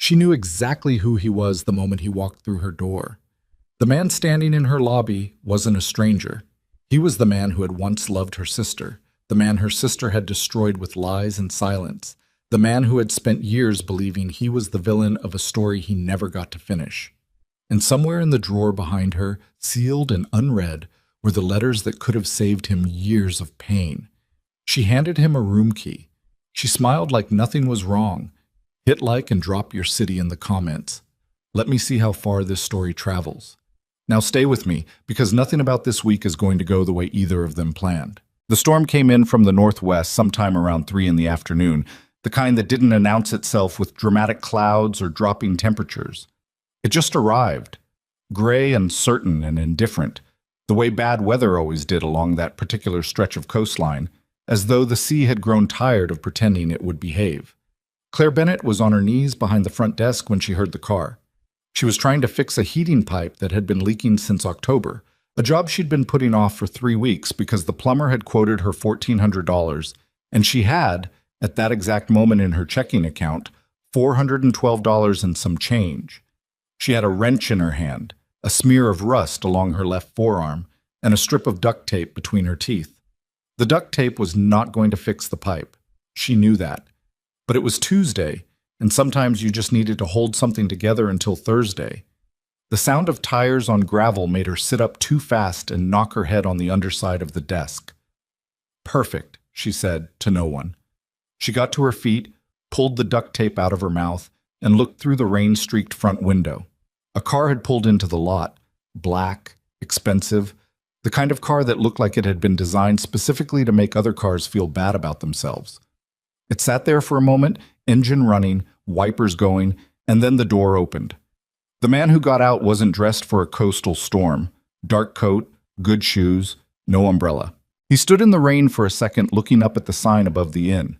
She knew exactly who he was the moment he walked through her door. The man standing in her lobby wasn't a stranger. He was the man who had once loved her sister, the man her sister had destroyed with lies and silence, the man who had spent years believing he was the villain of a story he never got to finish. And somewhere in the drawer behind her, sealed and unread, were the letters that could have saved him years of pain. She handed him a room key. She smiled like nothing was wrong. Hit like and drop your city in the comments. Let me see how far this story travels. Now stay with me, because nothing about this week is going to go the way either of them planned. The storm came in from the northwest sometime around 3 in the afternoon, the kind that didn't announce itself with dramatic clouds or dropping temperatures. It just arrived, gray and certain and indifferent, the way bad weather always did along that particular stretch of coastline, as though the sea had grown tired of pretending it would behave. Claire Bennett was on her knees behind the front desk when she heard the car. She was trying to fix a heating pipe that had been leaking since October, a job she'd been putting off for 3 weeks because the plumber had quoted her $1,400, and she had, at that exact moment in her checking account, $412 and some change. She had a wrench in her hand, a smear of rust along her left forearm, and a strip of duct tape between her teeth. The duct tape was not going to fix the pipe. She knew that. But it was Tuesday, and sometimes you just needed to hold something together until Thursday. The sound of tires on gravel made her sit up too fast and knock her head on the underside of the desk. "Perfect," she said to no one. She got to her feet, pulled the duct tape out of her mouth, and looked through the rain-streaked front window. A car had pulled into the lot, black, expensive, the kind of car that looked like it had been designed specifically to make other cars feel bad about themselves. It sat there for a moment, engine running, wipers going, and then the door opened. The man who got out wasn't dressed for a coastal storm. Dark coat, good shoes, no umbrella. He stood in the rain for a second, looking up at the sign above the inn.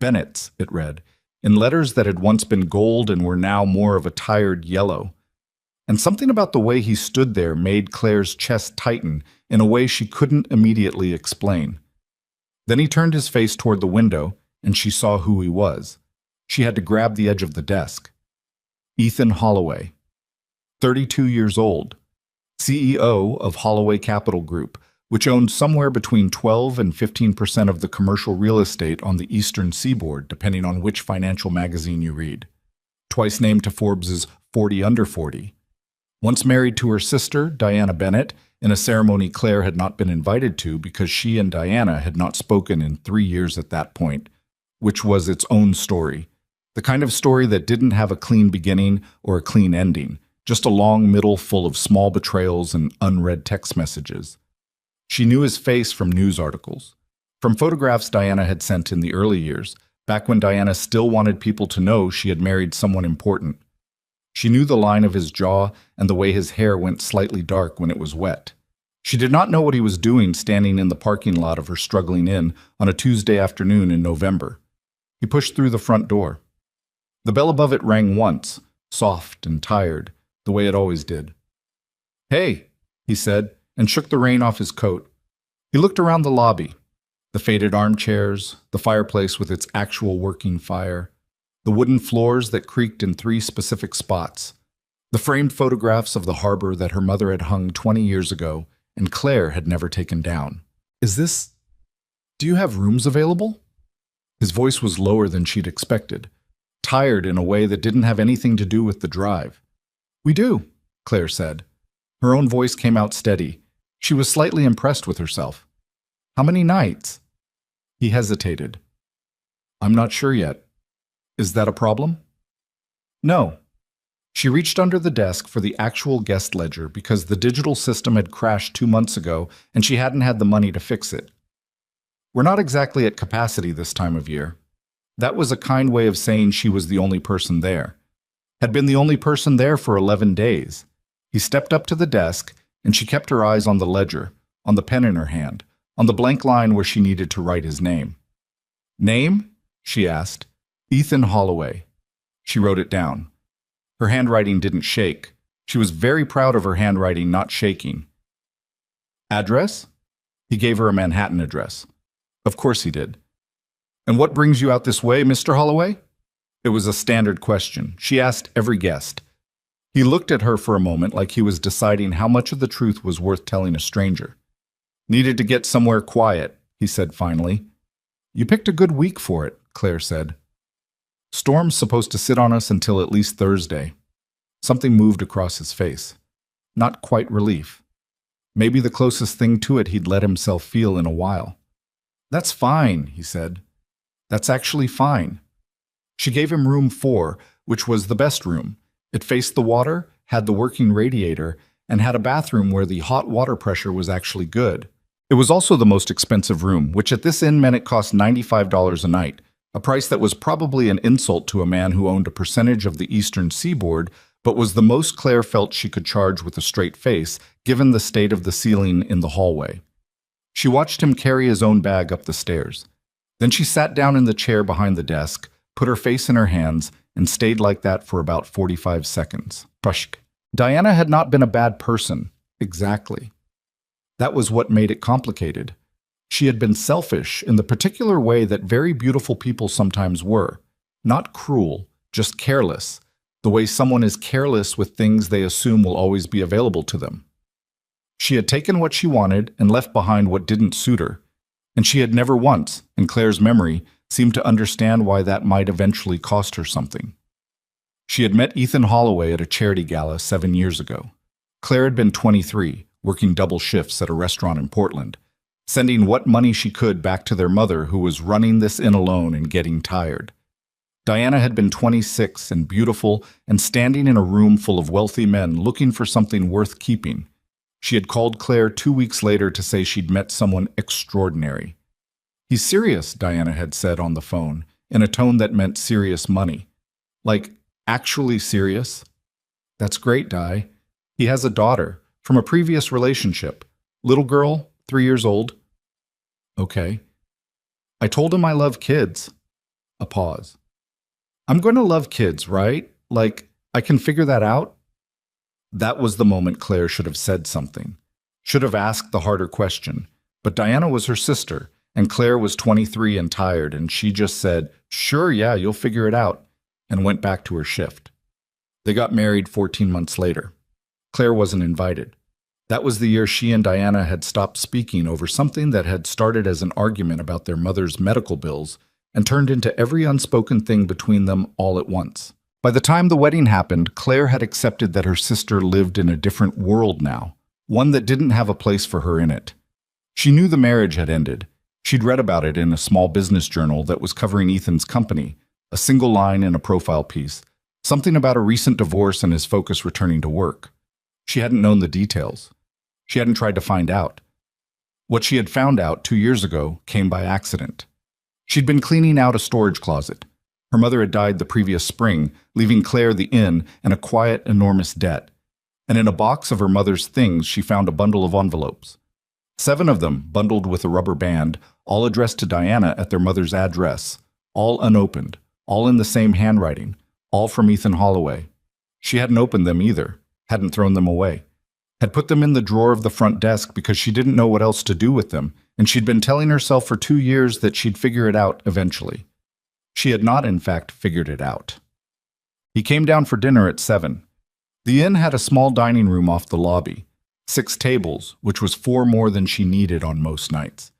Bennett's, it read, in letters that had once been gold and were now more of a tired yellow. And something about the way he stood there made Claire's chest tighten in a way she couldn't immediately explain. Then he turned his face toward the window, and she saw who he was. She had to grab the edge of the desk. Ethan Holloway, 32 years old, CEO of Holloway Capital Group, which owned somewhere between 12 and 15% of the commercial real estate on the eastern seaboard, depending on which financial magazine you read. Twice named to Forbes's 40 Under 40. Once married to her sister, Diana Bennett, in a ceremony Claire had not been invited to because she and Diana had not spoken in 3 years at that point, which was its own story. The kind of story that didn't have a clean beginning or a clean ending, just a long middle full of small betrayals and unread text messages. She knew his face from news articles, from photographs Diana had sent in the early years, back when Diana still wanted people to know she had married someone important. She knew the line of his jaw and the way his hair went slightly dark when it was wet. She did not know what he was doing standing in the parking lot of her struggling inn on a Tuesday afternoon in November. He pushed through the front door. The bell above it rang once, soft and tired, the way it always did. "Hey," he said, and shook the rain off his coat. He looked around the lobby, the faded armchairs, the fireplace with its actual working fire, the wooden floors that creaked in 3 specific spots, the framed photographs of the harbor that her mother had hung 20 years ago and Claire had never taken down. Do you have rooms available?" His voice was lower than she'd expected, tired in a way that didn't have anything to do with the drive. "We do," Claire said. Her own voice came out steady. She was slightly impressed with herself. "How many nights?" He hesitated. "I'm not sure yet. Is that a problem?" "No." She reached under the desk for the actual guest ledger because the digital system had crashed 2 months ago and she hadn't had the money to fix it. "We're not exactly at capacity this time of year." That was a kind way of saying she was the only person there. Had been the only person there for 11 days. He stepped up to the desk, and she kept her eyes on the ledger, on the pen in her hand, on the blank line where she needed to write his name. "Name?" she asked. "Ethan Holloway." She wrote it down. Her handwriting didn't shake. She was very proud of her handwriting not shaking. "Address?" He gave her a Manhattan address. Of course he did. "And what brings you out this way, Mr. Holloway?" It was a standard question. She asked every guest. He looked at her for a moment like he was deciding how much of the truth was worth telling a stranger. Needed to get somewhere quiet, he said finally. You picked a good week for it, Claire said. Storm's supposed to sit on us until at least Thursday. Something moved across his face. Not quite relief. Maybe the closest thing to it he'd let himself feel in a while. That's fine, he said. That's actually fine. She gave him room 4, which was the best room. It faced the water, had the working radiator, and had a bathroom where the hot water pressure was actually good. It was also the most expensive room, which at this inn meant it cost $95 a night, a price that was probably an insult to a man who owned a percentage of the eastern seaboard, but was the most Claire felt she could charge with a straight face, given the state of the ceiling in the hallway. She watched him carry his own bag up the stairs. Then she sat down in the chair behind the desk, put her face in her hands, and stayed like that for about 45 seconds. Pushk. Diana had not been a bad person. Exactly. That was what made it complicated. She had been selfish in the particular way that very beautiful people sometimes were. Not cruel, just careless. The way someone is careless with things they assume will always be available to them. She had taken what she wanted and left behind what didn't suit her. And she had never once, in Claire's memory, seemed to understand why that might eventually cost her something. She had met Ethan Holloway at a charity gala 7 years ago. Claire had been 23, working double shifts at a restaurant in Portland, sending what money she could back to their mother who was running this inn alone and getting tired. Diana had been 26 and beautiful and standing in a room full of wealthy men looking for something worth keeping. She had called Claire 2 weeks later to say she'd met someone extraordinary. He's serious, Diana had said on the phone, in a tone that meant serious money. Like, actually serious? That's great, Di. He has a daughter, from a previous relationship. Little girl, 3 years old. Okay. I told him I love kids. A pause. I'm going to love kids, right? Like, I can figure that out? That was the moment Claire should have said something. Should have asked the harder question. But Diana was her sister, and Claire was 23 and tired, and she just said, "Sure, yeah, you'll figure it out," and went back to her shift. They got married 14 months later. Claire wasn't invited. That was the year she and Diana had stopped speaking over something that had started as an argument about their mother's medical bills and turned into every unspoken thing between them all at once. By the time the wedding happened, Claire had accepted that her sister lived in a different world now, one that didn't have a place for her in it. She knew the marriage had ended. She'd read about it in a small business journal that was covering Ethan's company, a single line in a profile piece, something about a recent divorce and his focus returning to work. She hadn't known the details. She hadn't tried to find out. What she had found out 2 years ago came by accident. She'd been cleaning out a storage closet. Her mother had died the previous spring, leaving Claire the inn and a quiet, enormous debt. And in a box of her mother's things, she found a bundle of envelopes. 7 of them, bundled with a rubber band, all addressed to Diana at their mother's address, all unopened, all in the same handwriting, all from Ethan Holloway. She hadn't opened them either, hadn't thrown them away, had put them in the drawer of the front desk because she didn't know what else to do with them, and she'd been telling herself for 2 years that she'd figure it out eventually. She had not, in fact, figured it out. He came down for dinner at 7. The inn had a small dining room off the lobby, 6 tables, which was 4 more than she needed on most nights.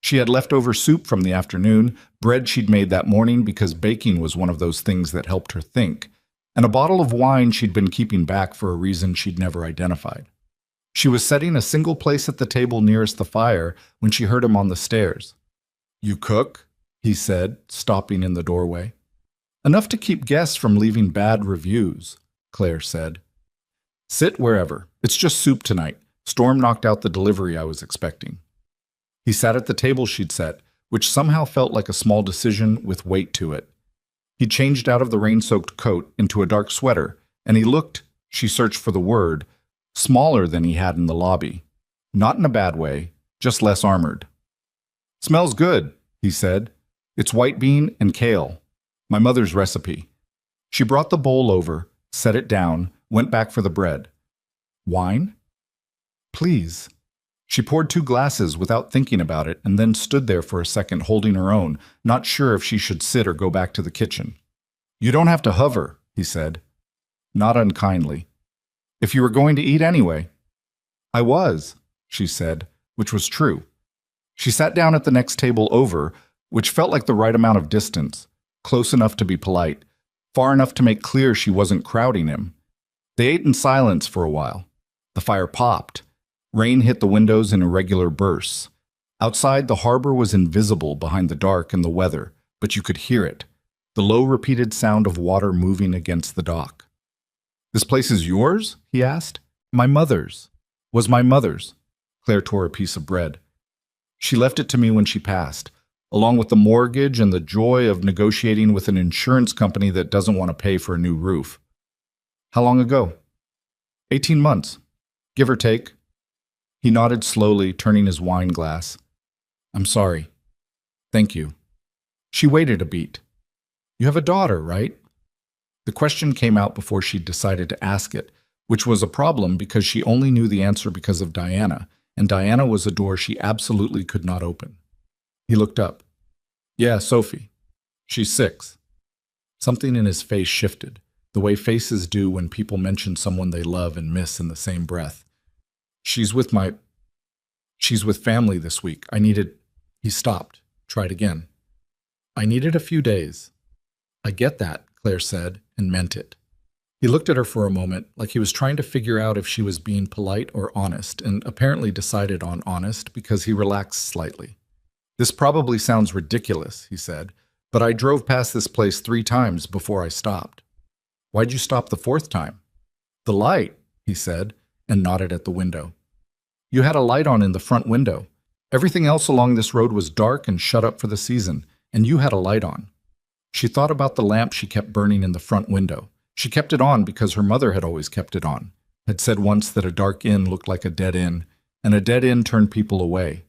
She had leftover soup from the afternoon, bread she'd made that morning because baking was one of those things that helped her think, and a bottle of wine she'd been keeping back for a reason she'd never identified. She was setting a single place at the table nearest the fire when she heard him on the stairs. "You cook?" he said, stopping in the doorway. "Enough to keep guests from leaving bad reviews," Claire said. "Sit wherever. It's just soup tonight. Storm knocked out the delivery I was expecting." He sat at the table she'd set, which somehow felt like a small decision with weight to it. He changed out of the rain-soaked coat into a dark sweater, and he looked, she searched for the word, smaller than he had in the lobby. Not in a bad way, just less armored. "Smells good," he said. "It's white bean and kale. My mother's recipe." She brought the bowl over, set it down, went back for the bread. "Wine?" "Please." She poured 2 glasses without thinking about it and then stood there for a second holding her own, not sure if she should sit or go back to the kitchen. You don't have to hover, he said, not unkindly. If you were going to eat anyway. I was, she said, which was true. She sat down at the next table over, which felt like the right amount of distance, close enough to be polite, far enough to make clear she wasn't crowding him. They ate in silence for a while. The fire popped. Rain hit the windows in irregular bursts. Outside, the harbor was invisible behind the dark and the weather, but you could hear it, the low repeated sound of water moving against the dock. This place is yours? He asked. My mother's. Was my mother's. Claire tore a piece of bread. She left it to me when she passed, along with the mortgage and the joy of negotiating with an insurance company that doesn't want to pay for a new roof. How long ago? 18 months, give or take. He nodded slowly, turning his wine glass. I'm sorry. Thank you. She waited a beat. You have a daughter, right? The question came out before she'd decided to ask it, which was a problem because she only knew the answer because of Diana, and Diana was a door she absolutely could not open. He looked up. Yeah, Sophie. She's 6. Something in his face shifted, the way faces do when people mention someone they love and miss in the same breath. She's with family this week. He stopped, tried again. I needed a few days. I get that, Claire said, and meant it. He looked at her for a moment, like he was trying to figure out if she was being polite or honest, and apparently decided on honest because he relaxed slightly. This probably sounds ridiculous, he said, but I drove past this place 3 times before I stopped. Why'd you stop the 4th time? The light, he said, and nodded at the window. You had a light on in the front window. Everything else along this road was dark and shut up for the season, and you had a light on. She thought about the lamp she kept burning in the front window. She kept it on because her mother had always kept it on, had said once that a dark inn looked like a dead inn, and a dead inn turned people away.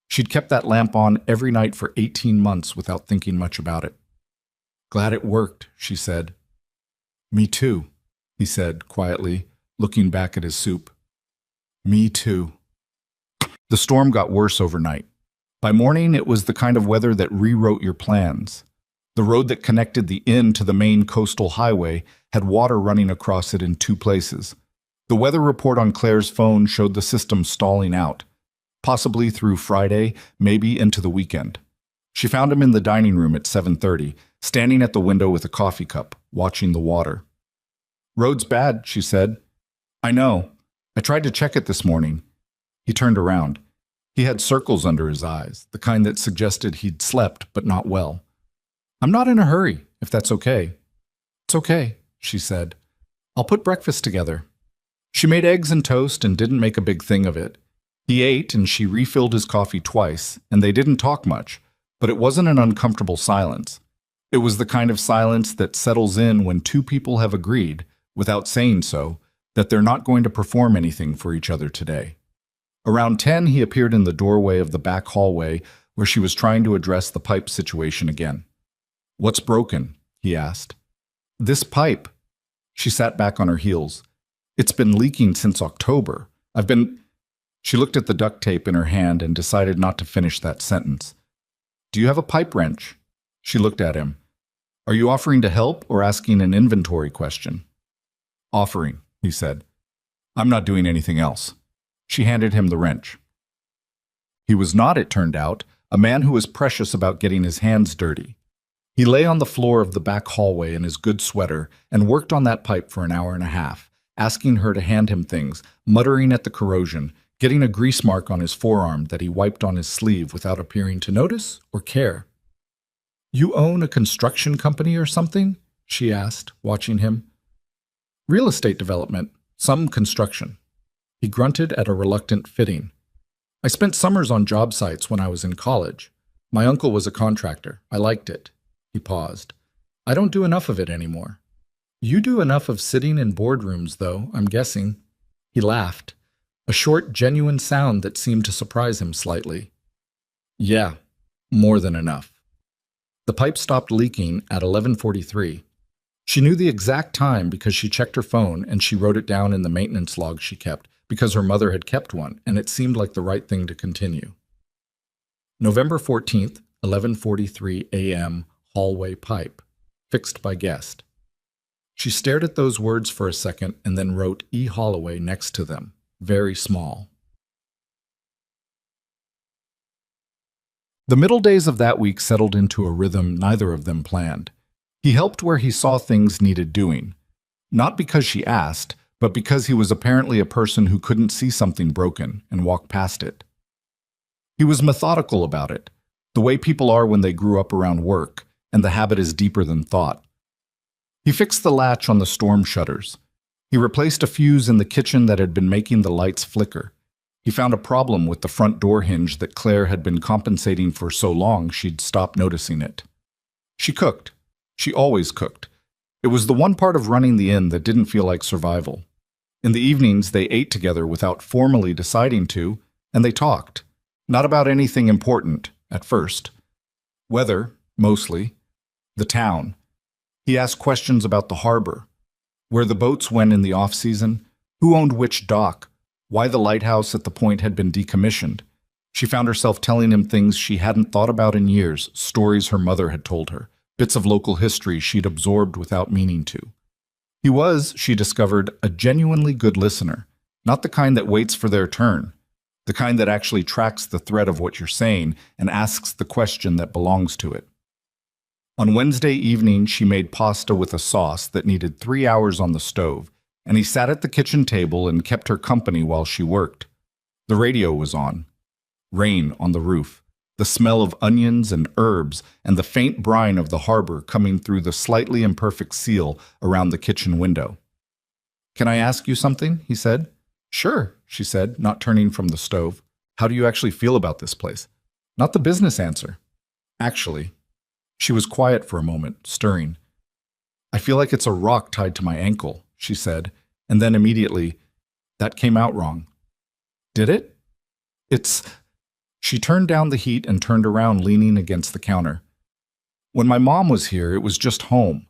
She'd kept that lamp on every night for 18 months without thinking much about it. Glad it worked, she said. Me too, he said quietly, looking back at his soup. Me too. The storm got worse overnight. By morning, it was the kind of weather that rewrote your plans. The road that connected the inn to the main coastal highway had water running across it in 2 places. The weather report on Claire's phone showed the system stalling out, possibly through Friday, maybe into the weekend. She found him in the dining room at 7:30, standing at the window with a coffee cup, watching the water. Road's bad, she said. I know. I tried to check it this morning. He turned around. He had circles under his eyes, the kind that suggested he'd slept but not well. I'm not in a hurry, if that's okay. It's okay, she said. I'll put breakfast together. She made eggs and toast and didn't make a big thing of it. He ate and she refilled his coffee twice, and they didn't talk much, but it wasn't an uncomfortable silence. It was the kind of silence that settles in when 2 people have agreed, without saying so, that they're not going to perform anything for each other today. Around 10, he appeared in the doorway of the back hallway where she was trying to address the pipe situation again. What's broken? He asked. This pipe. She sat back on her heels. It's been leaking since October. She looked at the duct tape in her hand and decided not to finish that sentence. Do you have a pipe wrench? She looked at him. Are you offering to help or asking an inventory question? Offering, he said. I'm not doing anything else. She handed him the wrench. He was not, it turned out, a man who was precious about getting his hands dirty. He lay on the floor of the back hallway in his good sweater and worked on that pipe for an hour and a half, asking her to hand him things, muttering at the corrosion, getting a grease mark on his forearm that he wiped on his sleeve without appearing to notice or care. You own a construction company or something? She asked, watching him. Real estate development, some construction. He grunted at a reluctant fitting. I spent summers on job sites when I was in college. My uncle was a contractor. I liked it. He paused. I don't do enough of it anymore. You do enough of sitting in boardrooms, though, I'm guessing. He laughed, a short, genuine sound that seemed to surprise him slightly. Yeah, more than enough. The pipe stopped leaking at 11:43. She knew the exact time because she checked her phone and she wrote it down in the maintenance log she kept because her mother had kept one, and it seemed like the right thing to continue. November 14th, 11:43 a.m., hallway pipe. fixed by guest. She stared at those words for a second and then wrote E. Holloway next to them, very small. The middle days of that week settled into a rhythm neither of them planned. He helped where he saw things needed doing. Not because she asked, but because he was apparently a person who couldn't see something broken and walk past it. He was methodical about it, the way people are when they grew up around work, and the habit is deeper than thought. He fixed the latch on the storm shutters. He replaced a fuse in the kitchen that had been making the lights flicker. He found a problem with the front door hinge that Claire had been compensating for so long she'd stopped noticing it. She cooked. She always cooked. It was the one part of running the inn that didn't feel like survival. In the evenings, they ate together without formally deciding to, and they talked. Not about anything important, at first. Weather, mostly. The town. He asked questions about the harbor, where the boats went in the off-season, who owned which dock, why the lighthouse at the point had been decommissioned. She found herself telling him things she hadn't thought about in years, stories her mother had told her, bits of local history she'd absorbed without meaning to. He was, she discovered, a genuinely good listener, not the kind that waits for their turn, the kind that actually tracks the thread of what you're saying and asks the question that belongs to it. On Wednesday evening, she made pasta with a sauce that needed 3 hours on the stove, and he sat at the kitchen table and kept her company while she worked. The radio was on. Rain on the roof, the smell of onions and herbs, and the faint brine of the harbor coming through the slightly imperfect seal around the kitchen window. "Can I ask you something?" he said. "Sure," she said, not turning from the stove. "How do you actually feel about this place?" Not the business answer. Actually. She was quiet for a moment, stirring. "I feel like it's a rock tied to my ankle," she said, and then immediately, "That came out wrong." "Did it?" "It's—" She turned down the heat and turned around, leaning against the counter. "When my mom was here, it was just home.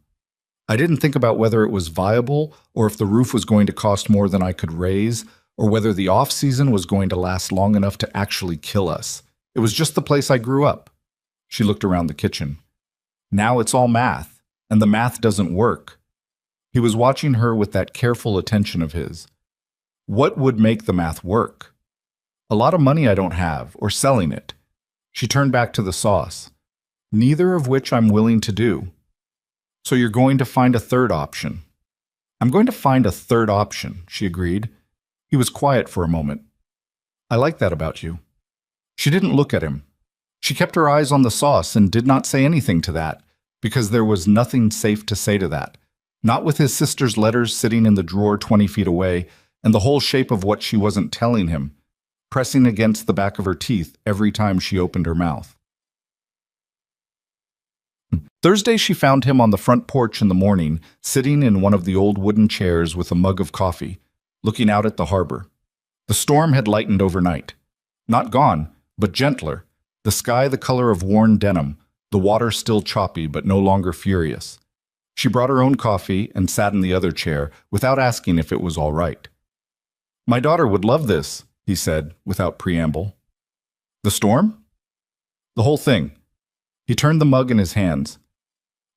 I didn't think about whether it was viable or if the roof was going to cost more than I could raise or whether the off-season was going to last long enough to actually kill us. It was just the place I grew up." She looked around the kitchen. "Now it's all math, and the math doesn't work." He was watching her with that careful attention of his. "What would make the math work?" "A lot of money I don't have, or selling it." She turned back to the sauce. "Neither of which I'm willing to do." "So you're going to find a third option." "I'm going to find a third option," she agreed. He was quiet for a moment. "I like that about you." She didn't look at him. She kept her eyes on the sauce and did not say anything to that, because there was nothing safe to say to that. Not with his sister's letters sitting in the drawer 20 feet away, and the whole shape of what she wasn't telling him, pressing against the back of her teeth every time she opened her mouth. Thursday, she found him on the front porch in the morning, sitting in one of the old wooden chairs with a mug of coffee, looking out at the harbor. The storm had lightened overnight. Not gone, but gentler. The sky the color of worn denim, the water still choppy but no longer furious. She brought her own coffee and sat in the other chair without asking if it was all right. "My daughter would love this," he said, without preamble. "The storm?" "The whole thing." He turned the mug in his hands.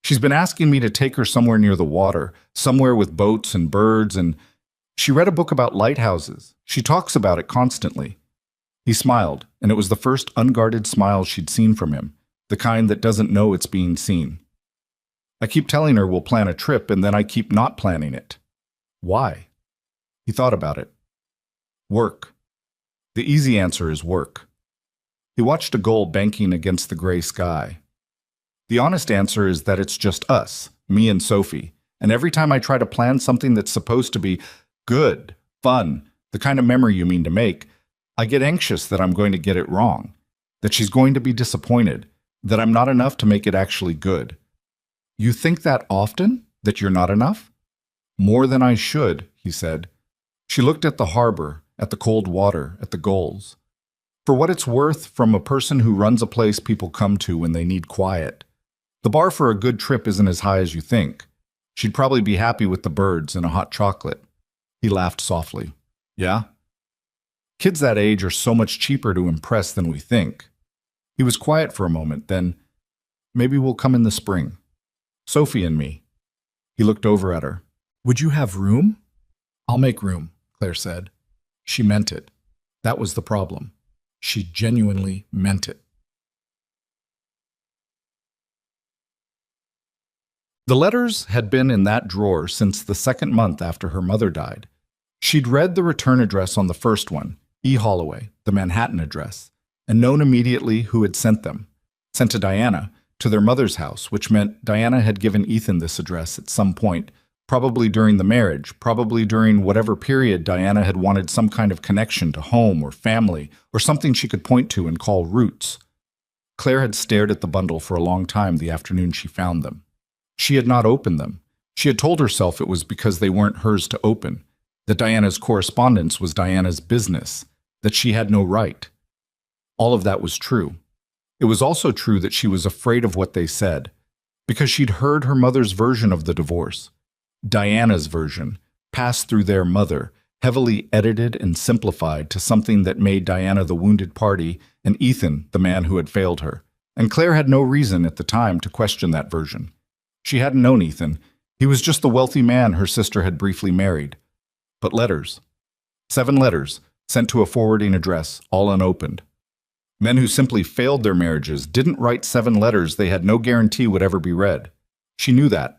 "She's been asking me to take her somewhere near the water, somewhere with boats and birds, and she read a book about lighthouses. She talks about it constantly." He smiled, and it was the first unguarded smile she'd seen from him, the kind that doesn't know it's being seen. "I keep telling her we'll plan a trip, and then I keep not planning it." "Why?" He thought about it. "Work. The easy answer is work." He watched a gull banking against the gray sky. "The honest answer is that it's just us, me and Sophie, and every time I try to plan something that's supposed to be good, fun, the kind of memory you mean to make, I get anxious that I'm going to get it wrong, that she's going to be disappointed, that I'm not enough to make it actually good." "You think that often? That you're not enough?" "More than I should," he said. She looked at the harbor, at the cold water, at the gulls. "For what it's worth, from a person who runs a place people come to when they need quiet, the bar for a good trip isn't as high as you think. She'd probably be happy with the birds and a hot chocolate." He laughed softly. "Yeah? Kids that age are so much cheaper to impress than we think." He was quiet for a moment, then, "Maybe we'll come in the spring." Sophie and me. He looked over at her. Would you have room? I'll make room, Claire said. She meant it. That was the problem. She genuinely meant it. The letters had been in that drawer since the second month after her mother died. She'd read the return address on the first one, E. Holloway, the Manhattan address, and known immediately who had sent them. Sent to Diana, to their mother's house, which meant Diana had given Ethan this address at some point, probably during the marriage, probably during whatever period Diana had wanted some kind of connection to home or family, or something she could point to and call roots. Claire had stared at the bundle for a long time the afternoon she found them. She had not opened them. She had told herself it was because they weren't hers to open, that Diana's correspondence was Diana's business, that she had no right. All of that was true. It was also true that she was afraid of what they said, because she'd heard her mother's version of the divorce, Diana's version, passed through their mother, heavily edited and simplified to something that made Diana the wounded party and Ethan the man who had failed her. And Claire had no reason at the time to question that version. She hadn't known Ethan. He was just the wealthy man her sister had briefly married. But letters. 7 letters, sent to a forwarding address, all unopened. Men who simply failed their marriages didn't write 7 letters they had no guarantee would ever be read. She knew that.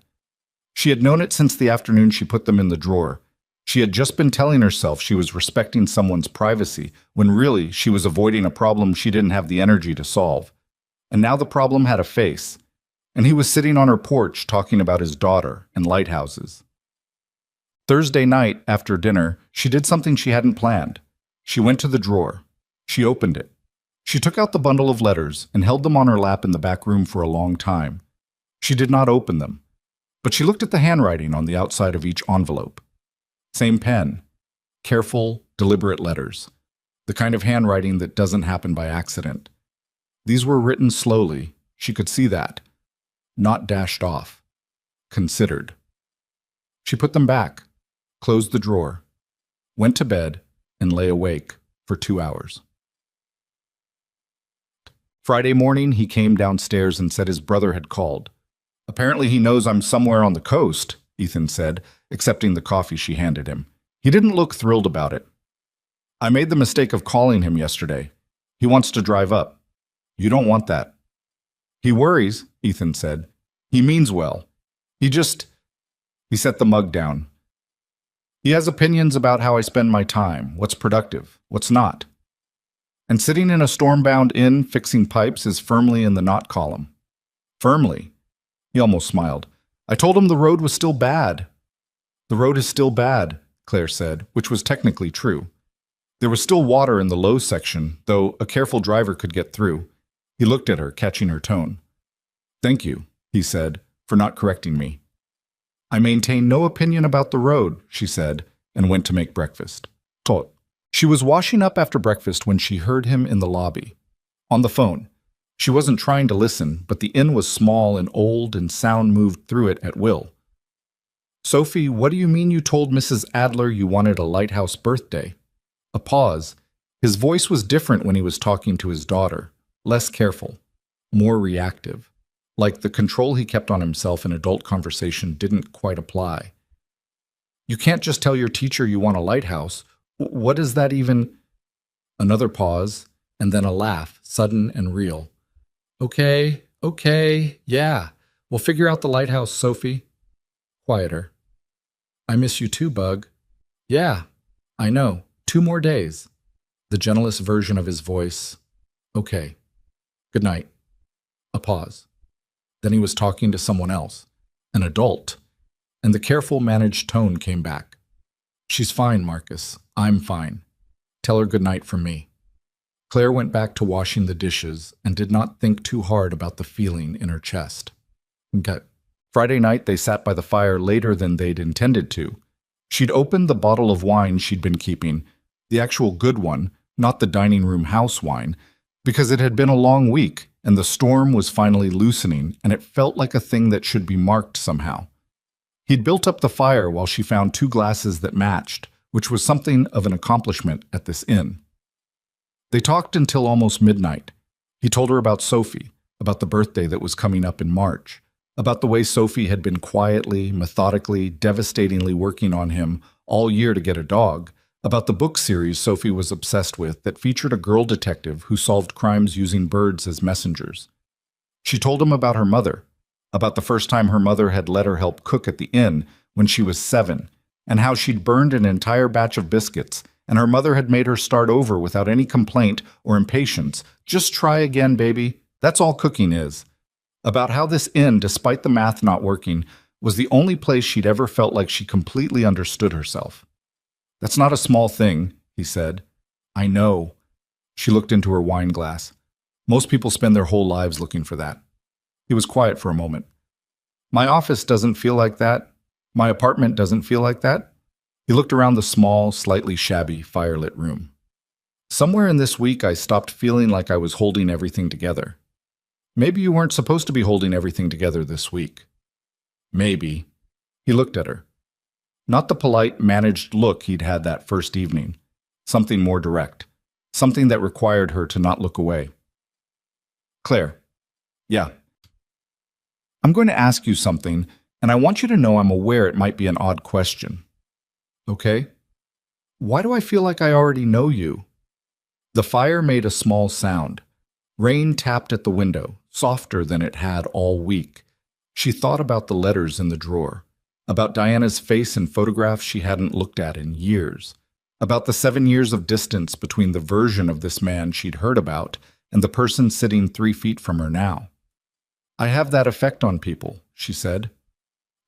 She had known it since the afternoon she put them in the drawer. She had just been telling herself she was respecting someone's privacy, when really she was avoiding a problem she didn't have the energy to solve. And now the problem had a face. And he was sitting on her porch talking about his daughter and lighthouses. Thursday night, after dinner, she did something she hadn't planned. She went to the drawer. She opened it. She took out the bundle of letters and held them on her lap in the back room for a long time. She did not open them, but she looked at the handwriting on the outside of each envelope. Same pen. Careful, deliberate letters. The kind of handwriting that doesn't happen by accident. These were written slowly. She could see that. Not dashed off. Considered. She put them back, closed the drawer, went to bed, and lay awake for 2 hours. Friday morning, he came downstairs and said his brother had called. Apparently he knows I'm somewhere on the coast, Ethan said, accepting the coffee she handed him. He didn't look thrilled about it. I made the mistake of calling him yesterday. He wants to drive up. You don't want that. He worries, Ethan said. He means well. He set the mug down. He has opinions about how I spend my time, what's productive, what's not. And sitting in a storm-bound inn fixing pipes is firmly in the not column. Firmly. He almost smiled. I told him the road was still bad. The road is still bad, Claire said, which was technically true. There was still water in the low section, though a careful driver could get through. He looked at her, catching her tone. Thank you, he said, for not correcting me. I maintain no opinion about the road, she said, and went to make breakfast. Tot. She was washing up after breakfast when she heard him in the lobby. On the phone. She wasn't trying to listen, but the inn was small and old and sound moved through it at will. Sophie, what do you mean you told Mrs. Adler you wanted a lighthouse birthday? A pause. His voice was different when he was talking to his daughter. Less careful. More reactive. Like the control he kept on himself in adult conversation didn't quite apply. You can't just tell your teacher you want a lighthouse. What does that even... Another pause, and then a laugh, sudden and real. Okay, yeah. We'll figure out the lighthouse, Sophie. Quieter. I miss you too, Bug. Yeah, I know. 2 more days. The gentlest version of his voice. Okay. Good night. A pause. Then he was talking to someone else, an adult, and the careful, managed tone came back. She's fine, Marcus. I'm fine. Tell her good night from me. Claire went back to washing the dishes and did not think too hard about the feeling in her chest. Okay. Friday night, they sat by the fire later than they'd intended to. She'd opened the bottle of wine she'd been keeping, the actual good one, not the dining room house wine, because it had been a long week, and the storm was finally loosening, and it felt like a thing that should be marked somehow. He'd built up the fire while she found 2 glasses that matched, which was something of an accomplishment at this inn. They talked until almost midnight. He told her about Sophie, about the birthday that was coming up in March. about the way Sophie had been quietly, methodically, devastatingly working on him all year to get a dog, about the book series Sophie was obsessed with that featured a girl detective who solved crimes using birds as messengers. She told him about her mother, about the first time her mother had let her help cook at the inn when she was 7, and how she'd burned an entire batch of biscuits, and her mother had made her start over without any complaint or impatience. Just try again, baby. That's all cooking is. About how this inn, despite the math not working, was the only place she'd ever felt like she completely understood herself. That's not a small thing, he said. I know. She looked into her wine glass. Most people spend their whole lives looking for that. He was quiet for a moment. My office doesn't feel like that. My apartment doesn't feel like that. He looked around the small, slightly shabby, firelit room. Somewhere in this week, I stopped feeling like I was holding everything together. Maybe you weren't supposed to be holding everything together this week. Maybe. He looked at her. Not the polite, managed look he'd had that first evening. Something more direct. Something that required her to not look away. Claire. Yeah. I'm going to ask you something, and I want you to know I'm aware it might be an odd question. Okay? Why do I feel like I already know you? The fire made a small sound. Rain tapped at the window, softer than it had all week. She thought about the letters in the drawer, about Diana's face in photographs she hadn't looked at in years, about the 7 years of distance between the version of this man she'd heard about and the person sitting 3 feet from her now. I have that effect on people, she said.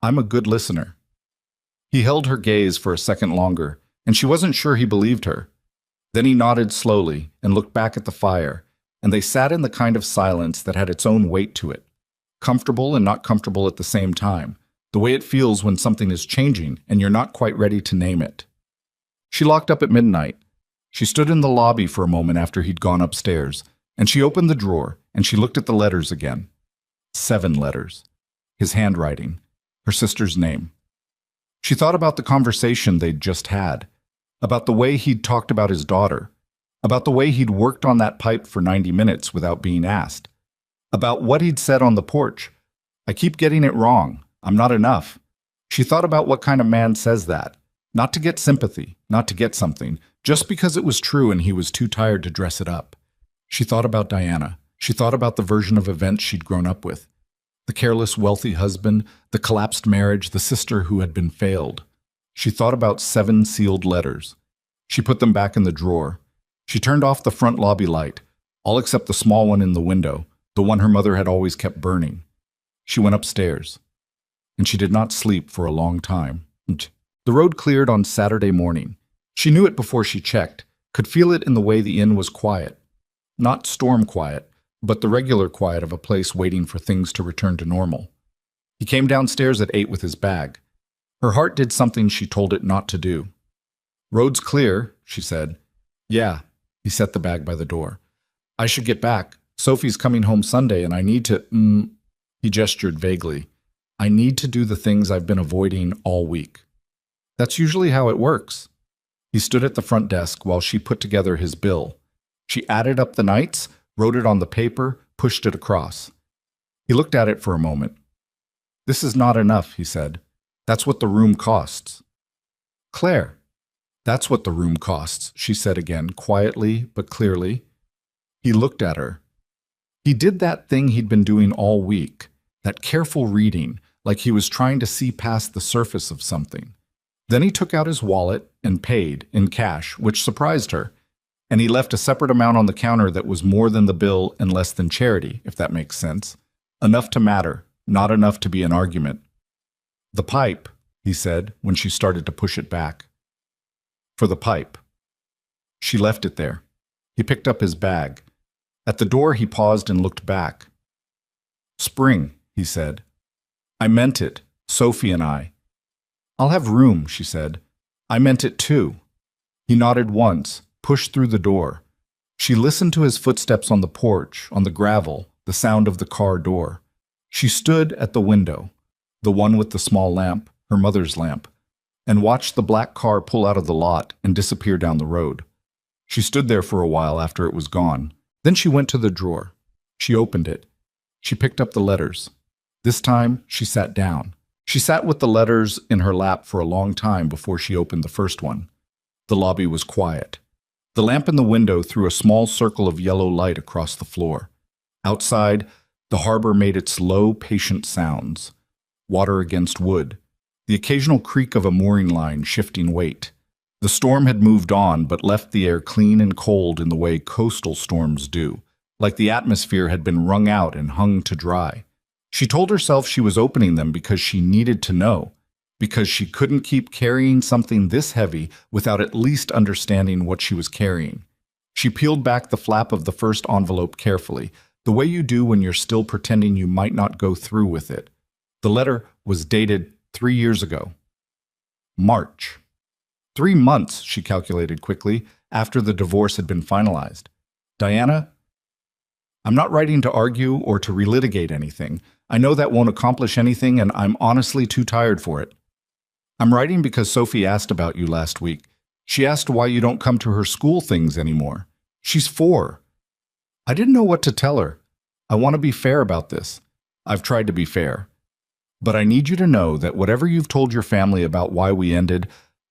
I'm a good listener. He held her gaze for a second longer, and she wasn't sure he believed her. Then he nodded slowly and looked back at the fire, and they sat in the kind of silence that had its own weight to it, comfortable and not comfortable at the same time, the way it feels when something is changing and you're not quite ready to name it. She locked up at midnight. She stood in the lobby for a moment after he'd gone upstairs, and she opened the drawer, and she looked at the letters again. 7 letters. His handwriting. Her sister's name. She thought about the conversation they'd just had, about the way he'd talked about his daughter, about the way he'd worked on that pipe for 90 minutes without being asked, about what he'd said on the porch. I keep getting it wrong. I'm not enough. She thought about what kind of man says that. Not to get sympathy, not to get something, just because it was true and he was too tired to dress it up. She thought about Diana. She thought about the version of events she'd grown up with. The careless, wealthy husband, the collapsed marriage, the sister who had been failed. She thought about 7 sealed letters. She put them back in the drawer. She turned off the front lobby light, all except the small one in the window, the one her mother had always kept burning. She went upstairs, and she did not sleep for a long time. The road cleared on Saturday morning. She knew it before she checked, could feel it in the way the inn was quiet. Not storm quiet, but the regular quiet of a place waiting for things to return to normal. He came downstairs at 8 with his bag. Her heart did something she told it not to do. Road's clear, she said. Yeah, he set the bag by the door. I should get back. Sophie's coming home Sunday and I need to, he gestured vaguely. I need to do the things I've been avoiding all week. That's usually how it works. He stood at the front desk while she put together his bill. She added up the nights, wrote it on the paper, pushed it across. He looked at it for a moment. This is not enough, he said. That's what the room costs. Claire. That's what the room costs, she said again, quietly but clearly. He looked at her. He did that thing he'd been doing all week, that careful reading, like he was trying to see past the surface of something. Then he took out his wallet and paid in cash, which surprised her, and he left a separate amount on the counter that was more than the bill and less than charity, if that makes sense. Enough to matter, not enough to be an argument. The pipe, he said, when she started to push it back. For the pipe. She left it there. He picked up his bag. At the door, he paused and looked back. Spring, he said. I meant it, Sophie and I. I'll have room, she said. I meant it too. He nodded once, pushed through the door. She listened to his footsteps on the porch, on the gravel, the sound of the car door. She stood at the window, the one with the small lamp, her mother's lamp, and watched the black car pull out of the lot and disappear down the road. She stood there for a while after it was gone. Then she went to the drawer. She opened it. She picked up the letters. This time, she sat down. She sat with the letters in her lap for a long time before she opened the first one. The lobby was quiet. The lamp in the window threw a small circle of yellow light across the floor. Outside, the harbor made its low, patient sounds. Water against wood. The occasional creak of a mooring line shifting weight. The storm had moved on, but left the air clean and cold in the way coastal storms do, like the atmosphere had been wrung out and hung to dry. She told herself she was opening them because she needed to know, because she couldn't keep carrying something this heavy without at least understanding what she was carrying. She peeled back the flap of the first envelope carefully, the way you do when you're still pretending you might not go through with it. The letter was dated 3 years ago. March. 3 months, she calculated quickly, after the divorce had been finalized. Diana, I'm not writing to argue or to relitigate anything. I know that won't accomplish anything, and I'm honestly too tired for it. I'm writing because Sophie asked about you last week. She asked why you don't come to her school things anymore. She's 4. I didn't know what to tell her. I want to be fair about this. I've tried to be fair. But I need you to know that whatever you've told your family about why we ended,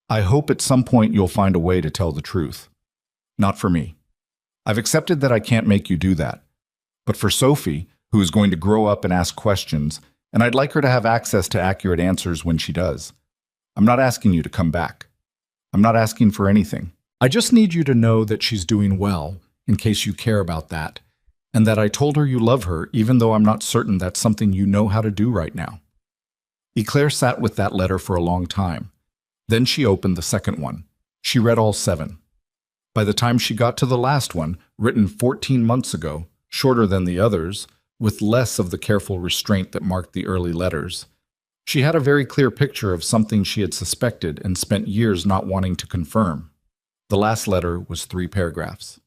I hope at some point you'll find a way to tell the truth. Not for me. I've accepted that I can't make you do that. But for Sophie, who is going to grow up and ask questions, and I'd like her to have access to accurate answers when she does. I'm not asking you to come back. I'm not asking for anything. I just need you to know that she's doing well, in case you care about that, and that I told her you love her even though I'm not certain that's something you know how to do right now. Eclair sat with that letter for a long time. Then she opened the second one. She read all 7. By the time she got to the last one, written 14 months ago, shorter than the others, with less of the careful restraint that marked the early letters, she had a very clear picture of something she had suspected and spent years not wanting to confirm. The last letter was 3 paragraphs.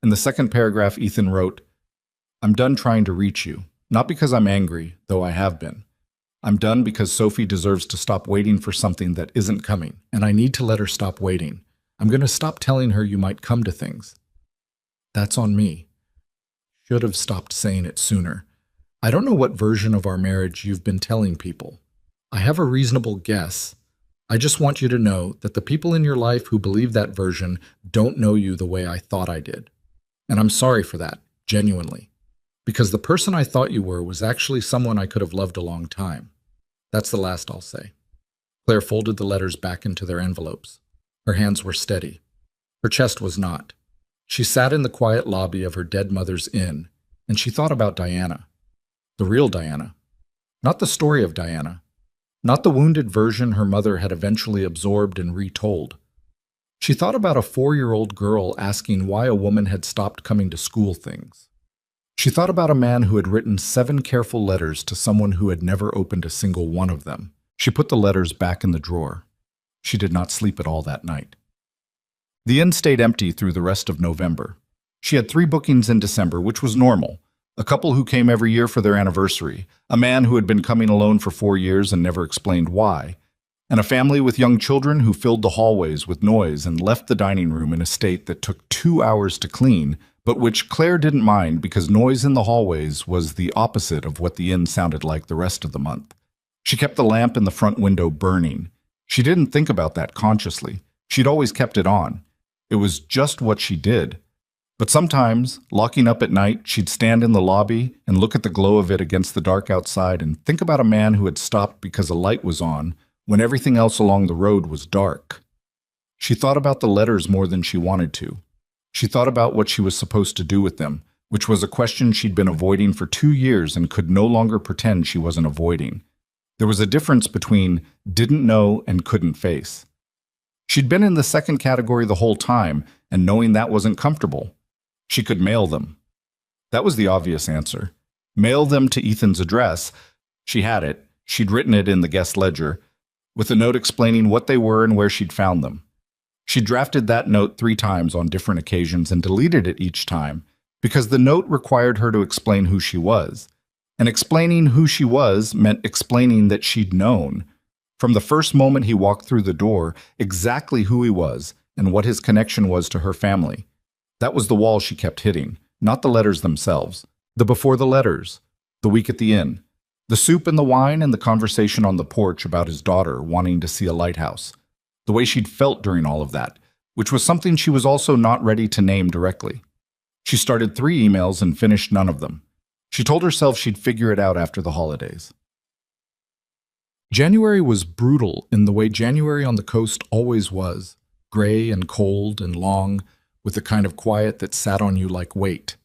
In the second paragraph, Ethan wrote, I'm done trying to reach you, not because I'm angry, though I have been. I'm done because Sophie deserves to stop waiting for something that isn't coming, and I need to let her stop waiting. I'm going to stop telling her you might come to things. That's on me. Should have stopped saying it sooner. I don't know what version of our marriage you've been telling people. I have a reasonable guess. I just want you to know that the people in your life who believe that version don't know you the way I thought I did. And I'm sorry for that, genuinely. Because the person I thought you were was actually someone I could have loved a long time. That's the last I'll say. Claire folded the letters back into their envelopes. Her hands were steady. Her chest was not. She sat in the quiet lobby of her dead mother's inn, and she thought about Diana. The real Diana. Not the story of Diana. Not the wounded version her mother had eventually absorbed and retold. She thought about a 4-year-old girl asking why a woman had stopped coming to school things. She thought about a man who had written 7 careful letters to someone who had never opened a single one of them. She put the letters back in the drawer. She did not sleep at all that night. The inn stayed empty through the rest of November. She had 3 bookings in December, which was normal. A couple who came every year for their anniversary, a man who had been coming alone for 4 years and never explained why, and a family with young children who filled the hallways with noise and left the dining room in a state that took 2 hours to clean, but which Claire didn't mind because noise in the hallways was the opposite of what the inn sounded like the rest of the month. She kept the lamp in the front window burning. She didn't think about that consciously. She'd always kept it on. It was just what she did. But sometimes, locking up at night, she'd stand in the lobby and look at the glow of it against the dark outside and think about a man who had stopped because a light was on when everything else along the road was dark. She thought about the letters more than she wanted to. She thought about what she was supposed to do with them, which was a question she'd been avoiding for 2 years and could no longer pretend she wasn't avoiding. There was a difference between didn't know and couldn't face. She'd been in the second category the whole time, and knowing that wasn't comfortable. She could mail them. That was the obvious answer. Mail them to Ethan's address. She had it. She'd written it in the guest ledger, with a note explaining what they were and where she'd found them. She drafted that note 3 times on different occasions and deleted it each time, because the note required her to explain who she was. And explaining who she was meant explaining that she'd known, from the first moment he walked through the door, exactly who he was and what his connection was to her family. That was the wall she kept hitting, not the letters themselves. The before the letters, the week at the inn, The soup and the wine and the conversation on the porch about his daughter wanting to see a lighthouse. The way she'd felt during all of that, which was something she was also not ready to name directly. She started 3 emails and finished none of them. She told herself she'd figure it out after the holidays. January was brutal in the way January on the coast always was, gray and cold and long, with a kind of quiet that sat on you like weight.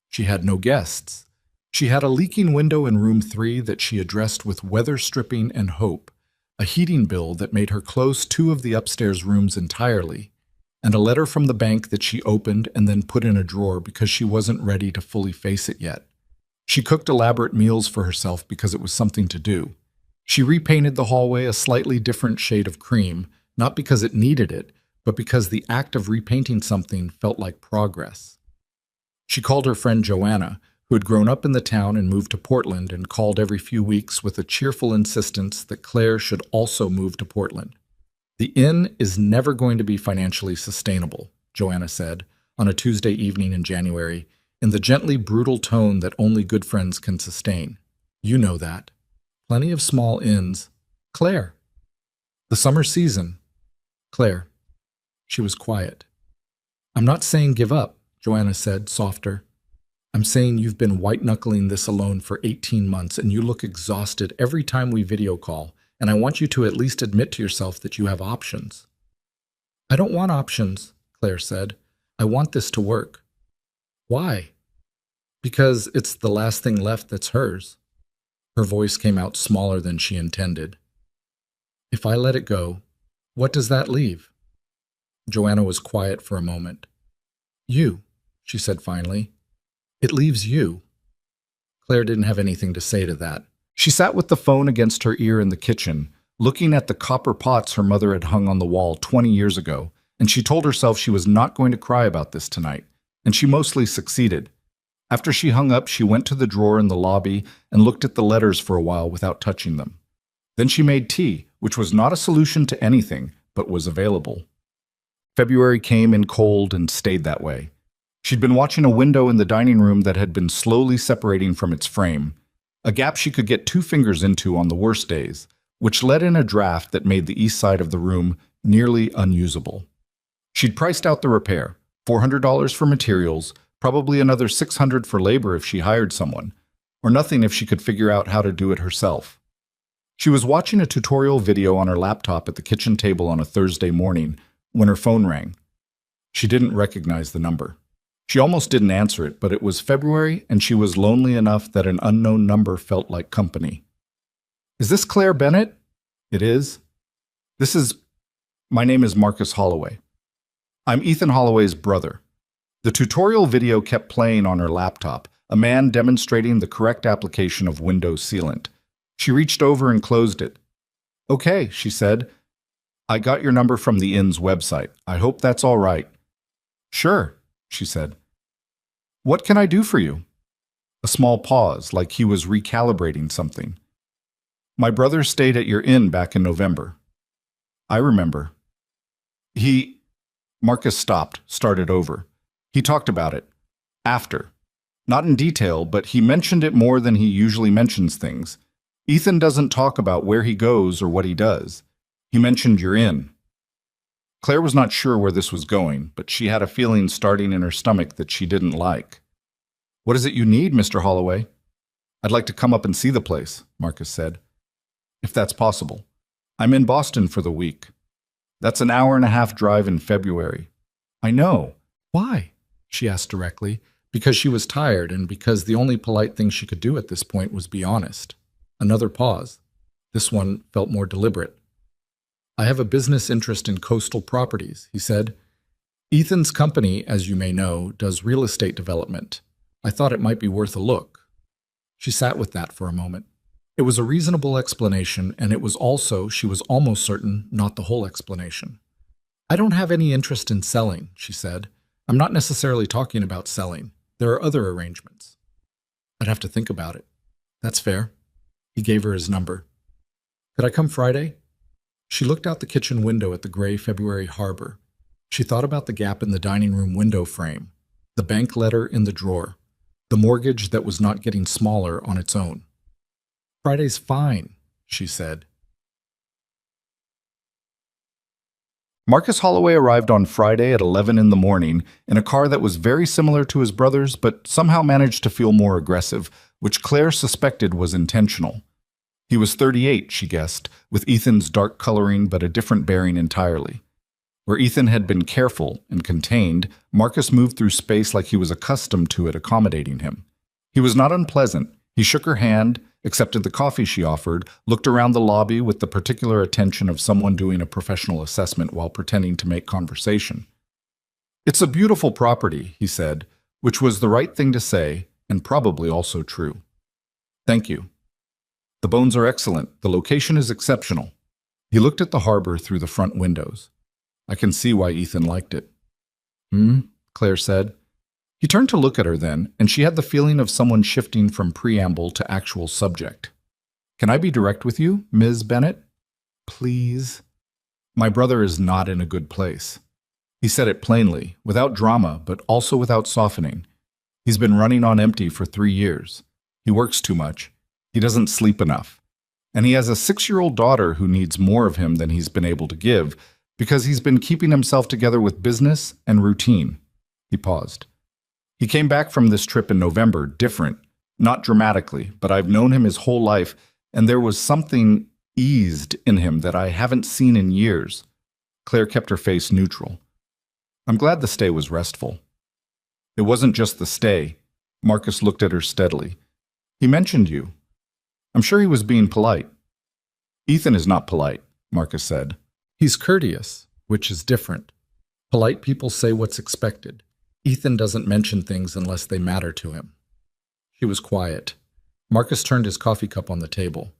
She had no guests. She had a leaking window in room 3 that she addressed with weather stripping and hope, a heating bill that made her close 2 of the upstairs rooms entirely, and a letter from the bank that she opened and then put in a drawer because she wasn't ready to fully face it yet. She cooked elaborate meals for herself because it was something to do. She repainted the hallway a slightly different shade of cream, not because it needed it, but because the act of repainting something felt like progress. She called her friend Joanna, who had grown up in the town and moved to Portland, and called every few weeks with a cheerful insistence that Claire should also move to Portland. "The inn is never going to be financially sustainable," Joanna said on a Tuesday evening in January, in the gently brutal tone that only good friends can sustain. "You know that. Plenty of small inns. Claire." "The summer season." "Claire." She was quiet. "I'm not saying give up," Joanna said, softer. "I'm saying you've been white-knuckling this alone for 18 months and you look exhausted every time we video call, and I want you to at least admit to yourself that you have options." "I don't want options," Claire said. "I want this to work." "Why?" "Because it's the last thing left that's hers." Her voice came out smaller than she intended. "If I let it go, what does that leave?" Joanna was quiet for a moment. "You," she said finally. "It leaves you." Claire didn't have anything to say to that. She sat with the phone against her ear in the kitchen, looking at the copper pots her mother had hung on the wall 20 years ago, and she told herself she was not going to cry about this tonight, and she mostly succeeded. After she hung up, she went to the drawer in the lobby and looked at the letters for a while without touching them. Then she made tea, which was not a solution to anything, but was available. February came in cold and stayed that way. She'd been watching a window in the dining room that had been slowly separating from its frame, a gap she could get 2 fingers into on the worst days, which let in a draft that made the east side of the room nearly unusable. She'd priced out the repair, $400 for materials, probably another $600 for labor if she hired someone, or nothing if she could figure out how to do it herself. She was watching a tutorial video on her laptop at the kitchen table on a Thursday morning when her phone rang. She didn't recognize the number. She almost didn't answer it, but it was February and she was lonely enough that an unknown number felt like company. "Is this Claire Bennett?" "It is." My name is Marcus Holloway. I'm Ethan Holloway's brother." The tutorial video kept playing on her laptop, a man demonstrating the correct application of Windows sealant. She reached over and closed it. "Okay," she said. "I got your number from the inn's website. I hope that's all right." "Sure," she said. "What can I do for you?" A small pause, like he was recalibrating something. "My brother stayed at your inn back in November." "I remember." Marcus stopped, started over. "He talked about it. After. Not in detail, but he mentioned it more than he usually mentions things. Ethan doesn't talk about where he goes or what he does. He mentioned your inn." Claire was not sure where this was going, but she had a feeling starting in her stomach that she didn't like. "What is it you need, Mr. Holloway?" "I'd like to come up and see the place," Marcus said. "If that's possible. I'm in Boston for the week." "That's an hour-and-a-half drive in February." "I know. Why?" she asked directly, because she was tired and because the only polite thing she could do at this point was be honest. Another pause. This one felt more deliberate. "I have a business interest in coastal properties," he said. "Ethan's company, as you may know, does real estate development. I thought it might be worth a look." She sat with that for a moment. It was a reasonable explanation, and it was also, she was almost certain, not the whole explanation. "I don't have any interest in selling," she said. "I'm not necessarily talking about selling. There are other arrangements." "I'd have to think about it." "That's fair." He gave her his number. "Could I come Friday?" She looked out the kitchen window at the gray February harbor. She thought about the gap in the dining room window frame, the bank letter in the drawer, the mortgage that was not getting smaller on its own. Friday's fine, she said. Marcus Holloway arrived on Friday at 11 in the morning in a car that was very similar to his brother's but somehow managed to feel more aggressive, which Claire suspected was intentional. He was 38, she guessed, with Ethan's dark coloring but a different bearing entirely. Where Ethan had been careful and contained, Marcus moved through space like he was accustomed to it accommodating him. He was not unpleasant. He shook her hand, accepted the coffee she offered, looked around the lobby with the particular attention of someone doing a professional assessment while pretending to make conversation. "It's a beautiful property," he said, which was the right thing to say and probably also true. "Thank you. The bones are excellent. The location is exceptional." He looked at the harbor through the front windows. "I can see why Ethan liked it." Claire said. He turned to look at her then, and she had the feeling of someone shifting from preamble to actual subject. "Can I be direct with you, Ms. Bennett? Please?" "My brother is not in a good place." He said it plainly, without drama, but also without softening. He's been running on empty for 3 years. He works too much. He doesn't sleep enough. And he has a 6-year-old daughter who needs more of him than he's been able to give because he's been keeping himself together with business and routine. He paused. He came back from this trip in November, different, not dramatically, but I've known him his whole life, and there was something eased in him that I haven't seen in years. Claire kept her face neutral. "I'm glad the stay was restful." "It wasn't just the stay." Marcus looked at her steadily. "He mentioned you. I'm sure he was being polite." "Ethan is not polite," Marcus said. "He's courteous, which is different. Polite people say what's expected. Ethan doesn't mention things unless they matter to him." She was quiet. Marcus turned his coffee cup on the table.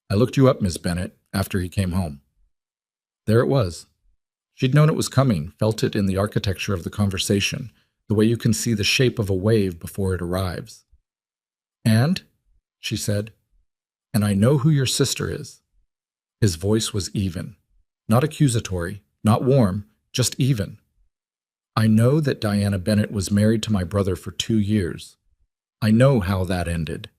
"I looked you up, Miss Bennett, after he came home." There it was. She'd known it was coming, felt it in the architecture of the conversation, the way you can see the shape of a wave before it arrives. "And?" she said. "And I know who your sister is." His voice was even. Not accusatory, not warm, just even. "I know that Diana Bennett was married to my brother for 2 years. I know how that ended."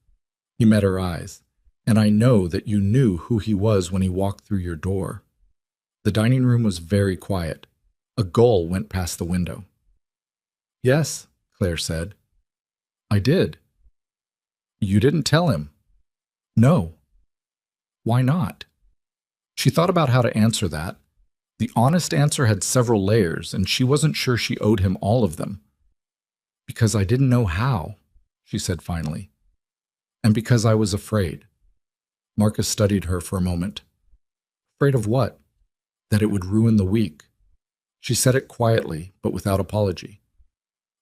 He met her eyes. "And I know that you knew who he was when he walked through your door." The dining room was very quiet. A gull went past the window. "Yes," Claire said. "I did." "You didn't tell him." "No." "Why not?" She thought about how to answer that. The honest answer had several layers, and she wasn't sure she owed him all of them. "Because I didn't know how," she said finally. "And because I was afraid." Marcus studied her for a moment. "Afraid of what?" "That it would ruin the week." She said it quietly, but without apology.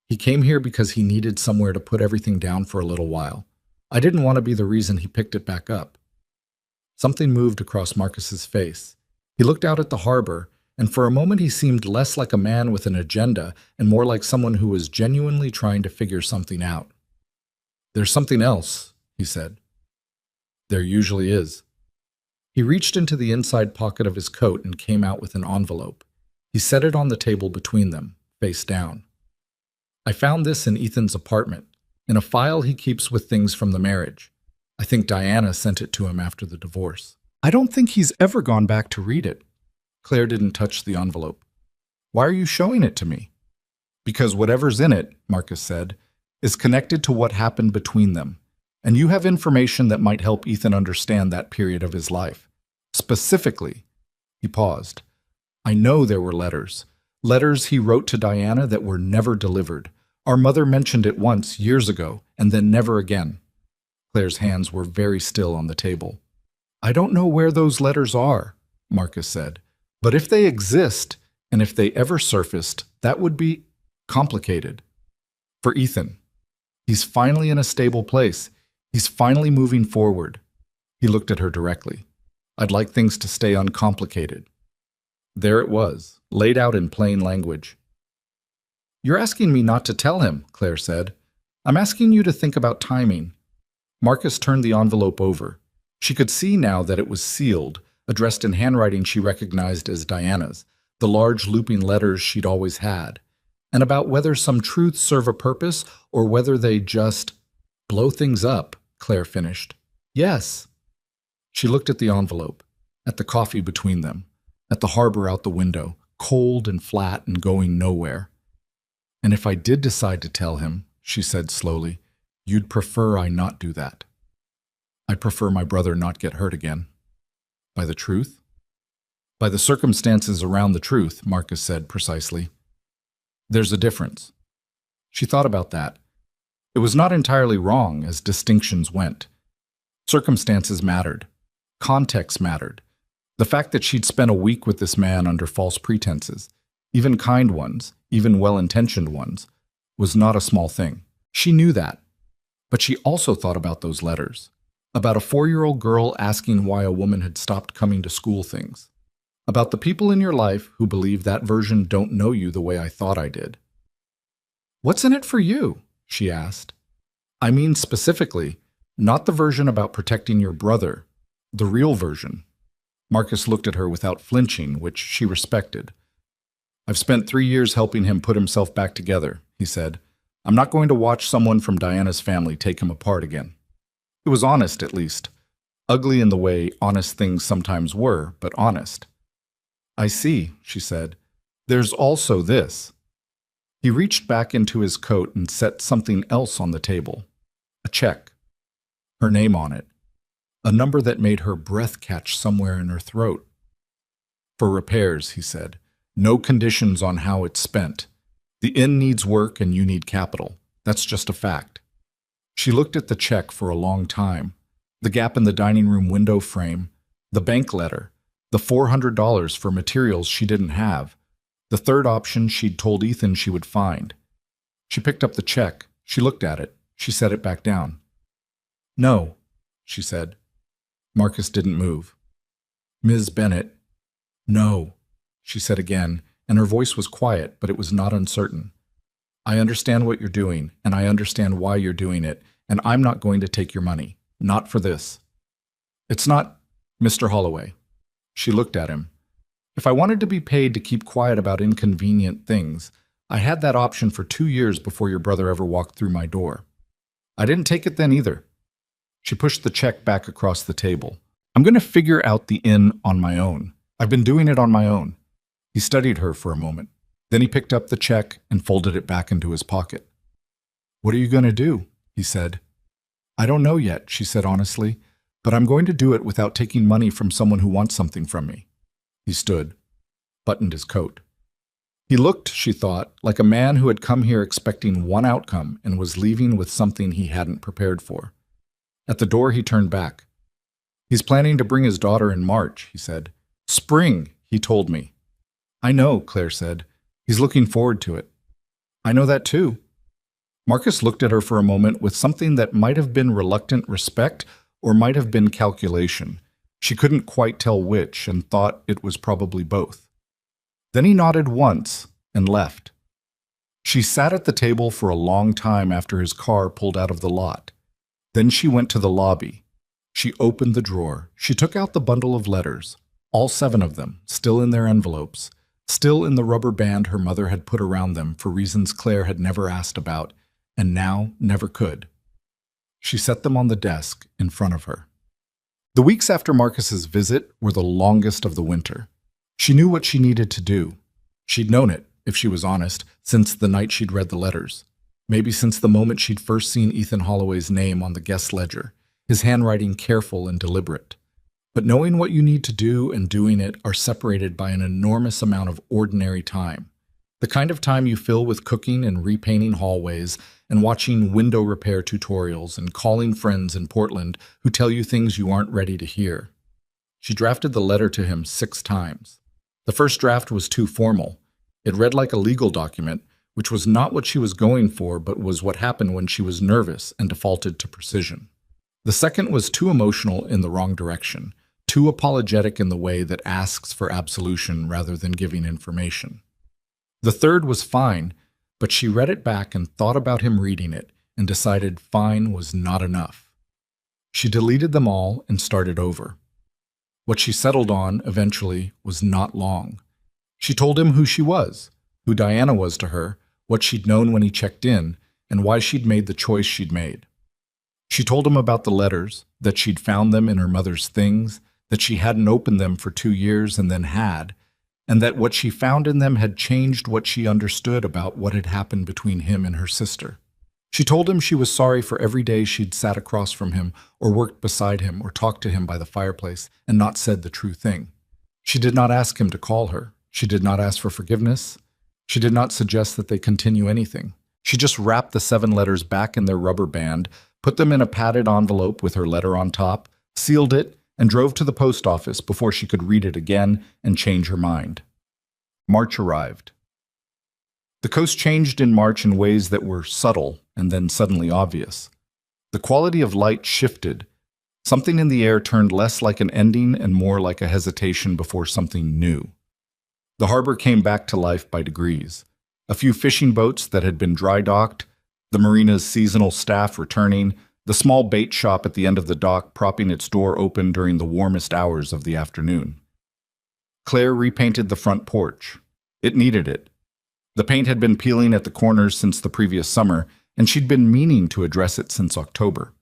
"He came here because he needed somewhere to put everything down for a little while. I didn't want to be the reason he picked it back up." Something moved across Marcus's face. He looked out at the harbor, and for a moment he seemed less like a man with an agenda and more like someone who was genuinely trying to figure something out. "There's something else," he said. "There usually is." He reached into the inside pocket of his coat and came out with an envelope. He set it on the table between them, face down. "I found this in Ethan's apartment, in a file he keeps with things from the marriage. I think Diana sent it to him after the divorce. I don't think he's ever gone back to read it." Claire didn't touch the envelope. "Why are you showing it to me?" "Because whatever's in it," Marcus said, "is connected to what happened between them, and you have information that might help Ethan understand that period of his life. Specifically," he paused, "I know there were letters he wrote to Diana that were never delivered. Our mother mentioned it once, years ago, and then never again." Claire's hands were very still on the table. "I don't know where those letters are," Marcus said, "but if they exist, and if they ever surfaced, that would be complicated. For Ethan. He's finally in a stable place. He's finally moving forward." He looked at her directly. "I'd like things to stay uncomplicated." There it was, laid out in plain language. "You're asking me not to tell him," Claire said. "I'm asking you to think about timing." Marcus turned the envelope over. She could see now that it was sealed, addressed in handwriting she recognized as Diana's, the large looping letters she'd always had, and about whether some truths serve a purpose or whether they just blow things up, Claire finished. "Yes," She looked at the envelope, at the coffee between them, at the harbor out the window, cold and flat and going nowhere. "And if I did decide to tell him," she said slowly, "you'd prefer I not do that." "I prefer my brother not get hurt again." "By the truth?" "By the circumstances around the truth," Marcus said precisely. "There's a difference." She thought about that. It was not entirely wrong as distinctions went. Circumstances mattered. Context mattered. The fact that she'd spent a week with this man under false pretenses, even kind ones, even well-intentioned ones, was not a small thing. She knew that. But she also thought about those letters, about a 4-year-old girl asking why a woman had stopped coming to school things, about the people in your life who believe that version don't know you the way I thought I did. "What's in it for you?" she asked. "I mean specifically, not the version about protecting your brother, the real version." Marcus looked at her without flinching, which she respected. "I've spent 3 years helping him put himself back together," he said. "I'm not going to watch someone from Diana's family take him apart again." It was honest, at least. Ugly in the way honest things sometimes were, but honest. "I see," she said. "There's also this." He reached back into his coat and set something else on the table. A check. Her name on it. A number that made her breath catch somewhere in her throat. "For repairs," he said. "No conditions on how it's spent. The inn needs work and you need capital. That's just a fact." She looked at the check for a long time. The gap in the dining room window frame, the bank letter, the $400 for materials she didn't have, the third option she'd told Ethan she would find. She picked up the check. She looked at it. She set it back down. "No," she said. Marcus didn't move. "Ms. Bennett." "No," she said again, and her voice was quiet, but it was not uncertain. "I understand what you're doing, and I understand why you're doing it, and I'm not going to take your money. Not for this. It's not Mr. Holloway." She looked at him. "If I wanted to be paid to keep quiet about inconvenient things, I had that option for 2 years before your brother ever walked through my door. I didn't take it then either." She pushed the check back across the table. "I'm going to figure out the inn on my own. I've been doing it on my own." He studied her for a moment. Then he picked up the check and folded it back into his pocket. "What are you going to do?" he said. "I don't know yet," she said honestly, "but I'm going to do it without taking money from someone who wants something from me." He stood, buttoned his coat. He looked, she thought, like a man who had come here expecting one outcome and was leaving with something he hadn't prepared for. At the door, he turned back. "He's planning to bring his daughter in March," he said. "Spring, he told me." "I know," Claire said. "He's looking forward to it." "I know that too." Marcus looked at her for a moment with something that might have been reluctant respect or might have been calculation. She couldn't quite tell which and thought it was probably both. Then he nodded once and left. She sat at the table for a long time after his car pulled out of the lot. Then she went to the lobby. She opened the drawer. She took out the bundle of letters, all 7 of them, still in their envelopes, still in the rubber band her mother had put around them for reasons Claire had never asked about, and now never could. She set them on the desk in front of her. The weeks after Marcus's visit were the longest of the winter. She knew what she needed to do. She'd known it, if she was honest, since the night she'd read the letters. Maybe since the moment she'd first seen Ethan Holloway's name on the guest ledger, his handwriting careful and deliberate. But knowing what you need to do and doing it are separated by an enormous amount of ordinary time. The kind of time you fill with cooking and repainting hallways and watching window repair tutorials and calling friends in Portland who tell you things you aren't ready to hear. She drafted the letter to him 6 times. The first draft was too formal. It read like a legal document, which was not what she was going for, but was what happened when she was nervous and defaulted to precision. The second was too emotional in the wrong direction, too apologetic in the way that asks for absolution rather than giving information. The third was fine, but she read it back and thought about him reading it and decided fine was not enough. She deleted them all and started over. What she settled on, eventually, was not long. She told him who she was, who Diana was to her, what she'd known when he checked in, and why she'd made the choice she'd made. She told him about the letters, that she'd found them in her mother's things, that she hadn't opened them for 2 years and then had, and that what she found in them had changed what she understood about what had happened between him and her sister. She told him she was sorry for every day she'd sat across from him or worked beside him or talked to him by the fireplace and not said the true thing. She did not ask him to call her. She did not ask for forgiveness. She did not suggest that they continue anything. She just wrapped the 7 letters back in their rubber band, put them in a padded envelope with her letter on top, sealed it, and drove to the post office before she could read it again and change her mind. March arrived. The coast changed in March in ways that were subtle and then suddenly obvious. The quality of light shifted. Something in the air turned less like an ending and more like a hesitation before something new. The harbor came back to life by degrees. A few fishing boats that had been dry docked, the marina's seasonal staff returning, the small bait shop at the end of the dock propping its door open during the warmest hours of the afternoon. Claire repainted the front porch. It needed it. The paint had been peeling at the corners since the previous summer, and she'd been meaning to address it since October.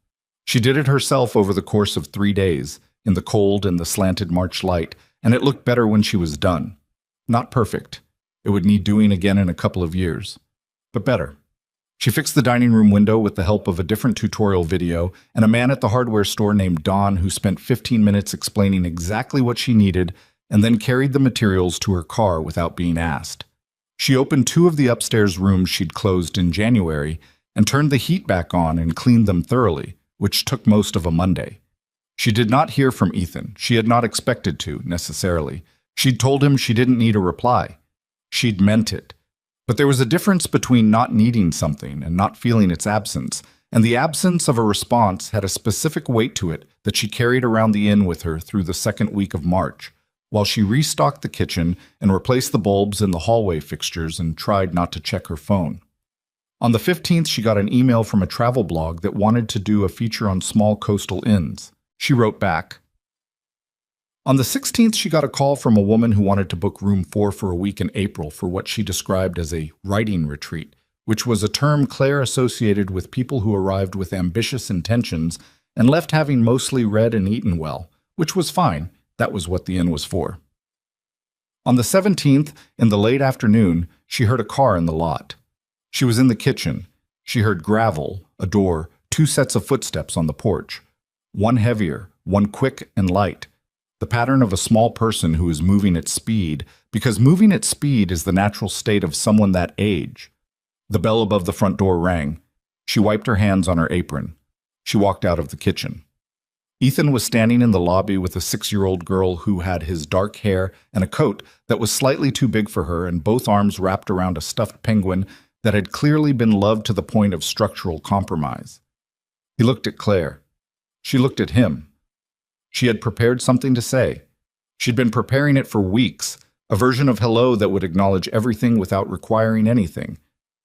She did it herself over the course of 3 days, in the cold and the slanted March light, and it looked better when she was done. Not perfect. It would need doing again in a couple of years. But better. She fixed the dining room window with the help of a different tutorial video and a man at the hardware store named Don who spent 15 minutes explaining exactly what she needed and then carried the materials to her car without being asked. She opened 2 of the upstairs rooms she'd closed in January and turned the heat back on and cleaned them thoroughly, which took most of a Monday. She did not hear from Ethan. She had not expected to, necessarily. She'd told him she didn't need a reply. She'd meant it. But there was a difference between not needing something and not feeling its absence, and the absence of a response had a specific weight to it that she carried around the inn with her through the second week of March, while she restocked the kitchen and replaced the bulbs in the hallway fixtures and tried not to check her phone. On the 15th, she got an email from a travel blog that wanted to do a feature on small coastal inns. She wrote back. On the 16th, she got a call from a woman who wanted to book room 4 for a week in April for what she described as a writing retreat, which was a term Claire associated with people who arrived with ambitious intentions and left having mostly read and eaten well, which was fine. That was what the inn was for. On the 17th, in the late afternoon, she heard a car in the lot. She was in the kitchen. She heard gravel, a door, 2 sets of footsteps on the porch. One heavier, one quick and light. The pattern of a small person who is moving at speed, because moving at speed is the natural state of someone that age. The bell above the front door rang. She wiped her hands on her apron. She walked out of the kitchen. Ethan was standing in the lobby with a 6-year-old girl who had his dark hair and a coat that was slightly too big for her and both arms wrapped around a stuffed penguin that had clearly been loved to the point of structural compromise. He looked at Claire. She looked at him. She had prepared something to say. She'd been preparing it for weeks, a version of hello that would acknowledge everything without requiring anything.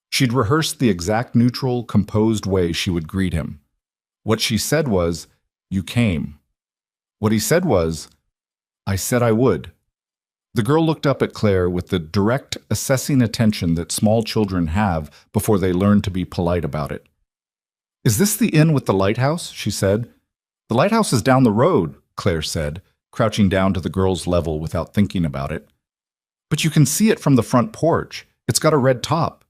She'd rehearsed the exact neutral, composed way she would greet him. What she said was, "You came." What he said was, "I said I would." The girl looked up at Claire with the direct, assessing attention that small children have before they learn to be polite about it. "Is this the inn with the lighthouse?" she said. "The lighthouse is down the road," Claire said, crouching down to the girl's level without thinking about it. "But you can see it from the front porch. It's got a red top."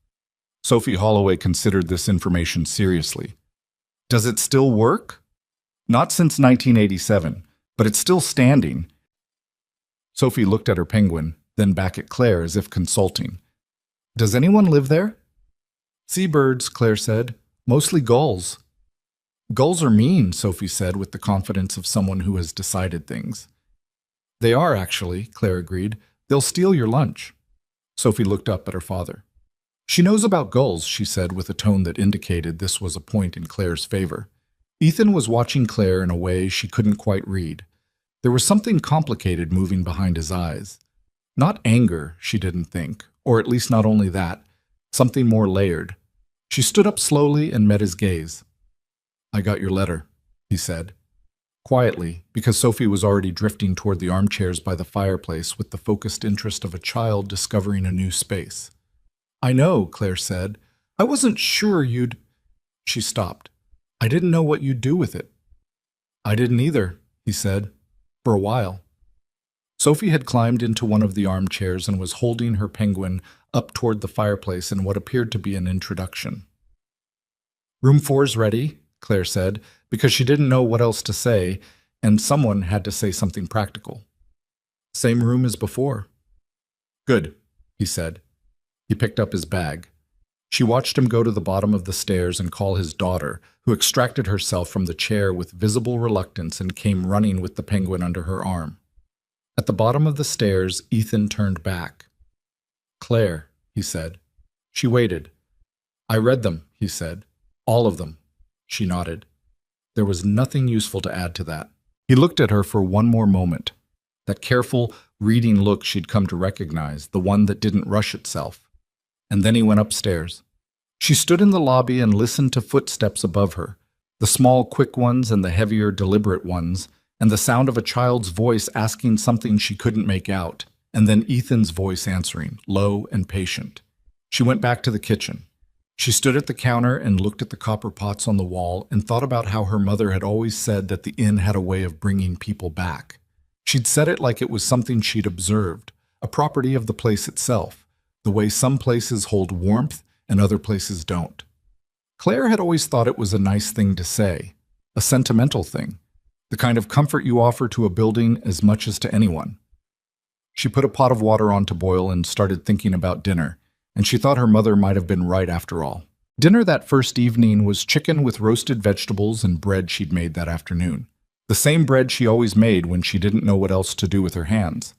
Sophie Holloway considered this information seriously. "Does it still work?" "Not since 1987, but it's still standing." Sophie looked at her penguin, then back at Claire as if consulting. "Does anyone live there?" "Seabirds," Claire said. "Mostly gulls." "Gulls are mean," Sophie said with the confidence of someone who has decided things. "They are, actually," Claire agreed. "They'll steal your lunch." Sophie looked up at her father. "She knows about gulls," she said with a tone that indicated this was a point in Claire's favor. Ethan was watching Claire in a way she couldn't quite read. There was something complicated moving behind his eyes. Not anger, she didn't think, or at least not only that, something more layered. She stood up slowly and met his gaze. "I got your letter," he said. Quietly, because Sophie was already drifting toward the armchairs by the fireplace with the focused interest of a child discovering a new space. "I know," Claire said. "I wasn't sure you'd—" She stopped. I didn't know what you'd do with it. I didn't either, he said, for a while. Sophie had climbed into one of the armchairs and was holding her penguin up toward the fireplace in what appeared to be an introduction. Room 4's ready, Claire said, because she didn't know what else to say, and someone had to say something practical. Same room as before. Good, he said. He picked up his bag. She watched him go to the bottom of the stairs and call his daughter, who extracted herself from the chair with visible reluctance and came running with the penguin under her arm. At the bottom of the stairs, Ethan turned back. Claire, he said. She waited. I read them, he said. All of them. She nodded. There was nothing useful to add to that. He looked at her for one more moment. That careful, reading look she'd come to recognize, the one that didn't rush itself. And then he went upstairs. She stood in the lobby and listened to footsteps above her, the small, quick ones and the heavier, deliberate ones, and the sound of a child's voice asking something she couldn't make out, and then Ethan's voice answering, low and patient. She went back to the kitchen. She stood at the counter and looked at the copper pots on the wall and thought about how her mother had always said that the inn had a way of bringing people back. She'd said it like it was something she'd observed, a property of the place itself, the way some places hold warmth and other places don't. Claire had always thought it was a nice thing to say, a sentimental thing, the kind of comfort you offer to a building as much as to anyone. She put a pot of water on to boil and started thinking about dinner, and she thought her mother might have been right after all. Dinner that first evening was chicken with roasted vegetables and bread she'd made that afternoon. The same bread she always made when she didn't know what else to do with her hands.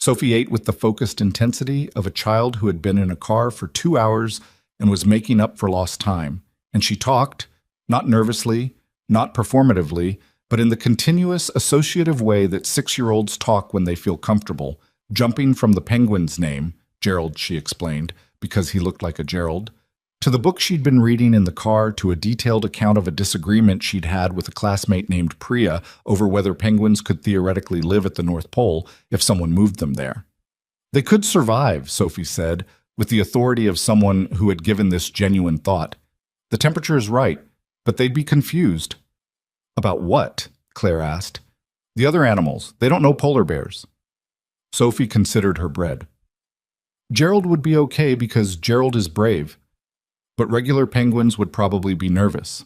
Sophie ate with the focused intensity of a child who had been in a car for 2 hours and was making up for lost time, and she talked, not nervously, not performatively, but in the continuous, associative way that 6-year-olds talk when they feel comfortable, jumping from the penguin's name, Gerald, she explained, because he looked like a Gerald, to the book she'd been reading in the car, to a detailed account of a disagreement she'd had with a classmate named Priya over whether penguins could theoretically live at the North Pole if someone moved them there. They could survive, Sophie said, with the authority of someone who had given this genuine thought. The temperature is right, but they'd be confused. About what? Claire asked. The other animals. They don't know polar bears. Sophie considered her bread. Gerald would be okay because Gerald is brave, but regular penguins would probably be nervous.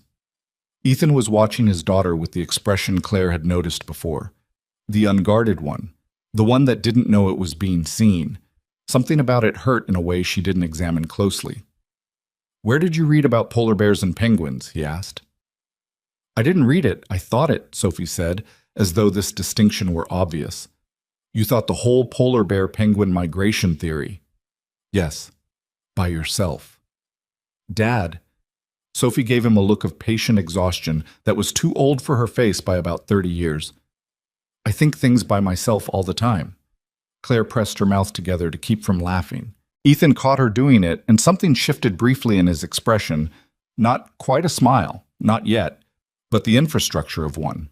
Ethan was watching his daughter with the expression Claire had noticed before. The unguarded one. The one that didn't know it was being seen. Something about it hurt in a way she didn't examine closely. Where did you read about polar bears and penguins? He asked. I didn't read it, I thought it, Sophie said, as though this distinction were obvious. You thought the whole polar bear penguin migration theory. Yes, by yourself. Dad. Sophie gave him a look of patient exhaustion that was too old for her face by about 30 years. I think things by myself all the time. Claire pressed her mouth together to keep from laughing. Ethan caught her doing it, and something shifted briefly in his expression. Not quite a smile, not yet, but the infrastructure of one.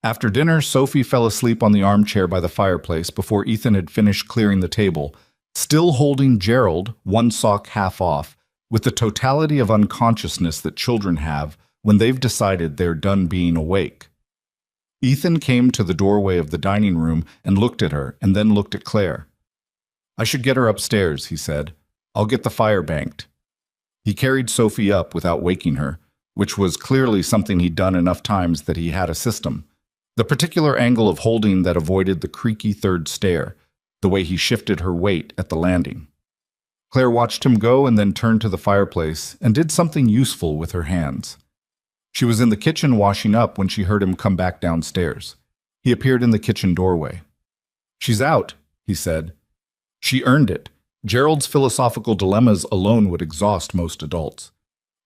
After dinner, Sophie fell asleep on the armchair by the fireplace before Ethan had finished clearing the table, still holding Gerald, one sock half off, with the totality of unconsciousness that children have when they've decided they're done being awake. Ethan came to the doorway of the dining room and looked at her, and then looked at Claire. I should get her upstairs, he said. I'll get the fire banked. He carried Sophie up without waking her, which was clearly something he'd done enough times that he had a system. The particular angle of holding that avoided the creaky third stair, the way he shifted her weight at the landing. Claire watched him go and then turned to the fireplace and did something useful with her hands. She was in the kitchen washing up when she heard him come back downstairs. He appeared in the kitchen doorway. She's out, he said. She earned it. Gerald's philosophical dilemmas alone would exhaust most adults.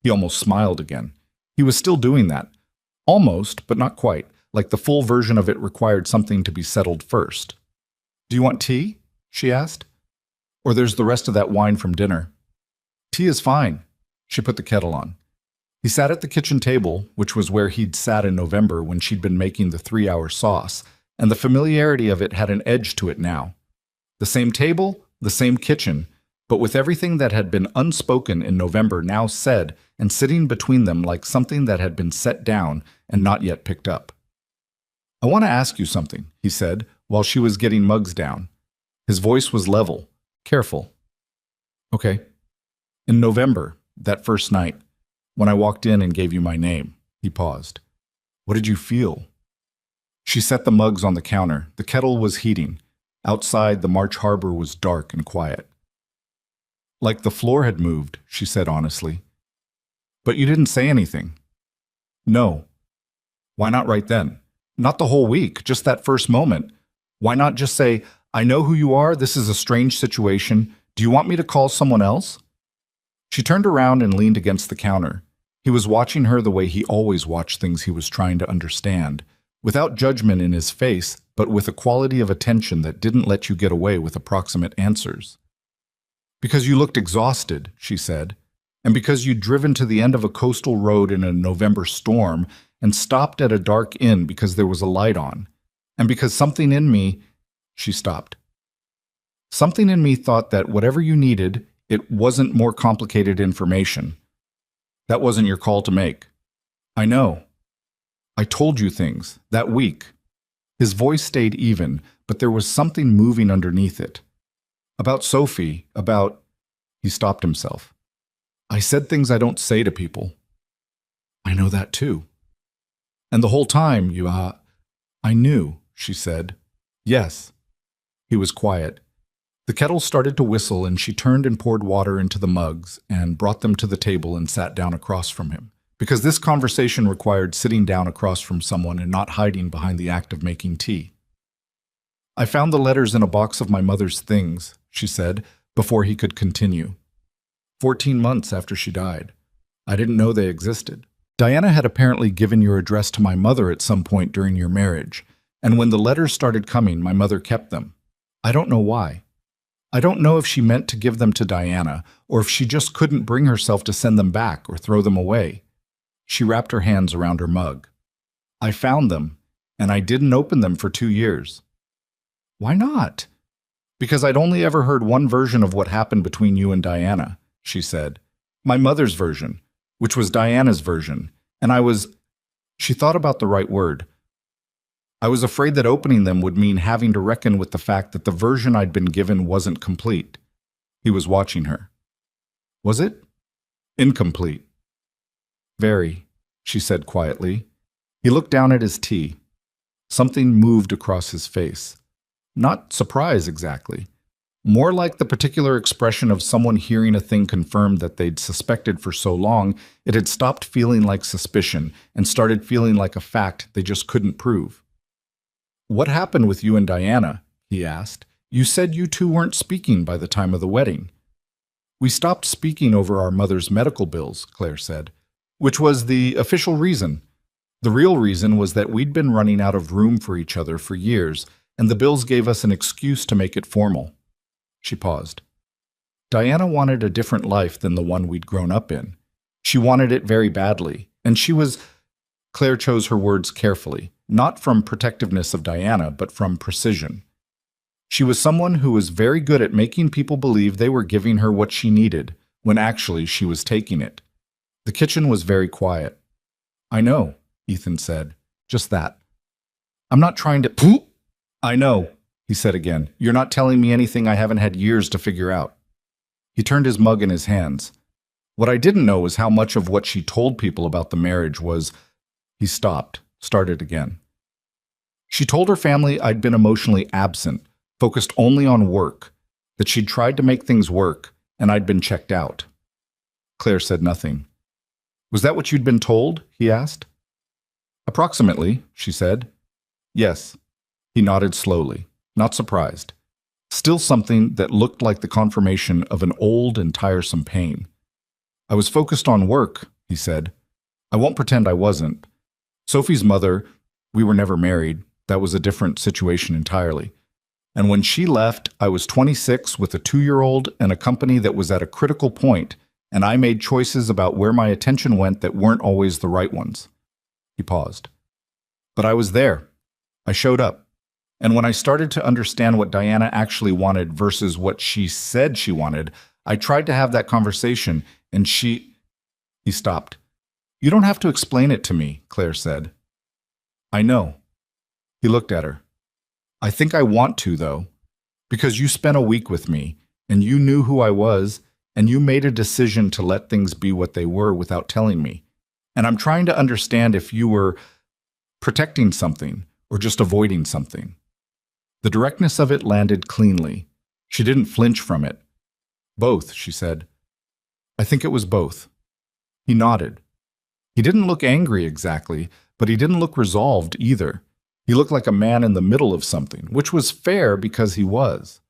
He almost smiled again. He was still doing that. Almost, but not quite, like the full version of it required something to be settled first. Do you want tea? She asked. Or there's the rest of that wine from dinner. Tea is fine. She put the kettle on. He sat at the kitchen table, which was where he'd sat in November when she'd been making the 3-hour sauce, and the familiarity of it had an edge to it now. The same table, the same kitchen, but with everything that had been unspoken in November now said and sitting between them like something that had been set down and not yet picked up. "I want to ask you something," he said, while she was getting mugs down. His voice was level, careful. "Okay. In November, that first night, when I walked in and gave you my name," he paused. "What did you feel?" She set the mugs on the counter. The kettle was heating. Outside, the March harbor was dark and quiet. "Like the floor had moved," she said honestly. "But you didn't say anything." "No." "Why not right then? Not the whole week, just that first moment. Why not just say, 'I know who you are, this is a strange situation. Do you want me to call someone else?'" She turned around and leaned against the counter. He was watching her the way he always watched things he was trying to understand, without judgment in his face, but with a quality of attention that didn't let you get away with approximate answers. "Because you looked exhausted," she said, "and because you'd driven to the end of a coastal road in a November storm and stopped at a dark inn because there was a light on, and because something in me—" She stopped. "Something in me thought that whatever you needed, it wasn't more complicated information. That wasn't your call to make. I know. I told you things, that week." His voice stayed even, but there was something moving underneath it. "About Sophie, about—" He stopped himself. "I said things I don't say to people." "I know that too." "And the whole time I knew," she said. "Yes." He was quiet. The kettle started to whistle and she turned and poured water into the mugs and brought them to the table and sat down across from him. Because this conversation required sitting down across from someone and not hiding behind the act of making tea. "I found the letters in a box of my mother's things," she said, before he could continue. 14 months after she died. I didn't know they existed. Diana had apparently given your address to my mother at some point during your marriage, and when the letters started coming, my mother kept them. I don't know why. I don't know if she meant to give them to Diana, or if she just couldn't bring herself to send them back or throw them away. She wrapped her hands around her mug. "I found them, and I didn't open them for 2 years. "Why not?" "Because I'd only ever heard one version of what happened between you and Diana," she said. "My mother's version, which was Diana's version, and I was—" She thought about the right word. "I was afraid that opening them would mean having to reckon with the fact that the version I'd been given wasn't complete." He was watching her. "Was it?" "Incomplete." "Very," she said quietly. He looked down at his tea. Something moved across his face. Not surprise exactly. More like the particular expression of someone hearing a thing confirmed that they'd suspected for so long it had stopped feeling like suspicion and started feeling like a fact they just couldn't prove. "What happened with you and Diana?" he asked. "You said you two weren't speaking by the time of the wedding." "We stopped speaking over our mother's medical bills," Claire said, "which was the official reason. The real reason was that we'd been running out of room for each other for years, and the bills gave us an excuse to make it formal." She paused. "Diana wanted a different life than the one we'd grown up in. She wanted it very badly, and she was—" Claire chose her words carefully, not from protectiveness of Diana, but from precision. "She was someone who was very good at making people believe they were giving her what she needed, when actually she was taking it." The kitchen was very quiet. "I know," Ethan said. "Just that. I'm not trying to—" "Pooh! I know," he said again. "You're not telling me anything I haven't had years to figure out." He turned his mug in his hands. "What I didn't know was how much of what she told people about the marriage was—" He stopped, started again. "She told her family I'd been emotionally absent, focused only on work, that she'd tried to make things work, and I'd been checked out." Claire said nothing. "Was that what you'd been told?" he asked. "Approximately," she said. "Yes." He nodded slowly, not surprised. Still something that looked like the confirmation of an old and tiresome pain. "I was focused on work," he said. "I won't pretend I wasn't. Sophie's mother, we were never married. That was a different situation entirely. And when she left, I was 26 with a 2-year-old and a company that was at a critical point, and I made choices about where my attention went that weren't always the right ones." He paused. "But I was there. I showed up. And when I started to understand what Diana actually wanted versus what she said she wanted, I tried to have that conversation, and she—" He stopped. "You don't have to explain it to me," Claire said. "I know." He looked at her. "I think I want to, though, because you spent a week with me, and you knew who I was, and you made a decision to let things be what they were without telling me. And I'm trying to understand if you were protecting something or just avoiding something." The directness of it landed cleanly. She didn't flinch from it. "Both," she said. "I think it was both." He nodded. He didn't look angry exactly, but he didn't look resolved either. He looked like a man in the middle of something, which was fair because he was.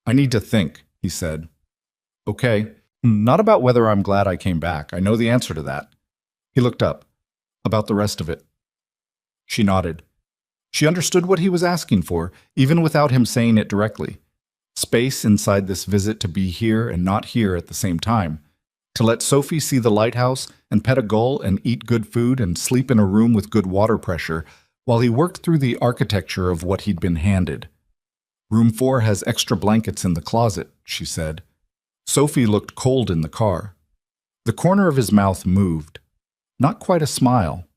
"I need to think," he said. "Okay. Not about whether I'm glad I came back. I know the answer to that." He looked up. "About the rest of it." She nodded. She understood what he was asking for, even without him saying it directly. Space inside this visit to be here and not here at the same time. To let Sophie see the lighthouse and pet a gull and eat good food and sleep in a room with good water pressure while he worked through the architecture of what he'd been handed. "Room 4 has extra blankets in the closet," she said. Sophie looked cold in the car. The corner of his mouth moved. Not quite a smile,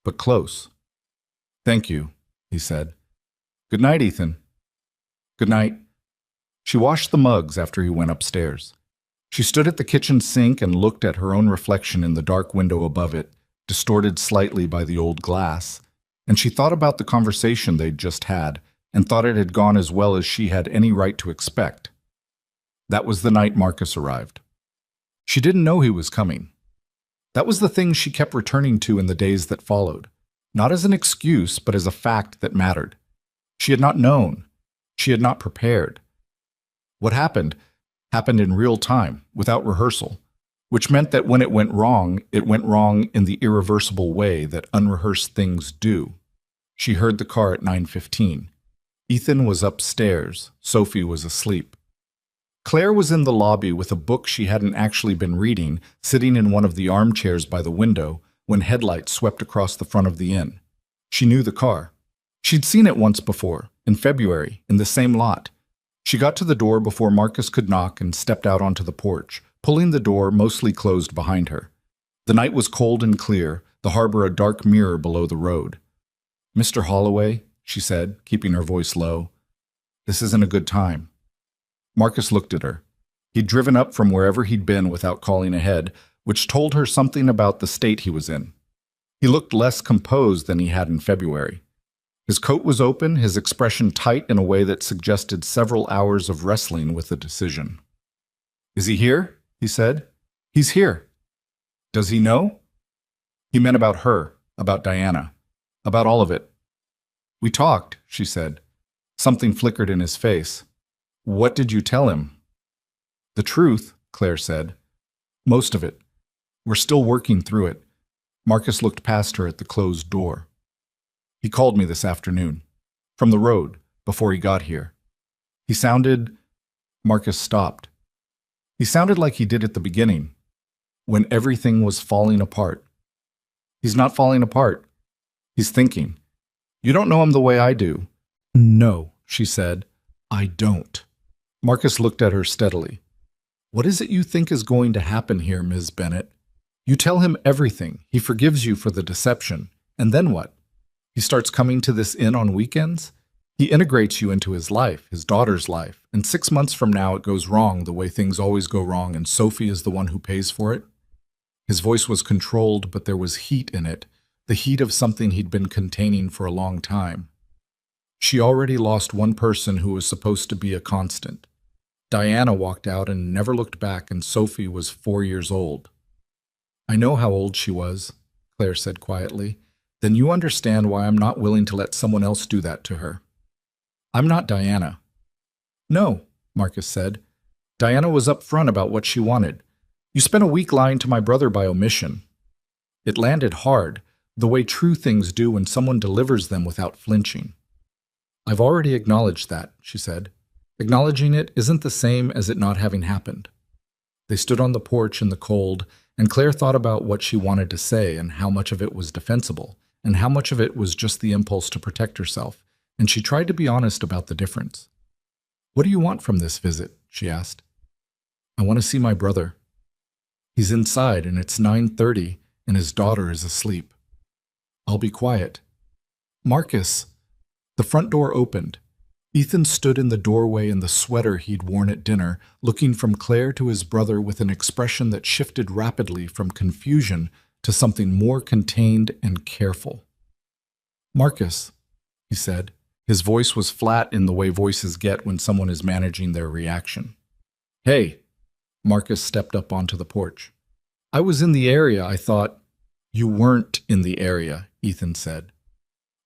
but close. "Thank you," he said. "Good night, Ethan." "Good night." She washed the mugs after he went upstairs. She stood at the kitchen sink and looked at her own reflection in the dark window above it, distorted slightly by the old glass, and she thought about the conversation they'd just had and thought it had gone as well as she had any right to expect. That was the night Marcus arrived. She didn't know he was coming. That was the thing she kept returning to in the days that followed, not as an excuse, but as a fact that mattered. She had not known. She had not prepared. What happened in real time, without rehearsal, which meant that when it went wrong in the irreversible way that unrehearsed things do. She heard the car at 9:15. Ethan was upstairs. Sophie was asleep. Claire was in the lobby with a book she hadn't actually been reading, sitting in one of the armchairs by the window, when headlights swept across the front of the inn. She knew the car. She'd seen it once before, in February, in the same lot. She got to the door before Marcus could knock and stepped out onto the porch, pulling the door mostly closed behind her. The night was cold and clear, the harbor a dark mirror below the road. "Mr. Holloway," she said, keeping her voice low, "this isn't a good time." Marcus looked at her. He'd driven up from wherever he'd been without calling ahead, which told her something about the state he was in. He looked less composed than he had in February. His coat was open, his expression tight in a way that suggested several hours of wrestling with the decision. "Is he here?" he said. "He's here." "Does he know?" He meant about her, about Diana, about all of it. "We talked," she said. Something flickered in his face. "What did you tell him?" "The truth," Claire said. "Most of it. We're still working through it." Marcus looked past her at the closed door. "He called me this afternoon. From the road, before he got here. He sounded—" Marcus stopped. He sounded like he did at the beginning, when everything was falling apart. "He's not falling apart. He's thinking. You don't know him the way I do." "No," she said. "I don't." Marcus looked at her steadily. "What is it you think is going to happen here, Ms. Bennett? You tell him everything. He forgives you for the deception. And then what? He starts coming to this inn on weekends? He integrates you into his life, his daughter's life, and 6 months from now it goes wrong the way things always go wrong, and Sophie is the one who pays for it?" His voice was controlled, but there was heat in it, the heat of something he'd been containing for a long time. She already lost one person who was supposed to be a constant. Diana walked out and never looked back, and Sophie was 4 years old. "I know how old she was," Claire said quietly. "Then you understand why I'm not willing to let someone else do that to her. I'm not Diana." "No," Marcus said. "Diana was upfront about what she wanted. You spent a week lying to my brother by omission. It landed hard, the way true things do when someone delivers them without flinching." "I've already acknowledged that," she said. "Acknowledging it isn't the same as it not having happened." They stood on the porch in the cold, and Claire thought about what she wanted to say and how much of it was defensible, and how much of it was just the impulse to protect herself, and she tried to be honest about the difference. "What do you want from this visit?" she asked. I want to see my brother. He's inside and it's 9:30 and his daughter is asleep. I'll be quiet. Marcus. The front door opened. Ethan stood in the doorway in the sweater he'd worn at dinner, looking from Claire to his brother with an expression that shifted rapidly from confusion to something more contained and careful. Marcus, he said. His voice was flat in the way voices get when someone is managing their reaction. Hey, Marcus stepped up onto the porch. I was in the area, I thought. You weren't in the area, Ethan said.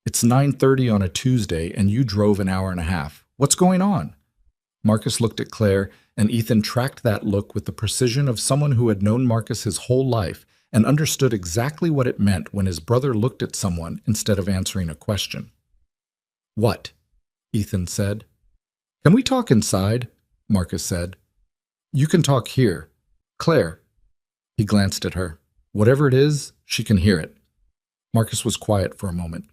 It's 9:30 on a Tuesday and you drove an hour and a half. What's going on? Marcus looked at Claire, and Ethan tracked that look with the precision of someone who had known Marcus his whole life and understood exactly what it meant when his brother looked at someone instead of answering a question. What? Ethan said. Can we talk inside? Marcus said. You can talk here. Claire. He glanced at her. Whatever it is, she can hear it. Marcus was quiet for a moment.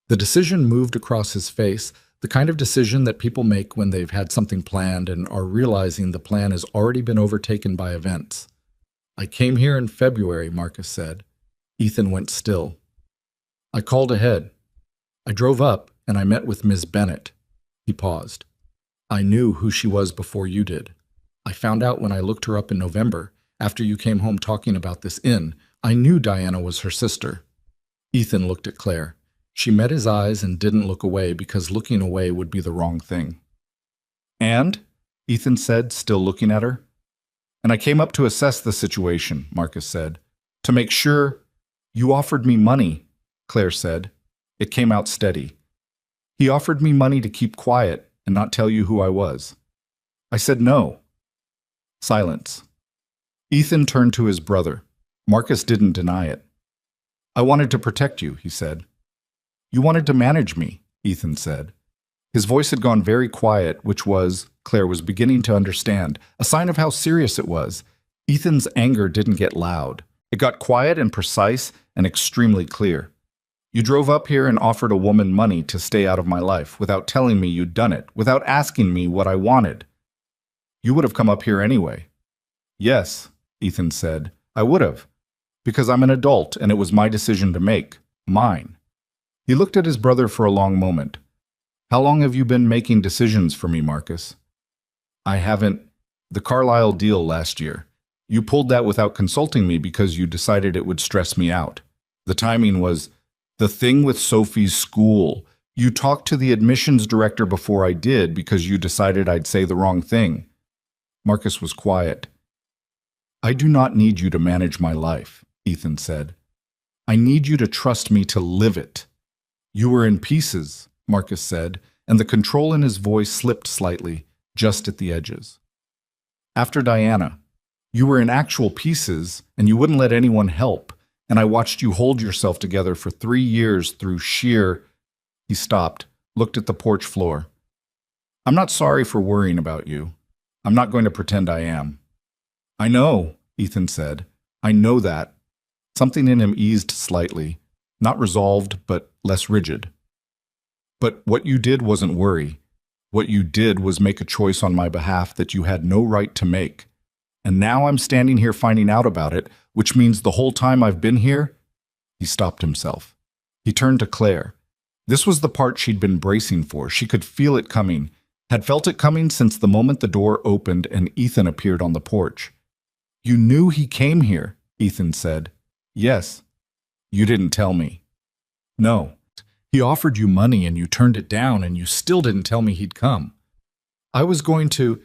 The decision moved across his face, the kind of decision that people make when they've had something planned and are realizing the plan has already been overtaken by events. I came here in February, Marcus said. Ethan went still. I called ahead. I drove up and I met with Ms. Bennett. He paused. I knew who she was before you did. I found out when I looked her up in November, after you came home talking about this inn. I knew Diana was her sister. Ethan looked at Claire. She met his eyes and didn't look away because looking away would be the wrong thing. And? Ethan said, still looking at her. And I came up to assess the situation, Marcus said. To make sure. You offered me money, Claire said. It came out steady. He offered me money to keep quiet and not tell you who I was. I said no. Silence. Ethan turned to his brother. Marcus didn't deny it. I wanted to protect you, he said. You wanted to manage me, Ethan said. His voice had gone very quiet, which was, Claire was beginning to understand, a sign of how serious it was. Ethan's anger didn't get loud. It got quiet and precise and extremely clear. You drove up here and offered a woman money to stay out of my life without telling me you'd done it, without asking me what I wanted. You would have come up here anyway. Yes, Ethan said, I would have, because I'm an adult and it was my decision to make, mine. He looked at his brother for a long moment. How long have you been making decisions for me, Marcus? I haven't. The Carlisle deal last year. You pulled that without consulting me because you decided it would stress me out. The timing was the thing with Sophie's school. You talked to the admissions director before I did because you decided I'd say the wrong thing. Marcus was quiet. I do not need you to manage my life, Ethan said. I need you to trust me to live it. You were in pieces, Marcus said, and the control in his voice slipped slightly, just at the edges. After Diana, you were in actual pieces, and you wouldn't let anyone help, and I watched you hold yourself together for 3 years through sheer... He stopped, looked at the porch floor. I'm not sorry for worrying about you. I'm not going to pretend I am. I know, Ethan said. I know that. Something in him eased slightly. Not resolved, but less rigid. But what you did wasn't worry. What you did was make a choice on my behalf that you had no right to make. And now I'm standing here finding out about it, which means the whole time I've been here... He stopped himself. He turned to Claire. This was the part she'd been bracing for. She could feel it coming, had felt it coming since the moment the door opened and Ethan appeared on the porch. You knew he came here, Ethan said. Yes. You didn't tell me. No. He offered you money and you turned it down and you still didn't tell me he'd come. I was going to...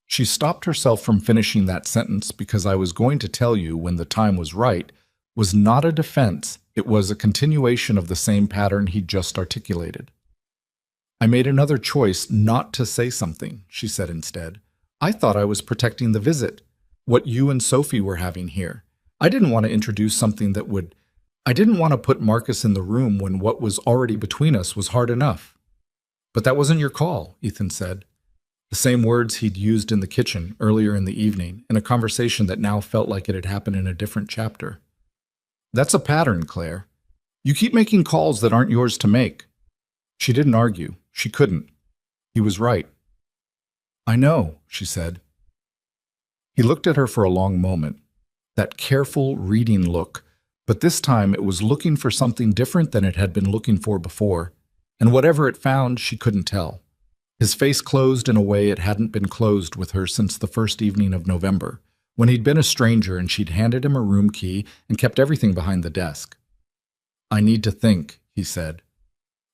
She stopped herself from finishing that sentence because I was going to tell you when the time was right was not a defense, it was a continuation of the same pattern he'd just articulated. I made another choice not to say something, she said instead. I thought I was protecting the visit, what you and Sophie were having here. I didn't want to introduce something that would... I didn't want to put Marcus in the room when what was already between us was hard enough. But that wasn't your call, Ethan said. The same words he'd used in the kitchen earlier in the evening, in a conversation that now felt like it had happened in a different chapter. That's a pattern, Claire. You keep making calls that aren't yours to make. She didn't argue. She couldn't. He was right. I know, she said. He looked at her for a long moment, that careful, reading look, but this time it was looking for something different than it had been looking for before, and whatever it found, she couldn't tell. His face closed in a way it hadn't been closed with her since the first evening of November, when he'd been a stranger and she'd handed him a room key and kept everything behind the desk. "I need to think," he said.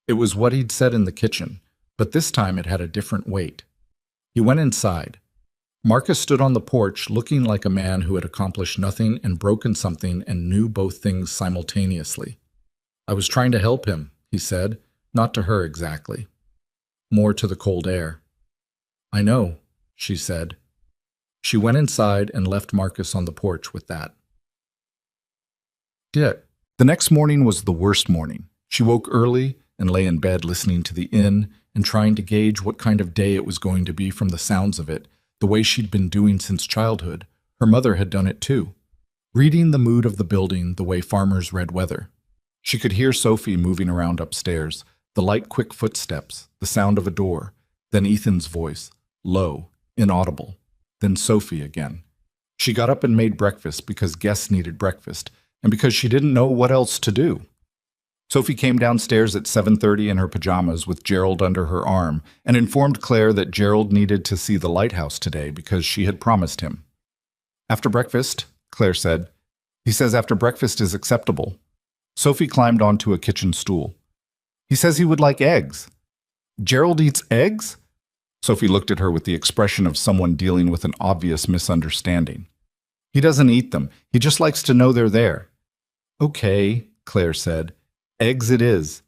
It was what he'd said in the kitchen, but this time it had a different weight. He went inside. Marcus stood on the porch looking like a man who had accomplished nothing and broken something and knew both things simultaneously. "I was trying to help him," he said, not to her exactly. More to the cold air. "I know," she said. She went inside and left Marcus on the porch with that. The next morning was the worst morning. She woke early and lay in bed listening to the inn and trying to gauge what kind of day it was going to be from the sounds of it, the way she'd been doing since childhood. Her mother had done it too, reading the mood of the building the way farmers read weather. She could hear Sophie moving around upstairs, the light, quick footsteps, the sound of a door, then Ethan's voice, low, inaudible, then Sophie again. She got up and made breakfast because guests needed breakfast, and because she didn't know what else to do. Sophie came downstairs at 7:30 in her pajamas with Gerald under her arm and informed Claire that Gerald needed to see the lighthouse today because she had promised him. "After breakfast," Claire said. "He says after breakfast is acceptable." Sophie climbed onto a kitchen stool. "He says he would like eggs." "Gerald eats eggs?" Sophie looked at her with the expression of someone dealing with an obvious misunderstanding. "He doesn't eat them. He just likes to know they're there." "Okay," Claire said. "Eggs it is."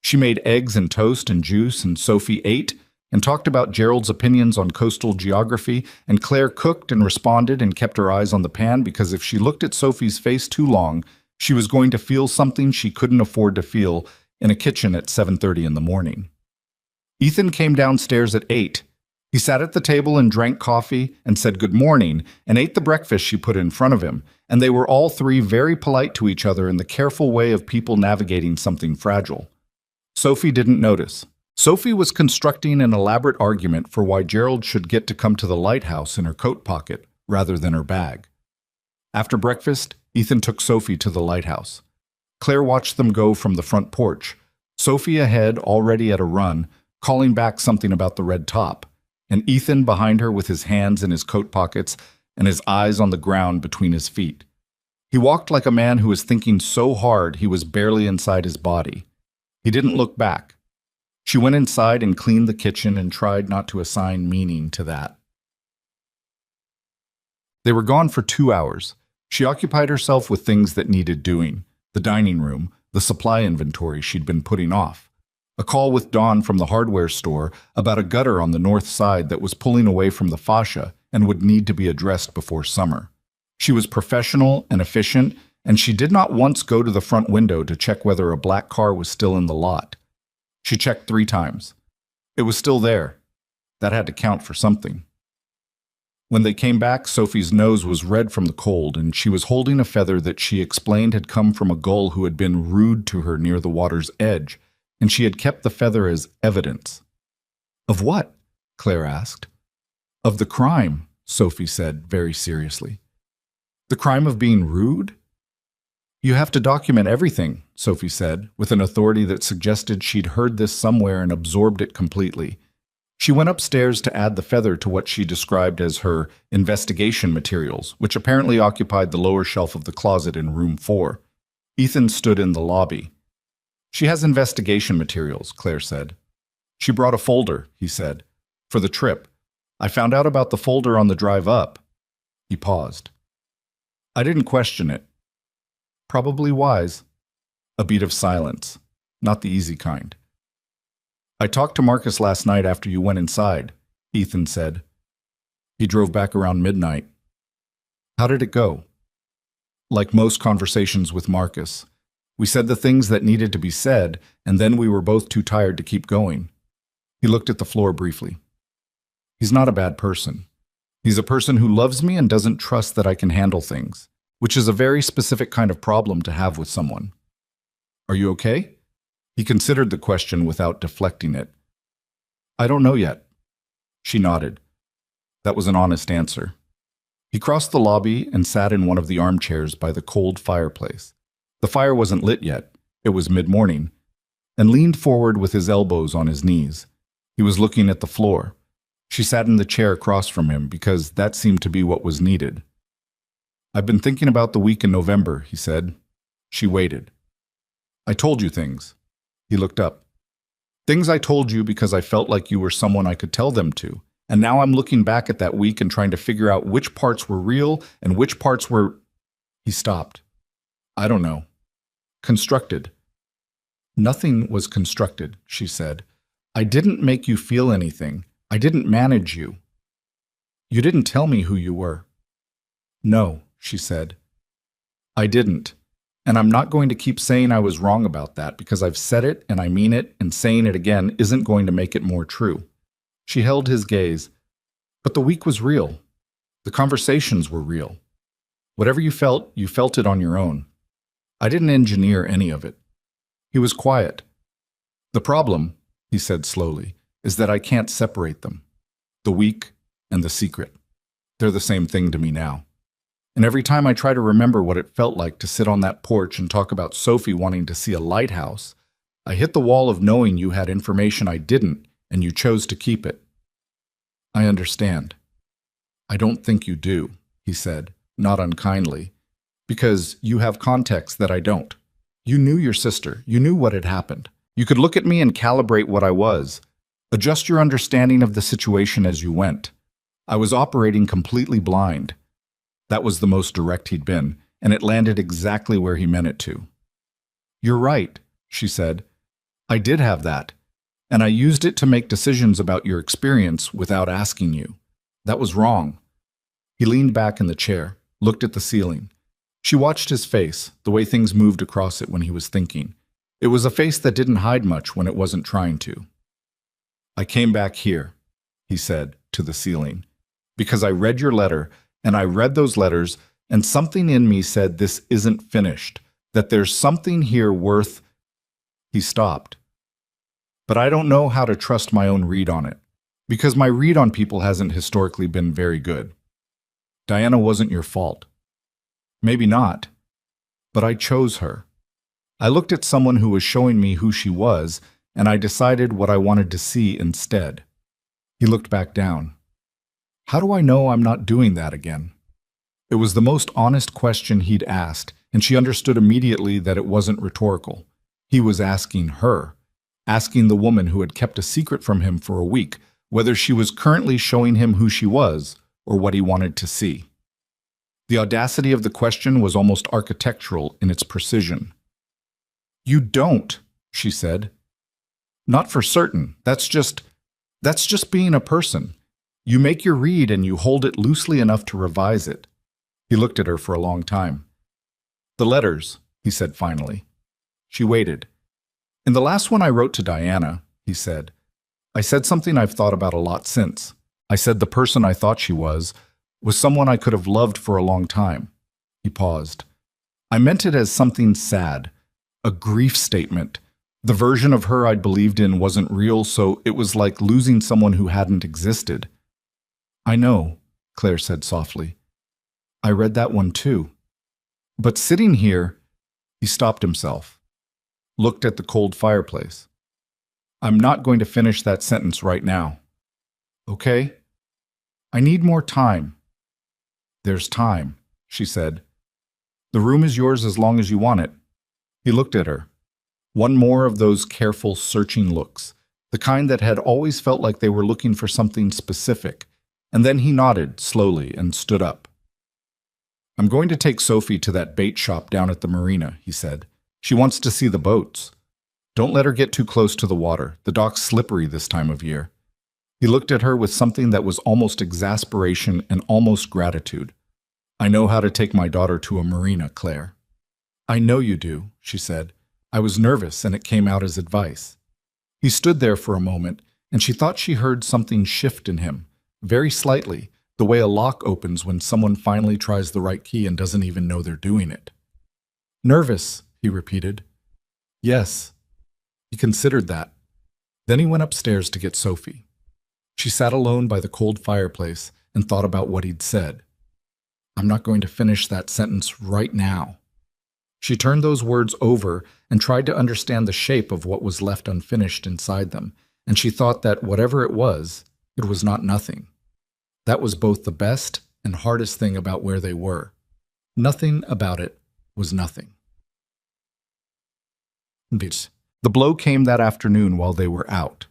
She made eggs and toast and juice, and Sophie ate and talked about Gerald's opinions on coastal geography, and Claire cooked and responded and kept her eyes on the pan because if she looked at Sophie's face too long, she was going to feel something she couldn't afford to feel in a kitchen at 7:30 in the morning. Ethan came downstairs at 8. He sat at the table and drank coffee and said good morning and ate the breakfast she put in front of him, and they were all three very polite to each other in the careful way of people navigating something fragile. Sophie didn't notice. Sophie was constructing an elaborate argument for why Gerald should get to come to the lighthouse in her coat pocket rather than her bag. After breakfast, Ethan took Sophie to the lighthouse. Claire watched them go from the front porch, Sophie ahead already at a run, calling back something about the red top, and Ethan behind her with his hands in his coat pockets and his eyes on the ground between his feet. He walked like a man who was thinking so hard he was barely inside his body. He didn't look back. She went inside and cleaned the kitchen and tried not to assign meaning to that. They were gone for 2 hours. She occupied herself with things that needed doing, the dining room, the supply inventory she'd been putting off, a call with Dawn from the hardware store about a gutter on the north side that was pulling away from the fascia and would need to be addressed before summer. She was professional and efficient, and she did not once go to the front window to check whether a black car was still in the lot. She checked 3 times. It was still there. That had to count for something. When they came back, Sophie's nose was red from the cold, and she was holding a feather that she explained had come from a gull who had been rude to her near the water's edge, and she had kept the feather as evidence. "Of what?" Claire asked. "Of the crime," Sophie said very seriously. "The crime of being rude?" "You have to document everything," Sophie said, with an authority that suggested she'd heard this somewhere and absorbed it completely. She went upstairs to add the feather to what she described as her investigation materials, which apparently occupied the lower shelf of the closet in room 4. Ethan stood in the lobby. "She has investigation materials," Claire said. "She brought a folder," he said, "for the trip. I found out about the folder on the drive up." He paused. "I didn't question it." "Probably wise." A beat of silence, not the easy kind. "I talked to Marcus last night after you went inside," Ethan said. "He drove back around midnight." "How did it go?" "Like most conversations with Marcus. We said the things that needed to be said, and then we were both too tired to keep going." He looked at the floor briefly. "He's not a bad person. He's a person who loves me and doesn't trust that I can handle things, which is a very specific kind of problem to have with someone." "Are you okay?" He considered the question without deflecting it. "I don't know yet." She nodded. That was an honest answer. He crossed the lobby and sat in one of the armchairs by the cold fireplace. The fire wasn't lit yet, it was mid-morning, and leaned forward with his elbows on his knees. He was looking at the floor. She sat in the chair across from him because that seemed to be what was needed. "I've been thinking about the week in November," he said. She waited. "I told you things." He looked up. "Things I told you because I felt like you were someone I could tell them to. And now I'm looking back at that week and trying to figure out which parts were real and which parts were—" He stopped. "I don't know. Constructed." "Nothing was constructed," she said. "I didn't make you feel anything. I didn't manage you. You didn't tell me who you were." "No," she said. "I didn't. And I'm not going to keep saying I was wrong about that because I've said it and I mean it, and saying it again isn't going to make it more true." She held his gaze. "But the week was real. The conversations were real. Whatever you felt it on your own. I didn't engineer any of it." He was quiet. "The problem," he said slowly, "is that I can't separate them. The week and the secret. They're the same thing to me now. And every time I try to remember what it felt like to sit on that porch and talk about Sophie wanting to see a lighthouse, I hit the wall of knowing you had information I didn't, and you chose to keep it." "I understand." "I don't think you do," he said, not unkindly, "because you have context that I don't. You knew your sister. You knew what had happened. You could look at me and calibrate what I was. Adjust your understanding of the situation as you went. I was operating completely blind." That was the most direct he'd been, and it landed exactly where he meant it to. "You're right," she said. "I did have that, and I used it to make decisions about your experience without asking you. That was wrong." He leaned back in the chair, looked at the ceiling. She watched his face, the way things moved across it when he was thinking. It was a face that didn't hide much when it wasn't trying to. "I came back here," he said, to the ceiling, "because I read your letter, and I read those letters, and something in me said this isn't finished, that there's something here worth—" He stopped. "But I don't know how to trust my own read on it, because my read on people hasn't historically been very good. Diana wasn't your fault. Maybe not, but I chose her. I looked at someone who was showing me who she was, and I decided what I wanted to see instead." He looked back down. "How do I know I'm not doing that again?" It was the most honest question he'd asked, and she understood immediately that it wasn't rhetorical. He was asking her, asking the woman who had kept a secret from him for a week, whether she was currently showing him who she was or what he wanted to see. The audacity of the question was almost architectural in its precision. "You don't," she said. "Not for certain. That's just being a person. You make your read and you hold it loosely enough to revise it." He looked at her for a long time. "The letters," he said finally. She waited. "In the last one I wrote to Diana," he said, "I said something I've thought about a lot since. I said the person I thought she was someone I could have loved for a long time." He paused. "I meant it as something sad, a grief statement. The version of her I'd believed in wasn't real, so it was like losing someone who hadn't existed." "I know," Claire said softly. "I read that one too. But sitting here—" He stopped himself, looked at the cold fireplace. "I'm not going to finish that sentence right now. Okay? I need more time." "There's time," she said. "The room is yours as long as you want it." He looked at her. One more of those careful, searching looks, the kind that had always felt like they were looking for something specific, and then he nodded slowly and stood up. "I'm going to take Sophie to that bait shop down at the marina," he said. "She wants to see the boats. Don't let her get too close to the water. The dock's slippery this time of year." He looked at her with something that was almost exasperation and almost gratitude. "I know how to take my daughter to a marina, Claire." "I know you do," she said. "I was nervous and it came out as advice." He stood there for a moment, and she thought she heard something shift in him, very slightly, the way a lock opens when someone finally tries the right key and doesn't even know they're doing it. "Nervous," he repeated. "Yes." He considered that. Then he went upstairs to get Sophie. She sat alone by the cold fireplace and thought about what he'd said. I'm not going to finish that sentence right now. She turned those words over and tried to understand the shape of what was left unfinished inside them, and she thought that whatever it was not nothing. That was both the best and hardest thing about where they were. Nothing about it was nothing. The blow came that afternoon while they were out.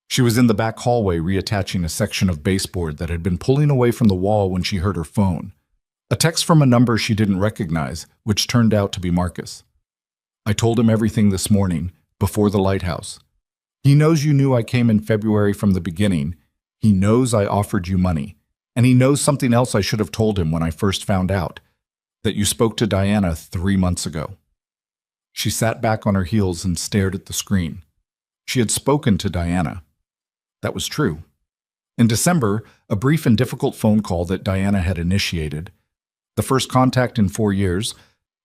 She was in the back hallway reattaching a section of baseboard that had been pulling away from the wall when she heard her phone. A text from a number she didn't recognize, which turned out to be Marcus. I told him everything this morning, before the lighthouse. He knows you knew I came in February from the beginning. He knows I offered you money. And he knows something else I should have told him when I first found out, that you spoke to Diana 3 months ago. She sat back on her heels and stared at the screen. She had spoken to Diana. That was true. In December, a brief and difficult phone call that Diana had initiated, the first contact in 4 years,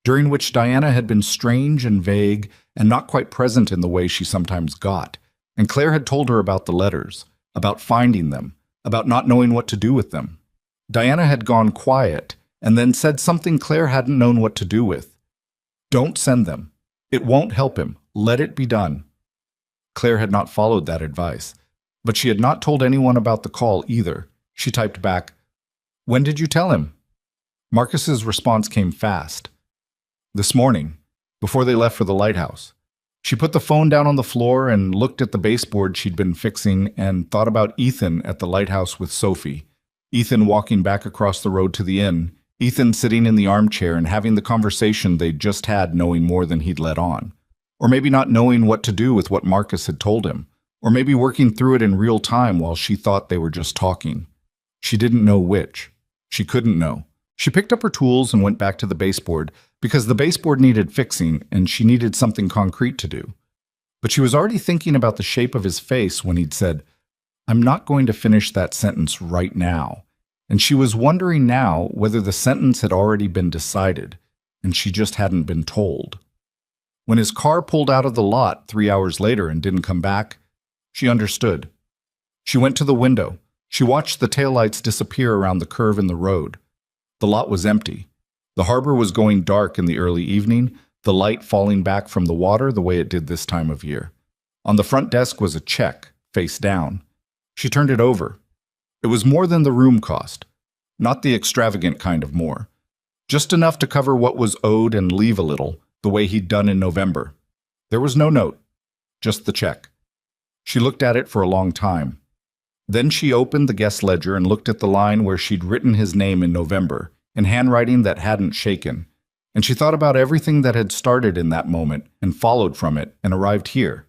during which Diana had been strange and vague and not quite present in the way she sometimes got, and Claire had told her about the letters, about finding them, about not knowing what to do with them. Diana had gone quiet and then said something Claire hadn't known what to do with. Don't send them. It won't help him. Let it be done. Claire had not followed that advice, but she had not told anyone about the call either. She typed back, "When did you tell him?" Marcus's response came fast. This morning, before they left for the lighthouse. She put the phone down on the floor and looked at the baseboard she'd been fixing and thought about Ethan at the lighthouse with Sophie. Ethan walking back across the road to the inn. Ethan sitting in the armchair and having the conversation they'd just had, knowing more than he'd let on. Or maybe not knowing what to do with what Marcus had told him. Or maybe working through it in real time while she thought they were just talking. She didn't know which. She couldn't know. She picked up her tools and went back to the baseboard because the baseboard needed fixing and she needed something concrete to do. But she was already thinking about the shape of his face when he'd said, "I'm not going to finish that sentence right now." And she was wondering now whether the sentence had already been decided and she just hadn't been told. When his car pulled out of the lot 3 hours later and didn't come back, she understood. She went to the window. She watched the taillights disappear around the curve in the road. The lot was empty. The harbor was going dark in the early evening, the light falling back from the water the way it did this time of year. On the front desk was a check, face down. She turned it over. It was more than the room cost. Not the extravagant kind of more. Just enough to cover what was owed and leave a little, the way he'd done in November. There was no note, just the check. She looked at it for a long time. Then she opened the guest ledger and looked at the line where she'd written his name in November, in handwriting that hadn't shaken. And she thought about everything that had started in that moment and followed from it and arrived here.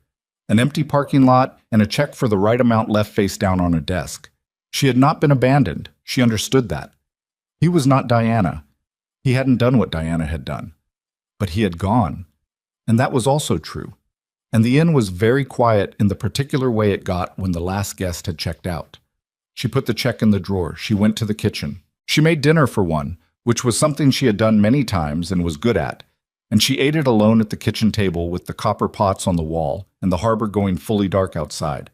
An empty parking lot and a check for the right amount left face down on a desk. She had not been abandoned. She understood that. He was not Diana. He hadn't done what Diana had done. But he had gone. And that was also true. And the inn was very quiet in the particular way it got when the last guest had checked out. She put the check in the drawer. She went to the kitchen. She made dinner for one, which was something she had done many times and was good at, and she ate it alone at the kitchen table with the copper pots on the wall and the harbor going fully dark outside.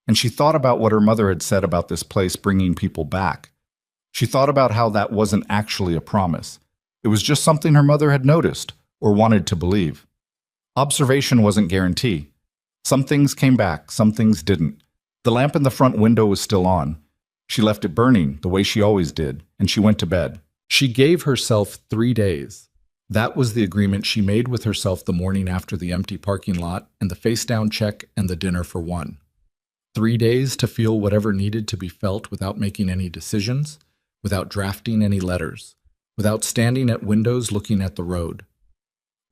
And she thought about what her mother had said about this place bringing people back. She thought about how that wasn't actually a promise. It was just something her mother had noticed or wanted to believe. Observation wasn't guarantee. Some things came back, some things didn't. The lamp in the front window was still on. She left it burning the way she always did, and she went to bed. She gave herself 3 days. That was the agreement she made with herself the morning after the empty parking lot and the face-down check and the dinner for one. 3 days to feel whatever needed to be felt without making any decisions, without drafting any letters, without standing at windows looking at the road.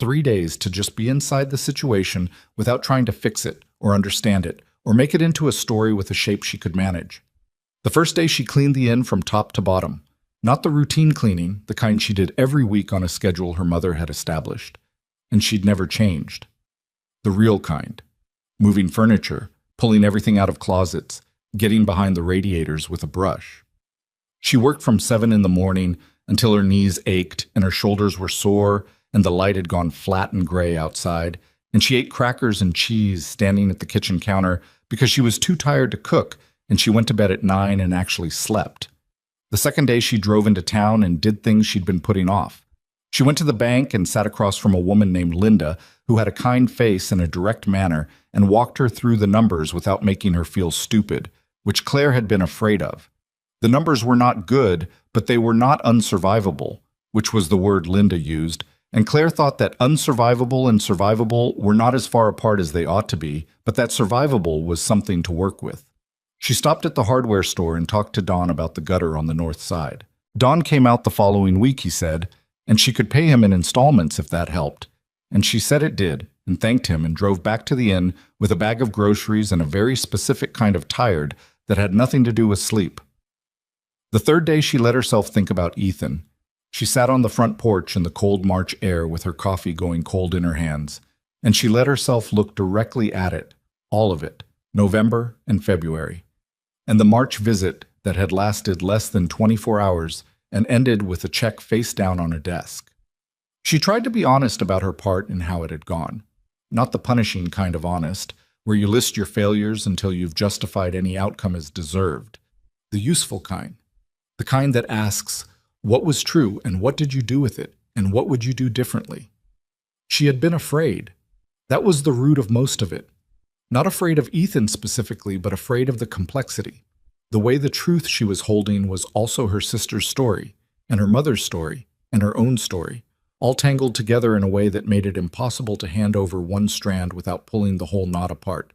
3 days to just be inside the situation without trying to fix it or understand it or make it into a story with a shape she could manage. The first day she cleaned the inn from top to bottom. Not the routine cleaning, the kind she did every week on a schedule her mother had established. And she'd never changed. The real kind. Moving furniture, pulling everything out of closets, getting behind the radiators with a brush. She worked from 7 in the morning until her knees ached and her shoulders were sore and the light had gone flat and gray outside, and she ate crackers and cheese standing at the kitchen counter because she was too tired to cook, and she went to bed at 9 and actually slept. The second day she drove into town and did things she'd been putting off. She went to the bank and sat across from a woman named Linda, who had a kind face and a direct manner, and walked her through the numbers without making her feel stupid, which Claire had been afraid of. The numbers were not good, but they were not unsurvivable, which was the word Linda used, and Claire thought that unsurvivable and survivable were not as far apart as they ought to be, but that survivable was something to work with. She stopped at the hardware store and talked to Don about the gutter on the north side. Don came out the following week, he said, and she could pay him in installments if that helped. And she said it did, and thanked him and drove back to the inn with a bag of groceries and a very specific kind of tired that had nothing to do with sleep. The third day she let herself think about Ethan. She sat on the front porch in the cold March air with her coffee going cold in her hands, and she let herself look directly at it, all of it, November and February, and the March visit that had lasted less than 24 hours and ended with a check face down on a desk. She tried to be honest about her part in how it had gone. Not the punishing kind of honest, where you list your failures until you've justified any outcome as deserved. The useful kind. The kind that asks, what was true and what did you do with it and what would you do differently? She had been afraid. That was the root of most of it. Not afraid of Ethan specifically, but afraid of the complexity. The way the truth she was holding was also her sister's story, and her mother's story, and her own story, all tangled together in a way that made it impossible to hand over one strand without pulling the whole knot apart.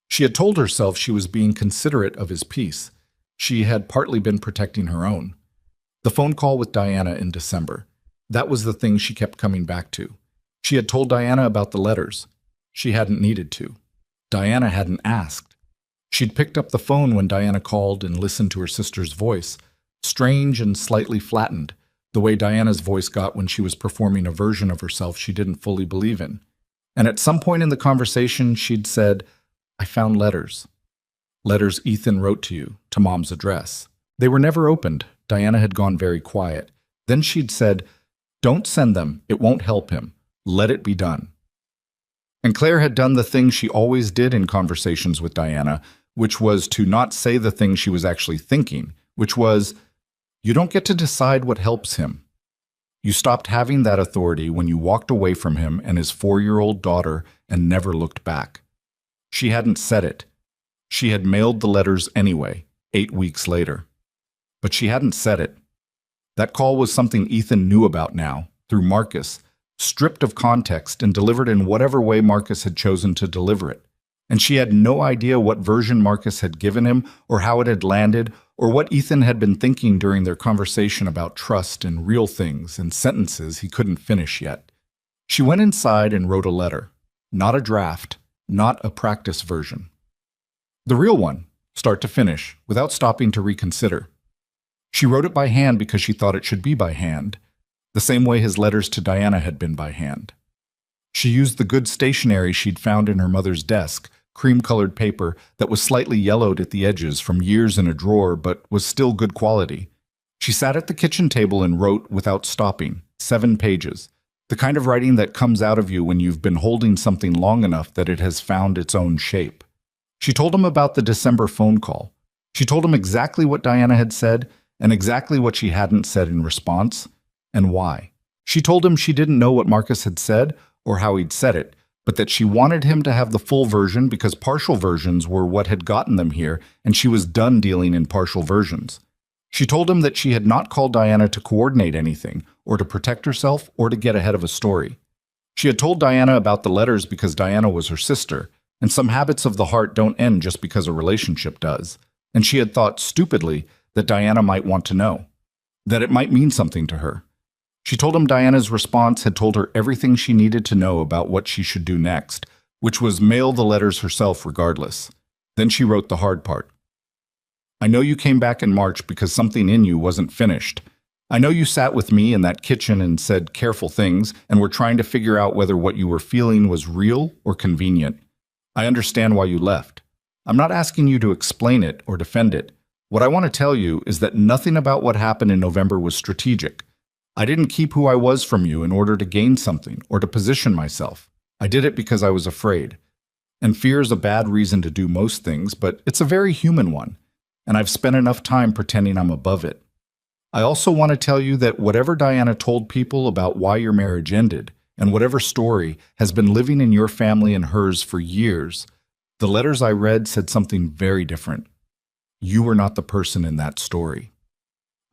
She had told herself she was being considerate of his peace. She had partly been protecting her own. The phone call with Diana in December. That was the thing she kept coming back to. She had told Diana about the letters. She hadn't needed to. Diana hadn't asked. She'd picked up the phone when Diana called and listened to her sister's voice, strange and slightly flattened, the way Diana's voice got when she was performing a version of herself she didn't fully believe in. And at some point in the conversation, she'd said, I found letters. Letters Ethan wrote to you, to Mom's address. They were never opened. Diana had gone very quiet. Then she'd said, don't send them. It won't help him. Let it be done. And Claire had done the thing she always did in conversations with Diana, which was to not say the thing she was actually thinking, which was, you don't get to decide what helps him. You stopped having that authority when you walked away from him and his 4-year-old daughter and never looked back. She hadn't said it. She had mailed the letters anyway, 8 weeks later. But she hadn't said it. That call was something Ethan knew about now, through Marcus, stripped of context and delivered in whatever way Marcus had chosen to deliver it. And she had no idea what version Marcus had given him or how it had landed or what Ethan had been thinking during their conversation about trust and real things and sentences he couldn't finish yet. She went inside and wrote a letter. Not a draft, not a practice version. The real one, start to finish, without stopping to reconsider. She wrote it by hand because she thought it should be by hand, the same way his letters to Diana had been by hand. She used the good stationery she'd found in her mother's desk, cream-colored paper that was slightly yellowed at the edges from years in a drawer but was still good quality. She sat at the kitchen table and wrote without stopping, 7 pages, the kind of writing that comes out of you when you've been holding something long enough that it has found its own shape. She told him about the December phone call. She told him exactly what Diana had said and exactly what she hadn't said in response, and why. She told him she didn't know what Marcus had said or how he'd said it, but that she wanted him to have the full version because partial versions were what had gotten them here, and she was done dealing in partial versions. She told him that she had not called Diana to coordinate anything, or to protect herself, or to get ahead of a story. She had told Diana about the letters because Diana was her sister, and some habits of the heart don't end just because a relationship does, and she had thought, stupidly, that Diana might want to know, that it might mean something to her. She told him Diana's response had told her everything she needed to know about what she should do next, which was mail the letters herself regardless. Then she wrote the hard part. I know you came back in March because something in you wasn't finished. I know you sat with me in that kitchen and said careful things and were trying to figure out whether what you were feeling was real or convenient. I understand why you left. I'm not asking you to explain it or defend it. What I want to tell you is that nothing about what happened in November was strategic. I didn't keep who I was from you in order to gain something or to position myself. I did it because I was afraid. And fear is a bad reason to do most things, but it's a very human one. And I've spent enough time pretending I'm above it. I also want to tell you that whatever Diana told people about why your marriage ended, and whatever story has been living in your family and hers for years, the letters I read said something very different. You were not the person in that story.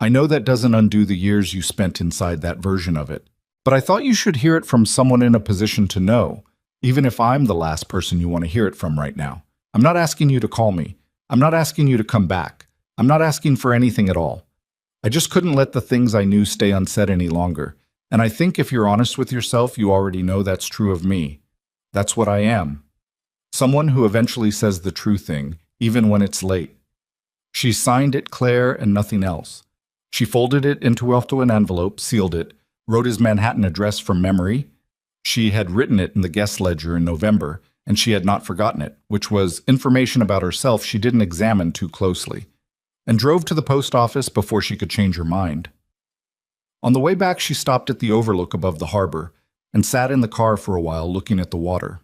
I know that doesn't undo the years you spent inside that version of it, but I thought you should hear it from someone in a position to know, even if I'm the last person you want to hear it from right now. I'm not asking you to call me. I'm not asking you to come back. I'm not asking for anything at all. I just couldn't let the things I knew stay unsaid any longer, and I think if you're honest with yourself, you already know that's true of me. That's what I am. Someone who eventually says the true thing, even when it's late. She signed it Claire and nothing else. She folded it into an envelope, sealed it, wrote his Manhattan address from memory. She had written it in the guest ledger in November, and she had not forgotten it, which was information about herself she didn't examine too closely, and drove to the post office before she could change her mind. On the way back, she stopped at the overlook above the harbor and sat in the car for a while looking at the water.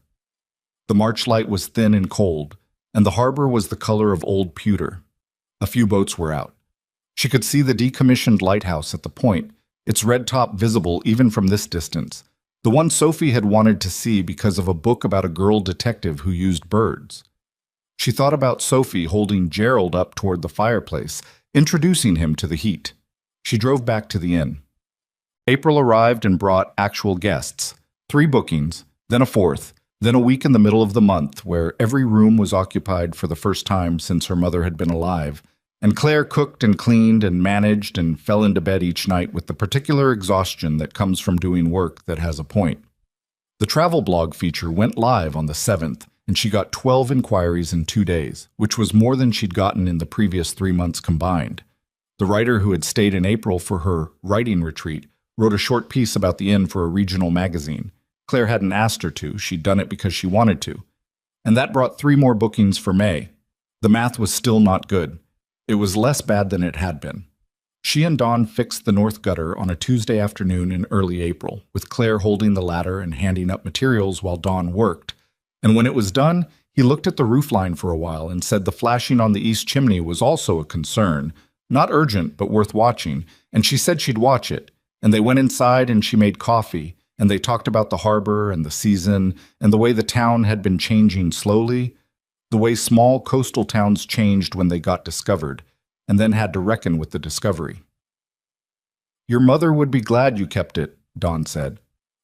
The March light was thin and cold, and the harbor was the color of old pewter. A few boats were out. She could see the decommissioned lighthouse at the point, its red top visible even from this distance, the one Sophie had wanted to see because of a book about a girl detective who used birds. She thought about Sophie holding Gerald up toward the fireplace, introducing him to the heat. She drove back to the inn. April arrived and brought actual guests, 3 bookings, then a 4th, then a week in the middle of the month where every room was occupied for the first time since her mother had been alive, and Claire cooked and cleaned and managed and fell into bed each night with the particular exhaustion that comes from doing work that has a point. The travel blog feature went live on the 7th, and she got 12 inquiries in 2 days, which was more than she'd gotten in the previous 3 months combined. The writer who had stayed in April for her writing retreat wrote a short piece about the inn for a regional magazine. Claire hadn't asked her to, she'd done it because she wanted to. And that brought 3 more bookings for May. The math was still not good. It was less bad than it had been. She and Dawn fixed the north gutter on a Tuesday afternoon in early April, with Claire holding the ladder and handing up materials while Dawn worked. And when it was done, he looked at the roofline for a while and said the flashing on the east chimney was also a concern. Not urgent, but worth watching, and she said she'd watch it. And they went inside and she made coffee, and they talked about the harbor and the season and the way the town had been changing slowly, the way small coastal towns changed when they got discovered, and then had to reckon with the discovery. "Your mother would be glad you kept it," Dawn said.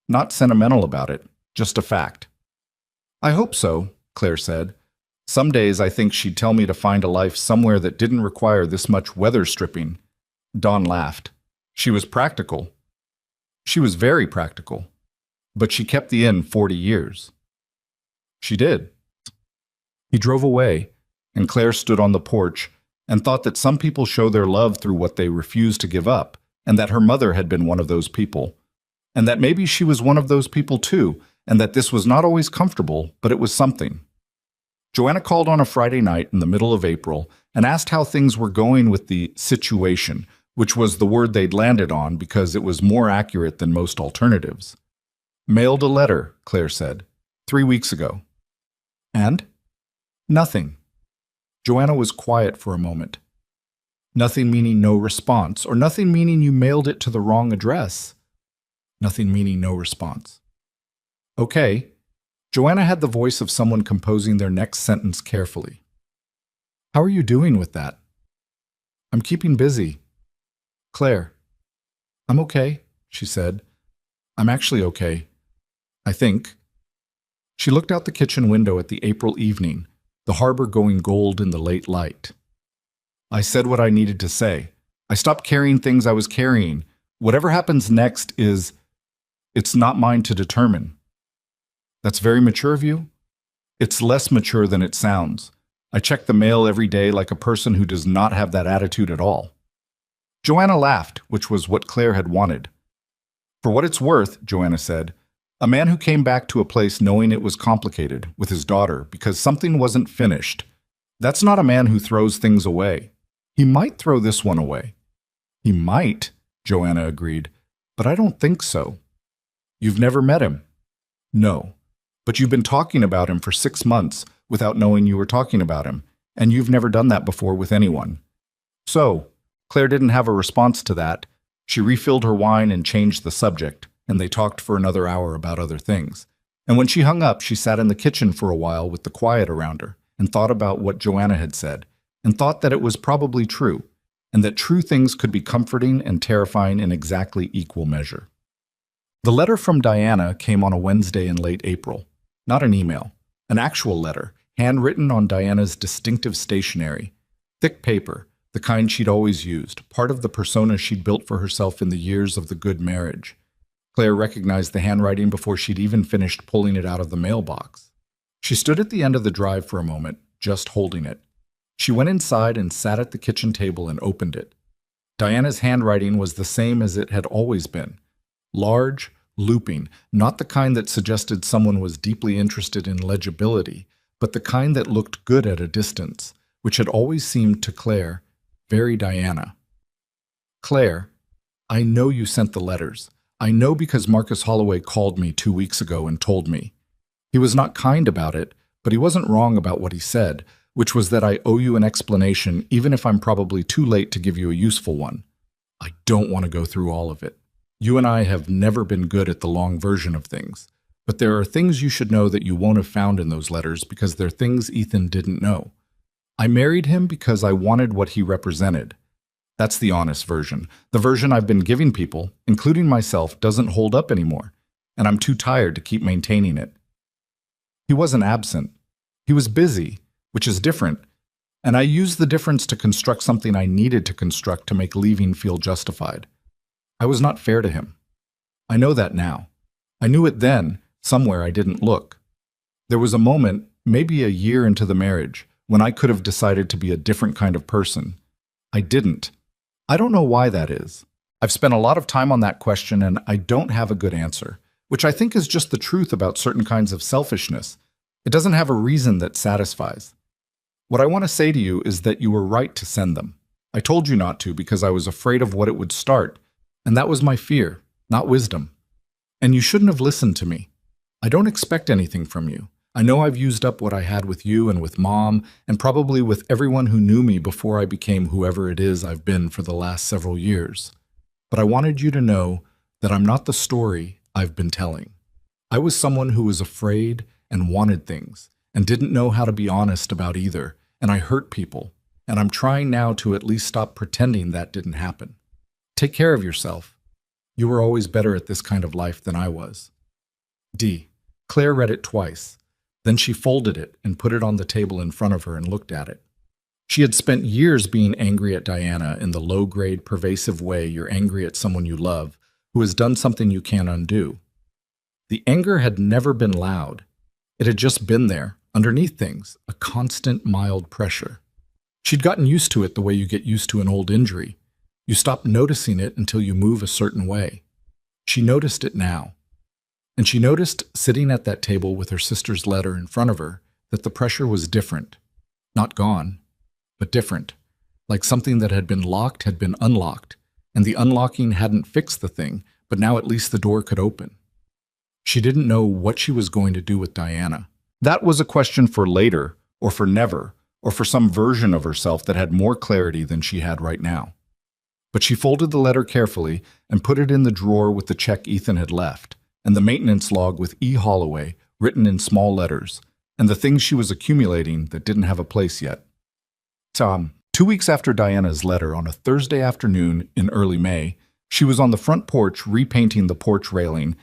"Not sentimental about it, just a fact." "I hope so," Claire said. "Some days I think she'd tell me to find a life somewhere that didn't require this much weather stripping." Dawn laughed. She was practical. She was very practical. But she kept the inn 40 years. She did. He drove away, and Claire stood on the porch and thought that some people show their love through what they refuse to give up, and that her mother had been one of those people, and that maybe she was one of those people too, and that this was not always comfortable, but it was something. Joanna called on a Friday night in the middle of April and asked how things were going with the situation, which was the word they'd landed on because it was more accurate than most alternatives. "Mailed a letter," Claire said, 3 weeks ago. "And?" "Nothing." Joanna was quiet for a moment. "Nothing meaning no response, or nothing meaning you mailed it to the wrong address?" "Nothing meaning no response." "Okay." Joanna had the voice of someone composing their next sentence carefully. "How are you doing with that?" "I'm keeping busy." "Claire." "I'm okay," she said. "I'm actually okay. I think." She looked out the kitchen window at the April evening, the harbor going gold in the late light. "I said what I needed to say. I stopped carrying things I was carrying. Whatever happens next it's not mine to determine." "That's very mature of you." "It's less mature than it sounds. I check the mail every day like a person who does not have that attitude at all." Joanna laughed, which was what Claire had wanted. "For what it's worth," Joanna said, "a man who came back to a place knowing it was complicated with his daughter because something wasn't finished, that's not a man who throws things away. He might throw this one away." "He might," Joanna agreed, "but I don't think so." "You've never met him?" "No, but you've been talking about him for 6 months without knowing you were talking about him, and you've never done that before with anyone. So, Claire didn't have a response to that. She refilled her wine and changed the subject, and they talked for another hour about other things. And when she hung up, she sat in the kitchen for a while with the quiet around her and thought about what Joanna had said, and thought that it was probably true, and that true things could be comforting and terrifying in exactly equal measure. The letter from Diana came on a Wednesday in late April. Not an email, an actual letter, handwritten on Diana's distinctive stationery. Thick paper, the kind she'd always used, part of the persona she'd built for herself in the years of the good marriage. Claire recognized the handwriting before she'd even finished pulling it out of the mailbox. She stood at the end of the drive for a moment, just holding it. She went inside and sat at the kitchen table and opened it. Diana's handwriting was the same as it had always been. Large, looping, not the kind that suggested someone was deeply interested in legibility, but the kind that looked good at a distance, which had always seemed to Claire very Diana. Claire, I know you sent the letters. I know because Marcus Holloway called me 2 weeks ago and told me. He was not kind about it, but he wasn't wrong about what he said, which was that I owe you an explanation even if I'm probably too late to give you a useful one. I don't want to go through all of it. You and I have never been good at the long version of things, but there are things you should know that you won't have found in those letters because they're things Ethan didn't know. I married him because I wanted what he represented. That's the honest version. The version I've been giving people, including myself, doesn't hold up anymore, and I'm too tired to keep maintaining it. He wasn't absent. He was busy, which is different, and I used the difference to construct something I needed to construct to make leaving feel justified. I was not fair to him. I know that now. I knew it then, somewhere I didn't look. There was a moment, maybe a year into the marriage, when I could have decided to be a different kind of person. I didn't. I don't know why that is. I've spent a lot of time on that question and I don't have a good answer, which I think is just the truth about certain kinds of selfishness. It doesn't have a reason that satisfies. What I want to say to you is that you were right to send them. I told you not to because I was afraid of what it would start, and that was my fear, not wisdom. And you shouldn't have listened to me. I don't expect anything from you. I know I've used up what I had with you and with Mom, and probably with everyone who knew me before I became whoever it is I've been for the last several years. But I wanted you to know that I'm not the story I've been telling. I was someone who was afraid and wanted things, and didn't know how to be honest about either, and I hurt people, and I'm trying now to at least stop pretending that didn't happen. Take care of yourself. You were always better at this kind of life than I was. D. Claire read it twice. Then she folded it and put it on the table in front of her and looked at it. She had spent years being angry at Diana in the low-grade, pervasive way you're angry at someone you love who has done something you can't undo. The anger had never been loud. It had just been there, underneath things, a constant, mild pressure. She'd gotten used to it the way you get used to an old injury. You stop noticing it until you move a certain way. She noticed it now. And she noticed, sitting at that table with her sister's letter in front of her, that the pressure was different. Not gone, but different. Like something that had been locked had been unlocked, and the unlocking hadn't fixed the thing, but now at least the door could open. She didn't know what she was going to do with Diana. That was a question for later, or for never, or for some version of herself that had more clarity than she had right now. But she folded the letter carefully and put it in the drawer with the check Ethan had left, and the maintenance log with E. Holloway written in small letters, and the things she was accumulating that didn't have a place yet. 2 weeks after Diana's letter, on a Thursday afternoon in early May, she was on the front porch repainting the porch railing.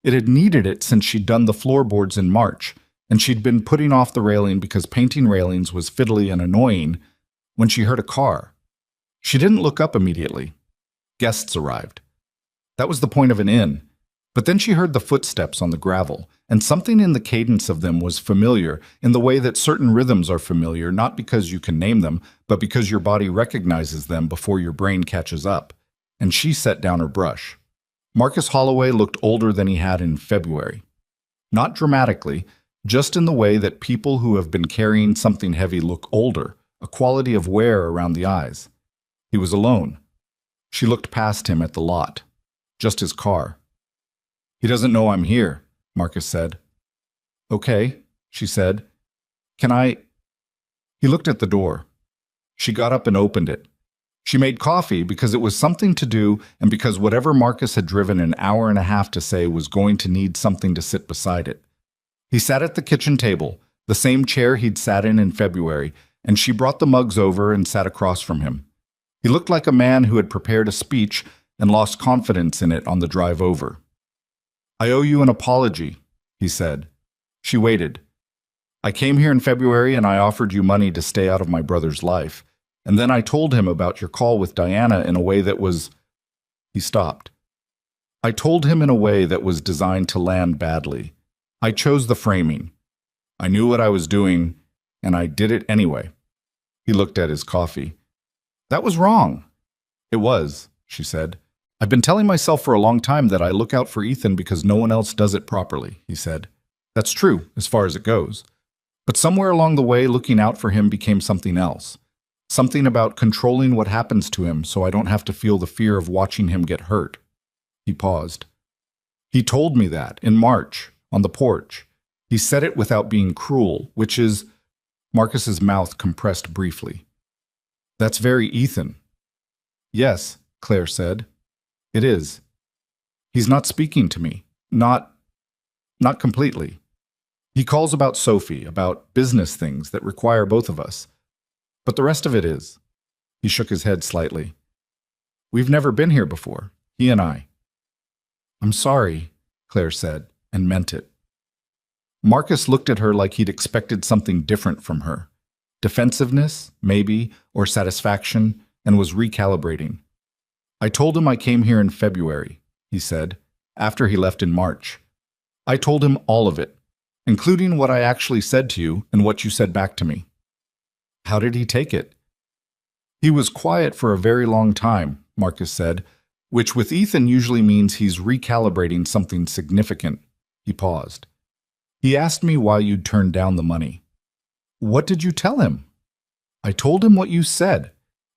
It had needed it since she'd done the floorboards in March, and she'd been putting off the railing because painting railings was fiddly and annoying when she heard a car. She didn't look up immediately. Guests arrived. That was the point of an inn. But then she heard the footsteps on the gravel, and something in the cadence of them was familiar in the way that certain rhythms are familiar, not because you can name them, but because your body recognizes them before your brain catches up. And she set down her brush. Marcus Holloway looked older than he had in February. Not dramatically, just in the way that people who have been carrying something heavy look older, a quality of wear around the eyes. He was alone. She looked past him at the lot. Just his car. "He doesn't know I'm here," Marcus said. "Okay," she said. "Can I—" He looked at the door. She got up and opened it. She made coffee because it was something to do and because whatever Marcus had driven an hour and a half to say was going to need something to sit beside it. He sat at the kitchen table, the same chair he'd sat in February, and she brought the mugs over and sat across from him. He looked like a man who had prepared a speech and lost confidence in it on the drive over. "I owe you an apology," he said. She waited. "I came here in February and I offered you money to stay out of my brother's life. And then I told him about your call with Diana in a way that was—" He stopped. "I told him in a way that was designed to land badly. I chose the framing. I knew what I was doing, and I did it anyway." He looked at his coffee. "That was wrong." "It was," she said. "I've been telling myself for a long time that I look out for Ethan because no one else does it properly," he said. "That's true, as far as it goes. But somewhere along the way, looking out for him became something else. Something about controlling what happens to him so I don't have to feel the fear of watching him get hurt." He paused. "He told me that, in March, on the porch. He said it without being cruel, which is—" Marcus's mouth compressed briefly. "That's very Ethan." "Yes," Claire said. "It is. He's not speaking to me. Not completely. He calls about Sophie, about business things that require both of us. But the rest of it is." He shook his head slightly. "We've never been here before, he and I." "I'm sorry," Claire said, and meant it. Marcus looked at her like he'd expected something different from her. Defensiveness, maybe, or satisfaction, and was recalibrating. "I told him I came here in February," he said, "after he left in March. I told him all of it, including what I actually said to you and what you said back to me." "How did he take it?" "He was quiet for a very long time," Marcus said, "which with Ethan usually means he's recalibrating something significant." He paused. "He asked me why you'd turned down the money." "What did you tell him?" "I told him what you said,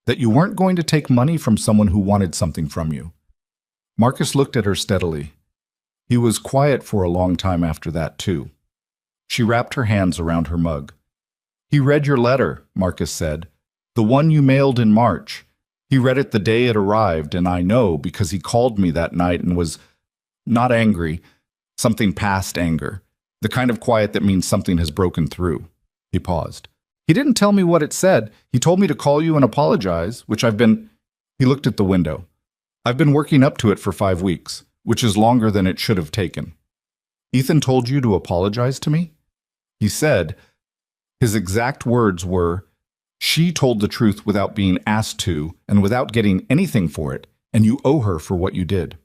that you weren't going to take money from someone who wanted something from you." Marcus looked at her steadily. He was quiet for a long time after that, too. She wrapped her hands around her mug. "He read your letter," Marcus said. "The one you mailed in March. He read it the day it arrived, and I know because he called me that night and was not angry, something past anger, the kind of quiet that means something has broken through." He paused. "He didn't tell me what it said. He told me to call you and apologize, which I've been—" He looked at the window. "I've been working up to it for 5 weeks, which is longer than it should have taken." "Ethan told you to apologize to me?" He said, his exact words were, "She told the truth without being asked to and without getting anything for it, and you owe her for what you did."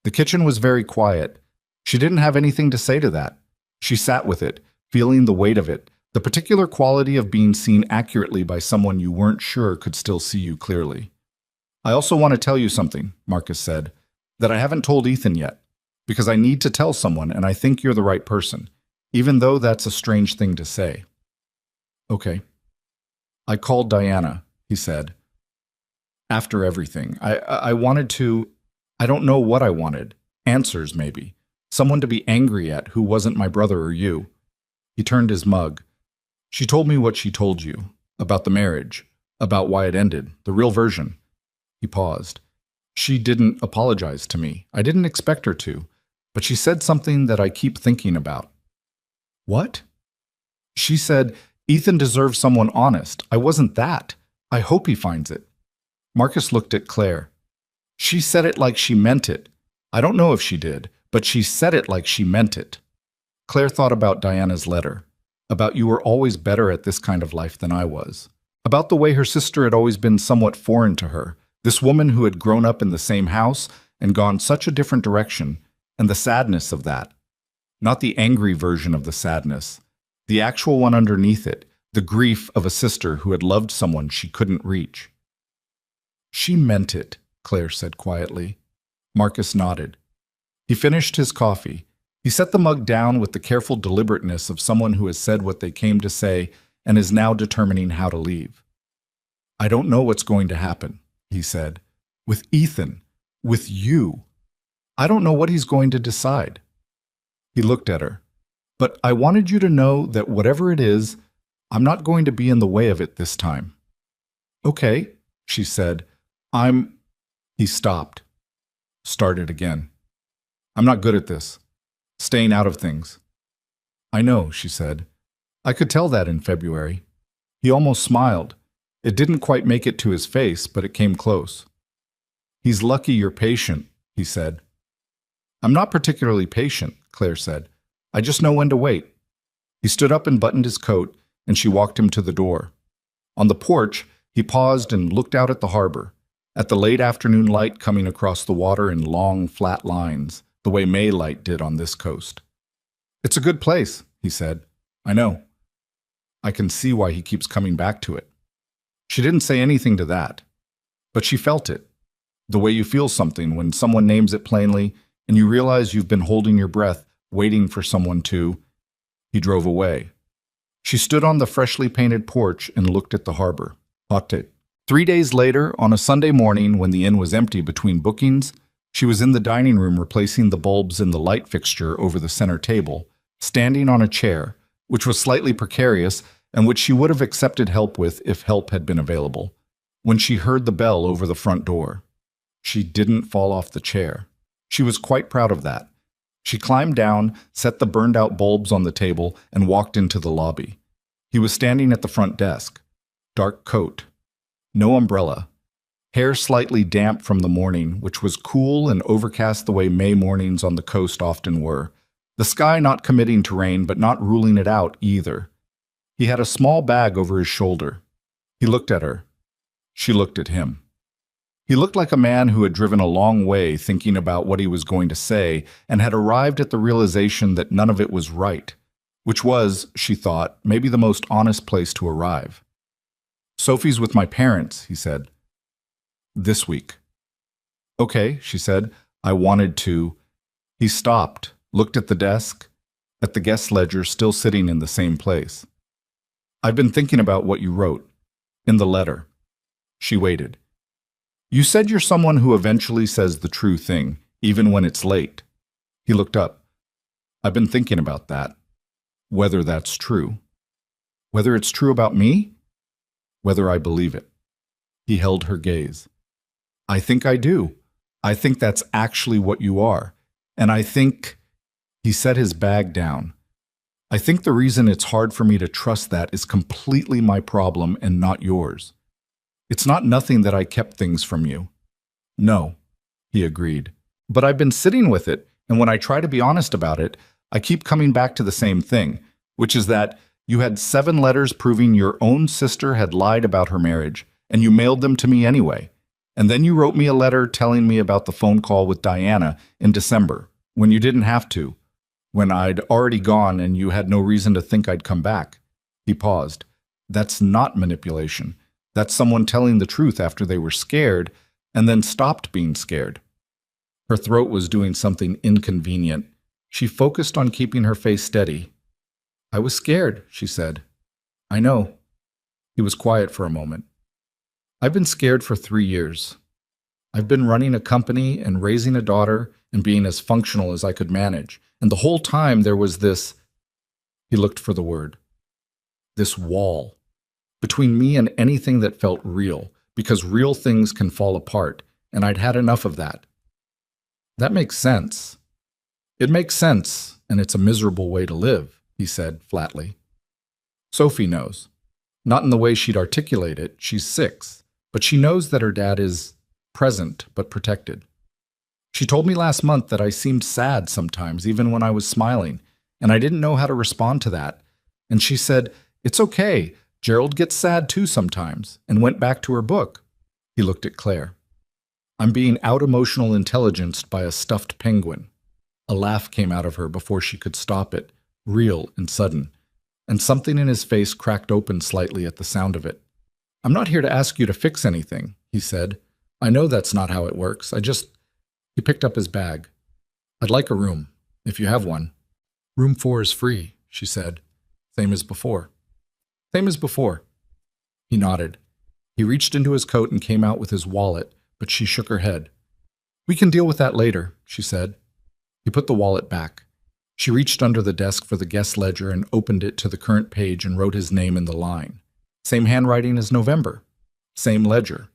The kitchen was very quiet. She didn't have anything to say to that. She sat with it, feeling the weight of it, the particular quality of being seen accurately by someone you weren't sure could still see you clearly. "I also want to tell you something," Marcus said, "that I haven't told Ethan yet, because I need to tell someone and I think you're the right person, even though that's a strange thing to say." "Okay." "I called Diana," he said. "After everything. I wanted to— I don't know what I wanted. Answers, maybe. Someone to be angry at who wasn't my brother or you." He turned his mug. "She told me what she told you, about the marriage, about why it ended, the real version." He paused. "She didn't apologize to me. I didn't expect her to, but she said something that I keep thinking about." "What?" "She said, Ethan deserves someone honest. I wasn't that. I hope he finds it." Marcus looked at Claire. "She said it like she meant it. I don't know if she did, but she said it like she meant it." Claire thought about Diana's letter, about you were always better at this kind of life than I was, about the way her sister had always been somewhat foreign to her, this woman who had grown up in the same house and gone such a different direction, and the sadness of that. Not the angry version of the sadness, the actual one underneath it, the grief of a sister who had loved someone she couldn't reach. "She meant it," Claire said quietly. Marcus nodded. He finished his coffee. He set the mug down with the careful deliberateness of someone who has said what they came to say and is now determining how to leave. "I don't know what's going to happen," he said. "With Ethan. With you. I don't know what he's going to decide." He looked at her. "But I wanted you to know that whatever it is, I'm not going to be in the way of it this time." "Okay," She said, I'm... He stopped. Started again. I'm not good at this. Staying out of things. I know, she said. I could tell that in February. He almost smiled. It didn't quite make it to his face, but it came close. He's lucky you're patient, he said. I'm not particularly patient, Claire said. I just know when to wait. He stood up and buttoned his coat, and she walked him to the door. On the porch, he paused and looked out at the harbor, at the late afternoon light coming across the water in long, flat lines, the way May light did on this coast. It's a good place, he said. I know. I can see why he keeps coming back to it. She didn't say anything to that, but she felt it, the way you feel something when someone names it plainly and you realize you've been holding your breath, waiting for someone to. He drove away. She stood on the freshly painted porch and looked at the harbor. Hotte. 3 days later, on a Sunday morning when the inn was empty between bookings, she was in the dining room replacing the bulbs in the light fixture over the center table, standing on a chair, which was slightly precarious and which she would have accepted help with if help had been available, when she heard the bell over the front door. She didn't fall off the chair. She was quite proud of that. She climbed down, set the burned-out bulbs on the table, and walked into the lobby. He was standing at the front desk. Dark coat. No umbrella. Hair slightly damp from the morning, which was cool and overcast the way May mornings on the coast often were. The sky not committing to rain, but not ruling it out either. He had a small bag over his shoulder. He looked at her. She looked at him. He looked like a man who had driven a long way thinking about what he was going to say and had arrived at the realization that none of it was right, which was, she thought, maybe the most honest place to arrive. Sophie's with my parents, he said. This week. Okay, she said. I wanted to. He stopped, looked at the desk, at the guest ledger still sitting in the same place. I've been thinking about what you wrote. In the letter. She waited. You said you're someone who eventually says the true thing, even when it's late. He looked up. I've been thinking about that. Whether that's true. Whether it's true about me? Whether I believe it. He held her gaze. I think I do. I think that's actually what you are. And I think... He set his bag down. I think the reason it's hard for me to trust that is completely my problem and not yours. It's not nothing that I kept things from you. No, he agreed. But I've been sitting with it, and when I try to be honest about it, I keep coming back to the same thing, which is that you had 7 letters proving your own sister had lied about her marriage, and you mailed them to me anyway. And then you wrote me a letter telling me about the phone call with Diana in December, when you didn't have to, when I'd already gone and you had no reason to think I'd come back. He paused. That's not manipulation. That's someone telling the truth after they were scared and then stopped being scared. Her throat was doing something inconvenient. She focused on keeping her face steady. I was scared, she said. I know. He was quiet for a moment. I've been scared for 3 years. I've been running a company and raising a daughter and being as functional as I could manage. And the whole time there was this, he looked for the word, this wall between me and anything that felt real, because real things can fall apart, and I'd had enough of that. That makes sense. It makes sense, and it's a miserable way to live, he said flatly. Sophie knows. Not in the way she'd articulate it, she's 6, but she knows that her dad is present but protected. She told me last month that I seemed sad sometimes, even when I was smiling, and I didn't know how to respond to that. And she said, it's okay, Gerald gets sad too sometimes, and went back to her book. He looked at Claire. I'm being out-emotional intelligenced by a stuffed penguin. A laugh came out of her before she could stop it, real and sudden, and something in his face cracked open slightly at the sound of it. I'm not here to ask you to fix anything, he said. I know that's not how it works. He picked up his bag. I'd like a room, if you have one. Room 4 is free, she said. Same as before. Same as before. He nodded. He reached into his coat and came out with his wallet, but she shook her head. We can deal with that later, she said. He put the wallet back. She reached under the desk for the guest ledger and opened it to the current page and wrote his name in the line. Same handwriting as November. Same ledger.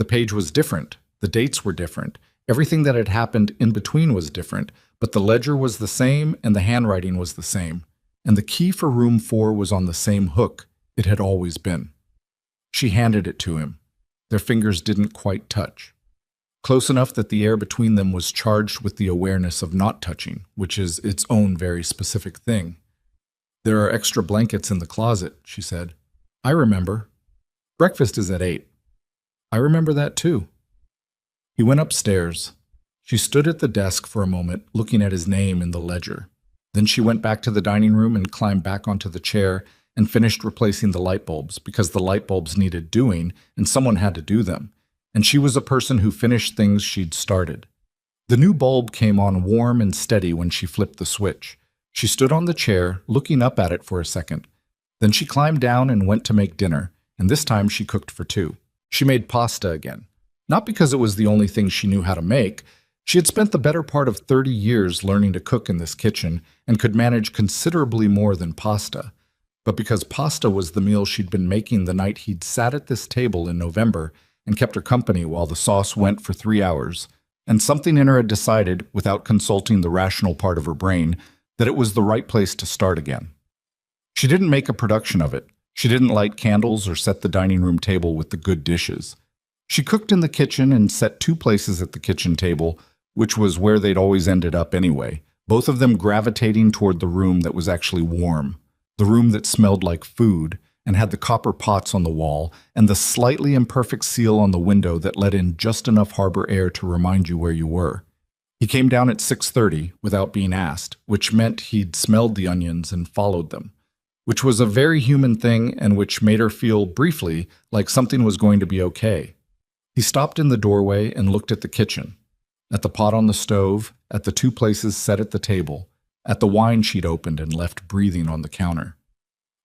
The page was different. The dates were different. Everything that had happened in between was different, but the ledger was the same and the handwriting was the same. And the key for room 4 was on the same hook it had always been. She handed it to him. Their fingers didn't quite touch. Close enough that the air between them was charged with the awareness of not touching, which is its own very specific thing. There are extra blankets in the closet, she said. I remember. Breakfast is at 8. I remember that too. He went upstairs. She stood at the desk for a moment, looking at his name in the ledger. Then she went back to the dining room and climbed back onto the chair and finished replacing the light bulbs because the light bulbs needed doing and someone had to do them. And she was a person who finished things she'd started. The new bulb came on warm and steady when she flipped the switch. She stood on the chair, looking up at it for a second. Then she climbed down and went to make dinner, and this time she cooked for 2. She made pasta again. Not because it was the only thing she knew how to make. She had spent the better part of 30 years learning to cook in this kitchen and could manage considerably more than pasta. But because pasta was the meal she'd been making the night he'd sat at this table in November and kept her company while the sauce went for 3 hours, and something in her had decided, without consulting the rational part of her brain, that it was the right place to start again. She didn't make a production of it. She didn't light candles or set the dining room table with the good dishes. She cooked in the kitchen and set 2 places at the kitchen table, which was where they'd always ended up anyway, both of them gravitating toward the room that was actually warm, the room that smelled like food and had the copper pots on the wall and the slightly imperfect seal on the window that let in just enough harbor air to remind you where you were. He came down at 6:30 without being asked, which meant he'd smelled the onions and followed them, which was a very human thing and which made her feel briefly like something was going to be okay. He stopped in the doorway and looked at the kitchen, at the pot on the stove, at the 2 places set at the table, at the wine she'd opened and left breathing on the counter.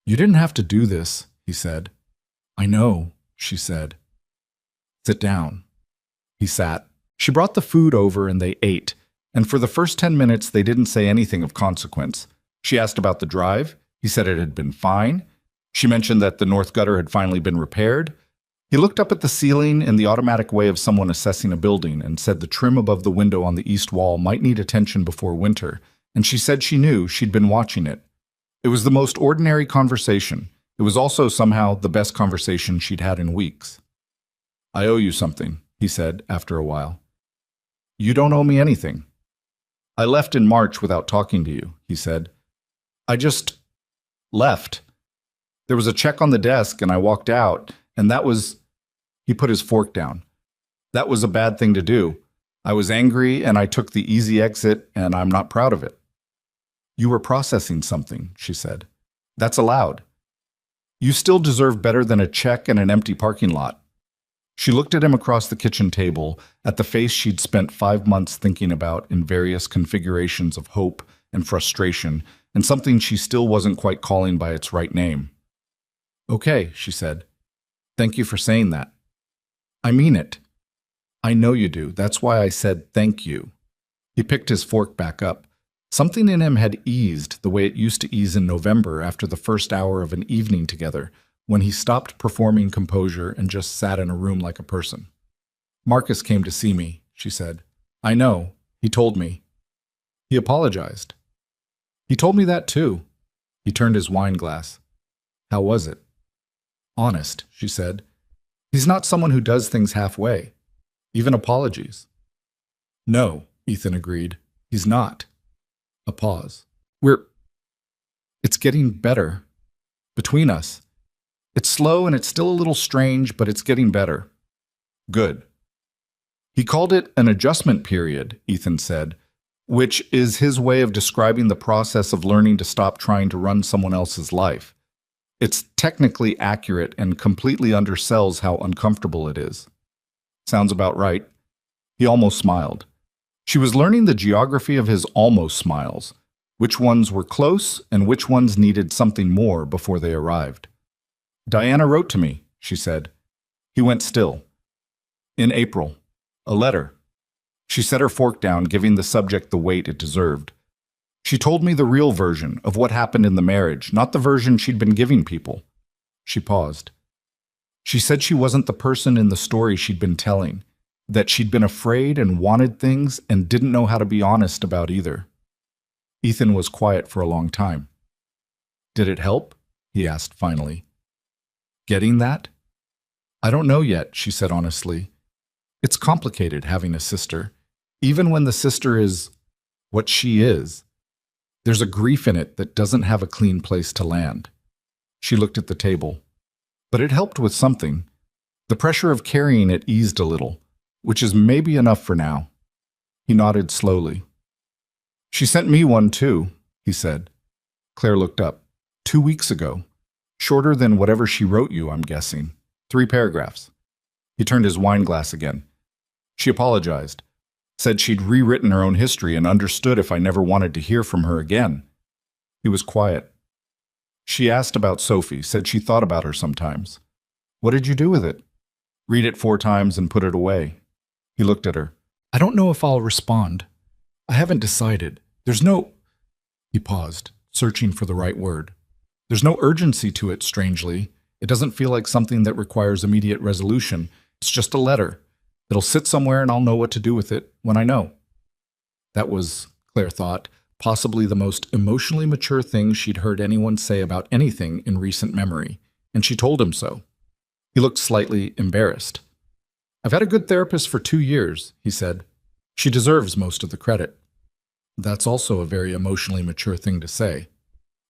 You didn't have to do this, he said. I know, she said. Sit down. He sat. She brought the food over and they ate, and for the first 10 minutes they didn't say anything of consequence. She asked about the drive. He said it had been fine. She mentioned that the north gutter had finally been repaired. He looked up at the ceiling in the automatic way of someone assessing a building and said the trim above the window on the east wall might need attention before winter, and she said she knew she'd been watching it. It was the most ordinary conversation. It was also somehow the best conversation she'd had in weeks. I owe you something, he said after a while. You don't owe me anything. I left in March without talking to you, he said. I just left. There was a check on the desk and I walked out, and that was... He put his fork down. That was a bad thing to do. I was angry and I took the easy exit, and I'm not proud of it. You were processing something, she said. That's allowed. You still deserve better than a check and an empty parking lot. She looked at him across the kitchen table, at the face she'd spent 5 months thinking about in various configurations of hope and frustration, and something she still wasn't quite calling by its right name. Okay, she said. Thank you for saying that. I mean it. I know you do. That's why I said thank you. He picked his fork back up. Something in him had eased the way it used to ease in November after the first hour of an evening together, when he stopped performing composure and just sat in a room like a person. Marcus came to see me, she said. I know. He told me. He apologized. He told me that too. He turned his wine glass. How was it? Honest, she said. He's not someone who does things halfway, even apologies. No, Ethan agreed. He's not. A pause. It's getting better. Between us. It's slow and it's still a little strange, but it's getting better. Good. He called it an adjustment period, Ethan said, which is his way of describing the process of learning to stop trying to run someone else's life. It's technically accurate and completely undersells how uncomfortable it is. Sounds about right. He almost smiled. She was learning the geography of his almost smiles, which ones were close and which ones needed something more before they arrived. Diana wrote to me, she said. He went still. In April. A letter. She set her fork down, giving the subject the weight it deserved. She told me the real version of what happened in the marriage, not the version she'd been giving people. She paused. She said she wasn't the person in the story she'd been telling, that she'd been afraid and wanted things and didn't know how to be honest about either. Ethan was quiet for a long time. "Did it help?" he asked finally. "Getting that?" "I don't know yet," she said honestly. "It's complicated having a sister. Even when the sister is what she is, there's a grief in it that doesn't have a clean place to land." She looked at the table. "But it helped with something. The pressure of carrying it eased a little, which is maybe enough for now." He nodded slowly. "She sent me one too," he said. Claire looked up. 2 weeks ago. Shorter than whatever she wrote you, I'm guessing. 3 paragraphs. He turned his wine glass again. "She apologized. Said she'd rewritten her own history and understood if I never wanted to hear from her again." He was quiet. "She asked about Sophie, said she thought about her sometimes. What did you do with it?" "Read it 4 times and put it away." He looked at her. "I don't know if I'll respond. I haven't decided. There's no—" He paused, searching for the right word. "There's no urgency to it, strangely. It doesn't feel like something that requires immediate resolution. It's just a letter. It'll sit somewhere and I'll know what to do with it when I know." That was, Claire thought, possibly the most emotionally mature thing she'd heard anyone say about anything in recent memory, and she told him so. He looked slightly embarrassed. "I've had a good therapist for 2 years," he said. "She deserves most of the credit." That's also a very emotionally mature thing to say.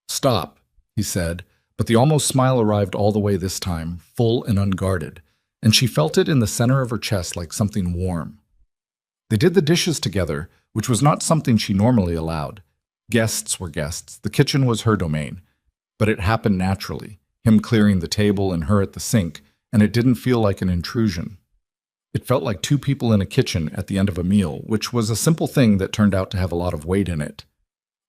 "Stop," he said, but the almost smile arrived all the way this time, full and unguarded, and she felt it in the center of her chest like something warm. They did the dishes together, which was not something she normally allowed. Guests were guests. The kitchen was her domain. But it happened naturally, him clearing the table and her at the sink, and it didn't feel like an intrusion. It felt like 2 people in a kitchen at the end of a meal, which was a simple thing that turned out to have a lot of weight in it.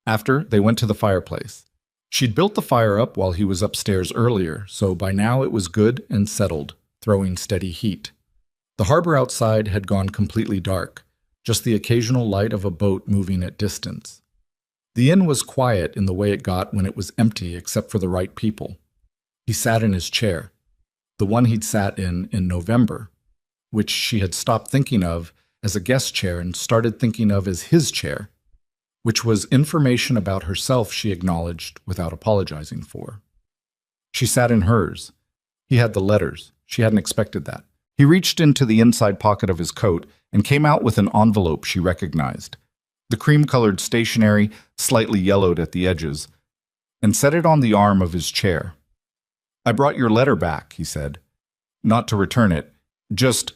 After, they went to the fireplace. She'd built the fire up while he was upstairs earlier, so by now it was good and settled, throwing steady heat. The harbor outside had gone completely dark, just the occasional light of a boat moving at distance. The inn was quiet in the way it got when it was empty except for the right people. He sat in his chair, the one he'd sat in November, which she had stopped thinking of as a guest chair and started thinking of as his chair, which was information about herself she acknowledged without apologizing for. She sat in hers. He had the letters. She hadn't expected that. He reached into the inside pocket of his coat and came out with an envelope she recognized. The cream-colored stationery, slightly yellowed at the edges, and set it on the arm of his chair. "I brought your letter back," he said. "Not to return it. Just—"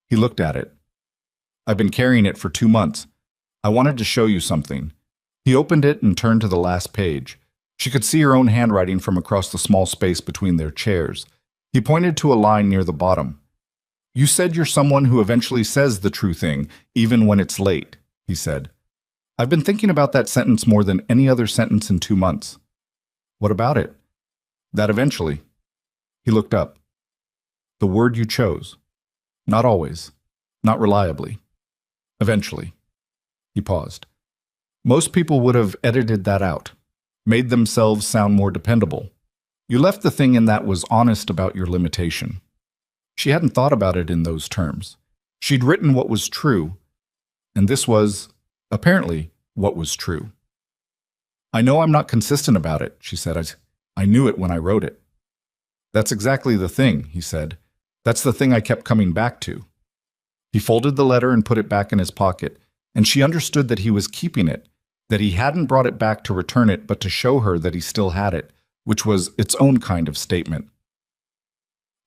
He looked at it. "I've been carrying it for 2 months. I wanted to show you something." He opened it and turned to the last page. She could see her own handwriting from across the small space between their chairs. He pointed to a line near the bottom. "You said you're someone who eventually says the true thing, even when it's late," he said. "I've been thinking about that sentence more than any other sentence in 2 months." "What about it?" "That eventually." He looked up. "The word you chose. Not always. Not reliably. Eventually." He paused. "Most people would have edited that out, made themselves sound more dependable. You left the thing in that was honest about your limitation." She hadn't thought about it in those terms. She'd written what was true, and this was, apparently, what was true. "I know I'm not consistent about it," she said. I knew it when I wrote it." "That's exactly the thing," he said. "That's the thing I kept coming back to." He folded the letter and put it back in his pocket, and she understood that he was keeping it, that he hadn't brought it back to return it, but to show her that he still had it, which was its own kind of statement.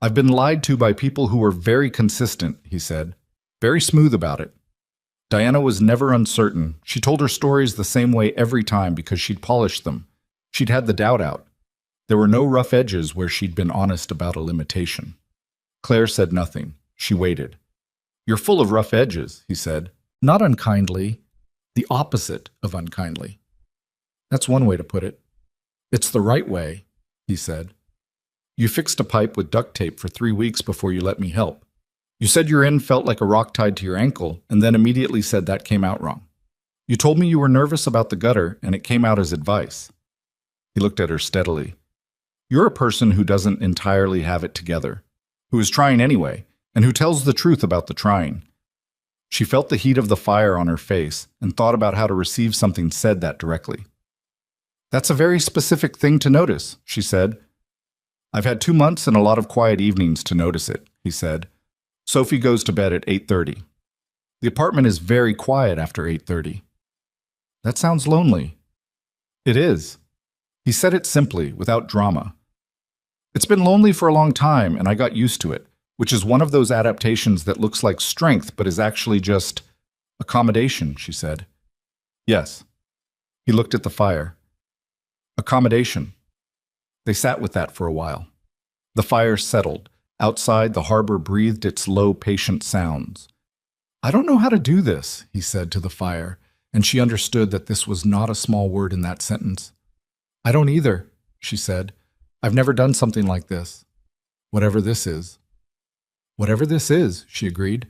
"I've been lied to by people who were very consistent," he said, "very smooth about it. Diana was never uncertain. She told her stories the same way every time because she'd polished them. She'd had the doubt out. There were no rough edges where she'd been honest about a limitation." Claire said nothing. She waited. "You're full of rough edges," he said. "Not unkindly. The opposite of unkindly." "That's one way to put it." "It's the right way," he said. "You fixed a pipe with duct tape for 3 weeks before you let me help. You said your end felt like a rock tied to your ankle, and then immediately said that came out wrong. You told me you were nervous about the gutter, and it came out as advice." He looked at her steadily. "You're a person who doesn't entirely have it together, who is trying anyway, and who tells the truth about the trying. She felt the heat of the fire on her face and thought about how to receive something said that directly. "That's a very specific thing to notice," she said. "I've had 2 months and a lot of quiet evenings to notice it," he said. "Sophie goes to bed at 8:30. The apartment is very quiet after 8:30. That sounds lonely." "It is." He said it simply, without drama. "It's been lonely for a long time, and I got used to it, which is one of those adaptations that looks like strength but is actually just accommodation," she said. "Yes." He looked at the fire. "Accommodation." They sat with that for a while. The fire settled. Outside, the harbor breathed its low, patient sounds. "I don't know how to do this," he said to the fire, and she understood that this was not a small word in that sentence. "I don't either," she said. "I've never done something like this. Whatever this is." "Whatever this is," she agreed.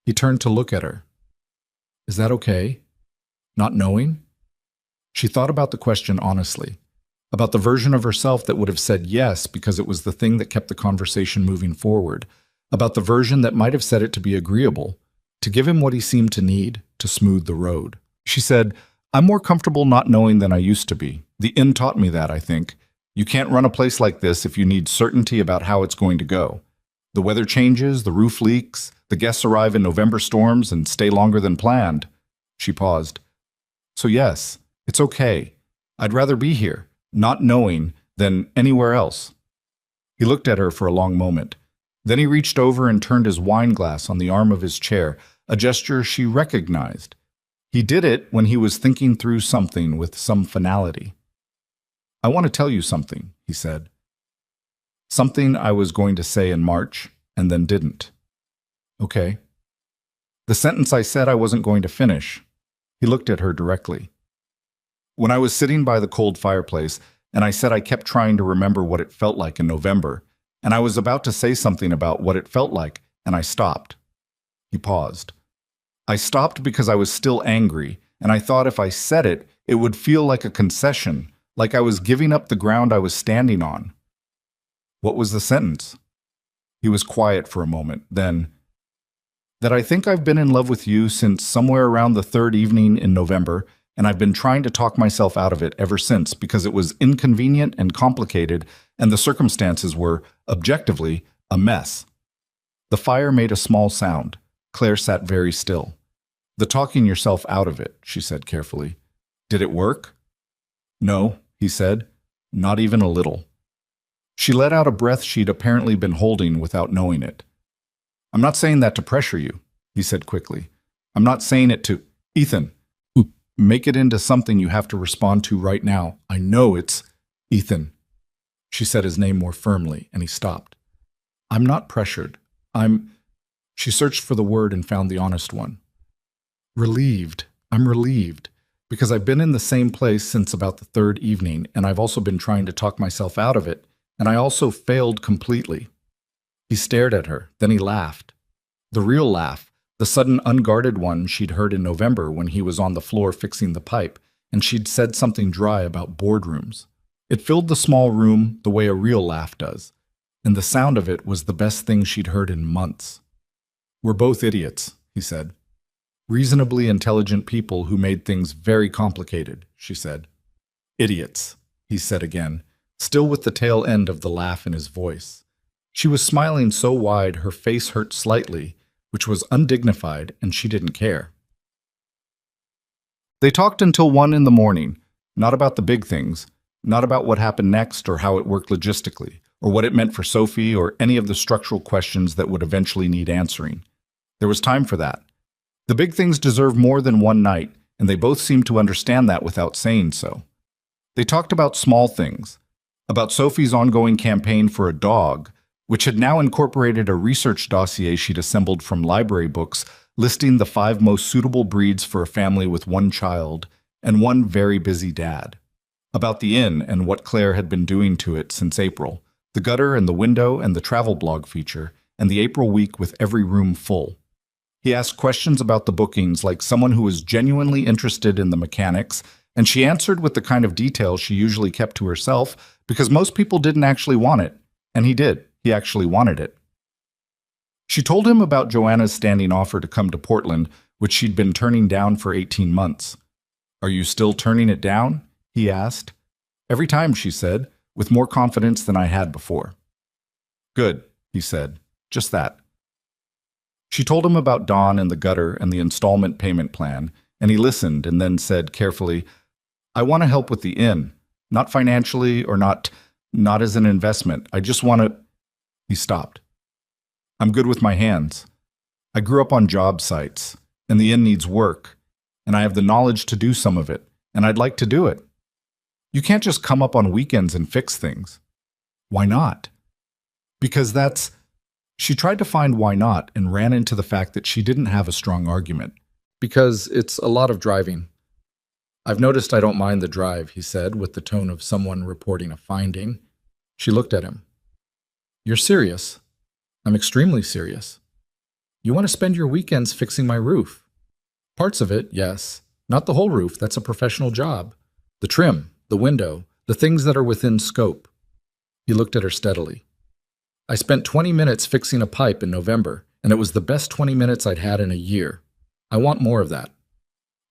He turned to look at her. "Is that okay? Not knowing?" She thought about the question honestly, about the version of herself that would have said yes because it was the thing that kept the conversation moving forward, about the version that might have said it to be agreeable, to give him what he seemed to need, to smooth the road. She said, "I'm more comfortable not knowing than I used to be. The inn taught me that, I think. You can't run a place like this if you need certainty about how it's going to go. The weather changes, the roof leaks, the guests arrive in November storms and stay longer than planned." She paused. "So yes, it's okay. I'd rather be here, not knowing, than anywhere else." He looked at her for a long moment. Then he reached over and turned his wine glass on the arm of his chair, a gesture she recognized. He did it when he was thinking through something with some finality. "I want to tell you something," he said. "Something I was going to say in March, and then didn't." "Okay." "The sentence I said I wasn't going to finish." He looked at her directly. "When I was sitting by the cold fireplace, and I said I kept trying to remember what it felt like in November, and I was about to say something about what it felt like, and I stopped." He paused. "I stopped because I was still angry, and I thought if I said it, it would feel like a concession, like I was giving up the ground I was standing on." "What was the sentence?" He was quiet for a moment, then, "That I think I've been in love with you since somewhere around the 3rd evening in November, and I've been trying to talk myself out of it ever since because it was inconvenient and complicated, and the circumstances were, objectively, a mess." The fire made a small sound. Claire sat very still. "The talking yourself out of it," she said carefully. "Did it work?" "No," he said. "Not even a little." She let out a breath she'd apparently been holding without knowing it. "I'm not saying that to pressure you," he said quickly. "I'm not saying it to— Ethan, make it into something you have to respond to right now. I know it's— Ethan." She said his name more firmly, and he stopped. "I'm not pressured. She searched for the word and found the honest one. "Relieved. I'm relieved. Because I've been in the same place since about the 3rd evening, and I've also been trying to talk myself out of it, and I also failed completely." He stared at her, then he laughed. The real laugh, the sudden unguarded one she'd heard in November when he was on the floor fixing the pipe, and she'd said something dry about boardrooms. It filled the small room the way a real laugh does, and the sound of it was the best thing she'd heard in months. "We're both idiots," he said. "Reasonably intelligent people who made things very complicated," she said. "Idiots," he said again, still with the tail end of the laugh in his voice. She was smiling so wide her face hurt slightly, which was undignified, and she didn't care. They talked until 1 in the morning, not about the big things, not about what happened next or how it worked logistically, or what it meant for Sophie or any of the structural questions that would eventually need answering. There was time for that. The big things deserve more than one night, and they both seemed to understand that without saying so. They talked about small things, about Sophie's ongoing campaign for a dog, which had now incorporated a research dossier she'd assembled from library books listing the 5 most suitable breeds for a family with 1 child and 1 very busy dad. About the inn and what Claire had been doing to it since April, the gutter and the window and the travel blog feature, and the April week with every room full. He asked questions about the bookings like someone who was genuinely interested in the mechanics, and she answered with the kind of detail she usually kept to herself because most people didn't actually want it, and he did. He actually wanted it. She told him about Joanna's standing offer to come to Portland, which she'd been turning down for 18 months. "Are you still turning it down?" he asked. "Every time," she said, with more confidence than I had before. "Good," he said. "Just that." She told him about Dawn and the gutter and the installment payment plan, and he listened and then said carefully, "I want to help with the inn, not financially or not as an investment. I just want to—" He stopped. "I'm good with my hands. I grew up on job sites, and the inn needs work, and I have the knowledge to do some of it, and I'd like to do it. You can't just come up on weekends and fix things." "Why not?" "Because that's—" She tried to find why not and ran into the fact that she didn't have a strong argument. "Because it's a lot of driving. I've noticed I don't mind the drive," he said, with the tone of someone reporting a finding. She looked at him. "You're serious?" "I'm extremely serious." "You want to spend your weekends fixing my roof?" "Parts of it, yes. Not the whole roof, that's a professional job. The trim, the window, the things that are within scope." He looked at her steadily. "I spent 20 minutes fixing a pipe in November, and it was the best 20 minutes I'd had in a year. I want more of that."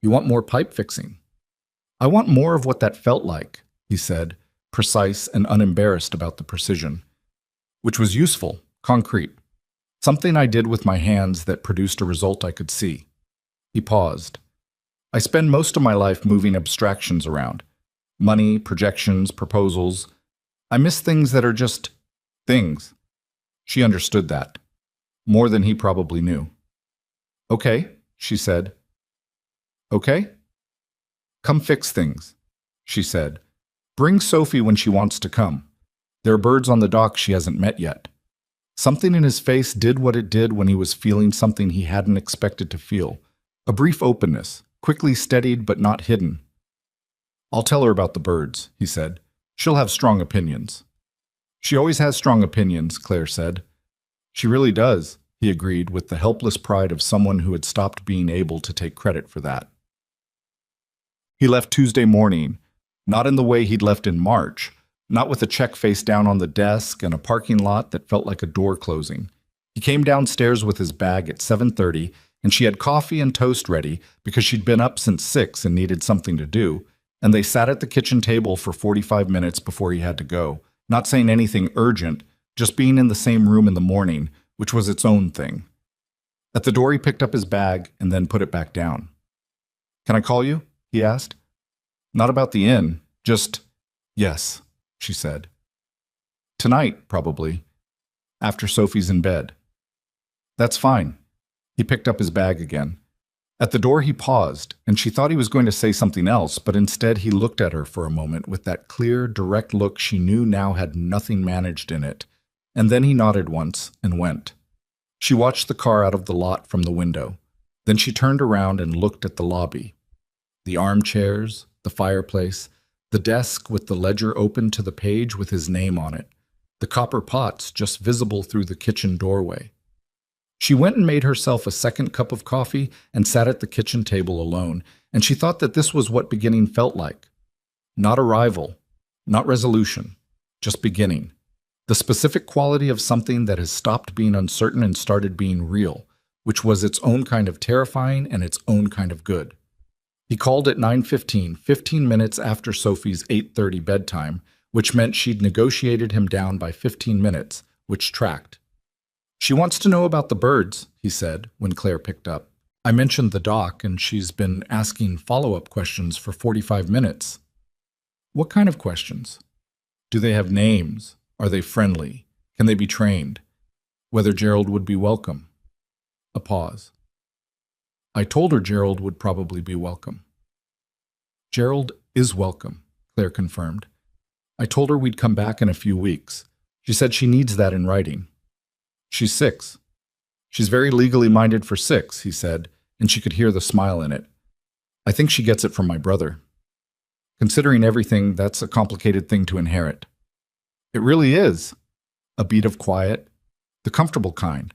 "You want more pipe fixing?" "I want more of what that felt like," he said, precise and unembarrassed about the precision. "Which was useful, concrete. Something I did with my hands that produced a result I could see." He paused. "I spend most of my life moving abstractions around. Money, projections, proposals. I miss things that are just things." She understood that. More than he probably knew. "Okay," she said. "Okay? Come fix things," she said. "Bring Sophie when she wants to come. There are birds on the dock she hasn't met yet." Something in his face did what it did when he was feeling something he hadn't expected to feel. A brief openness, quickly steadied but not hidden. "I'll tell her about the birds," he said. "She'll have strong opinions." "She always has strong opinions," Claire said. "She really does," he agreed, with the helpless pride of someone who had stopped being able to take credit for that. He left Tuesday morning, not in the way he'd left in March, not with a check face down on the desk and a parking lot that felt like a door closing. He came downstairs with his bag at 7:30, and she had coffee and toast ready because she'd been up since 6 and needed something to do, and they sat at the kitchen table for 45 minutes before he had to go, not saying anything urgent, just being in the same room in the morning, which was its own thing. At the door he picked up his bag and then put it back down. "Can I call you?" he asked. "Not about the inn, just—" "Yes," she said. "Tonight, probably. After Sophie's in bed." "That's fine." He picked up his bag again. At the door he paused, and she thought he was going to say something else, but instead he looked at her for a moment with that clear, direct look she knew now had nothing managed in it, and then he nodded once and went. She watched the car out of the lot from the window. Then she turned around and looked at the lobby. The armchairs, the fireplace, the desk with the ledger open to the page with his name on it, the copper pots just visible through the kitchen doorway. She went and made herself a second cup of coffee and sat at the kitchen table alone, and she thought that this was what beginning felt like. Not arrival, not resolution, just beginning. The specific quality of something that has stopped being uncertain and started being real, which was its own kind of terrifying and its own kind of good. He called at 9:15, 15 minutes after Sophie's 8:30 bedtime, which meant she'd negotiated him down by 15 minutes, which tracked. "She wants to know about the birds," he said, when Claire picked up. "I mentioned the dock, and she's been asking follow-up questions for 45 minutes. "What kind of questions?" "Do they have names? Are they friendly? Can they be trained? Whether Gerald would be welcome." A pause. "I told her Gerald would probably be welcome." "Gerald is welcome," Claire confirmed. "I told her we'd come back in a few weeks. She said she needs that in writing." "She's 6. "She's very legally minded for 6, he said, and she could hear the smile in it. "I think she gets it from my brother. Considering everything, that's a complicated thing to inherit." "It really is." A beat of quiet. The comfortable kind.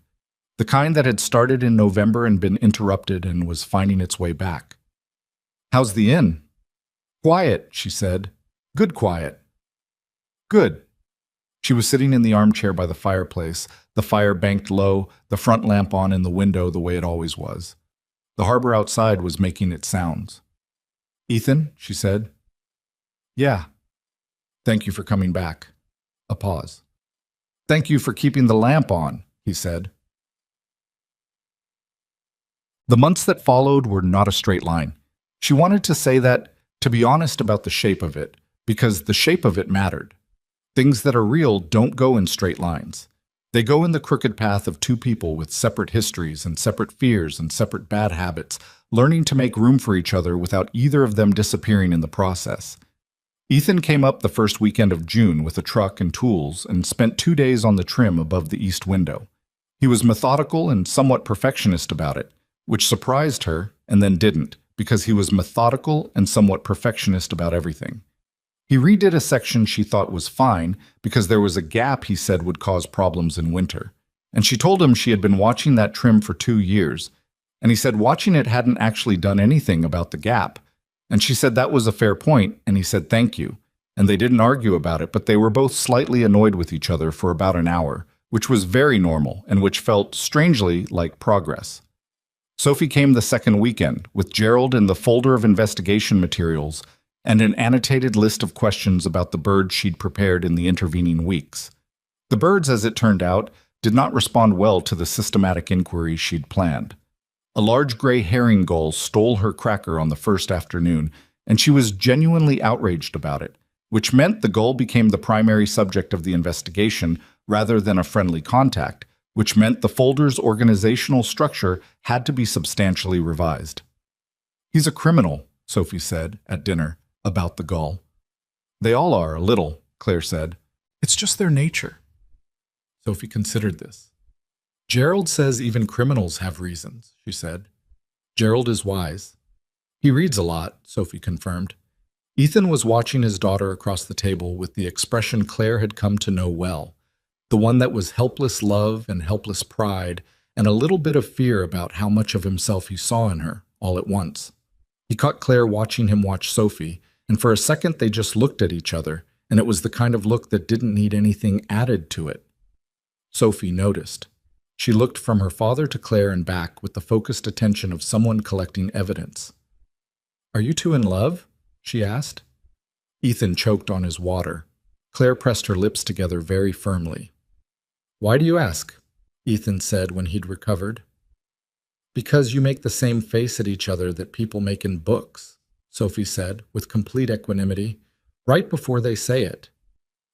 The kind that had started in November and been interrupted and was finding its way back. "How's the inn?" "Quiet," she said. "Good quiet." "Good." She was sitting in the armchair by the fireplace, the fire banked low, the front lamp on in the window the way it always was. The harbor outside was making its sounds. "Ethan," she said. "Yeah." "Thank you for coming back." A pause. "Thank you for keeping the lamp on," he said. The months that followed were not a straight line. She wanted to say that, to be honest about the shape of it, because the shape of it mattered. Things that are real don't go in straight lines. They go in the crooked path of two people with separate histories and separate fears and separate bad habits, learning to make room for each other without either of them disappearing in the process. Ethan came up the first weekend of June with a truck and tools and spent 2 days on the trim above the east window. He was methodical and somewhat perfectionist about it, which surprised her and then didn't, because he was methodical and somewhat perfectionist about everything. He redid a section she thought was fine because there was a gap he said would cause problems in winter. And she told him she had been watching that trim for 2 years, and he said watching it hadn't actually done anything about the gap. And she said that was a fair point, and he said thank you. And they didn't argue about it, but they were both slightly annoyed with each other for about an hour, which was very normal and which felt strangely like progress. Sophie came the second weekend, with Gerald in the folder of investigation materials and an annotated list of questions about the birds she'd prepared in the intervening weeks. The birds, as it turned out, did not respond well to the systematic inquiries she'd planned. A large gray herring gull stole her cracker on the first afternoon, and she was genuinely outraged about it, which meant the gull became the primary subject of the investigation rather than a friendly contact, which meant the folder's organizational structure had to be substantially revised. "He's a criminal," Sophie said at dinner, about the gull. "They all are, a little," Claire said. "It's just their nature." Sophie considered this. "Gerald says even criminals have reasons," she said. "Gerald is wise." "He reads a lot," Sophie confirmed. Ethan was watching his daughter across the table with the expression Claire had come to know well, the one that was helpless love and helpless pride and a little bit of fear about how much of himself he saw in her, all at once. He caught Claire watching him watch Sophie, and for a second they just looked at each other, and it was the kind of look that didn't need anything added to it. Sophie noticed. She looked from her father to Claire and back with the focused attention of someone collecting evidence. "Are you two in love?" she asked. Ethan choked on his water. Claire pressed her lips together very firmly. "Why do you ask?" Ethan said when he'd recovered. "Because you make the same face at each other that people make in books," Sophie said with complete equanimity, right before they say it.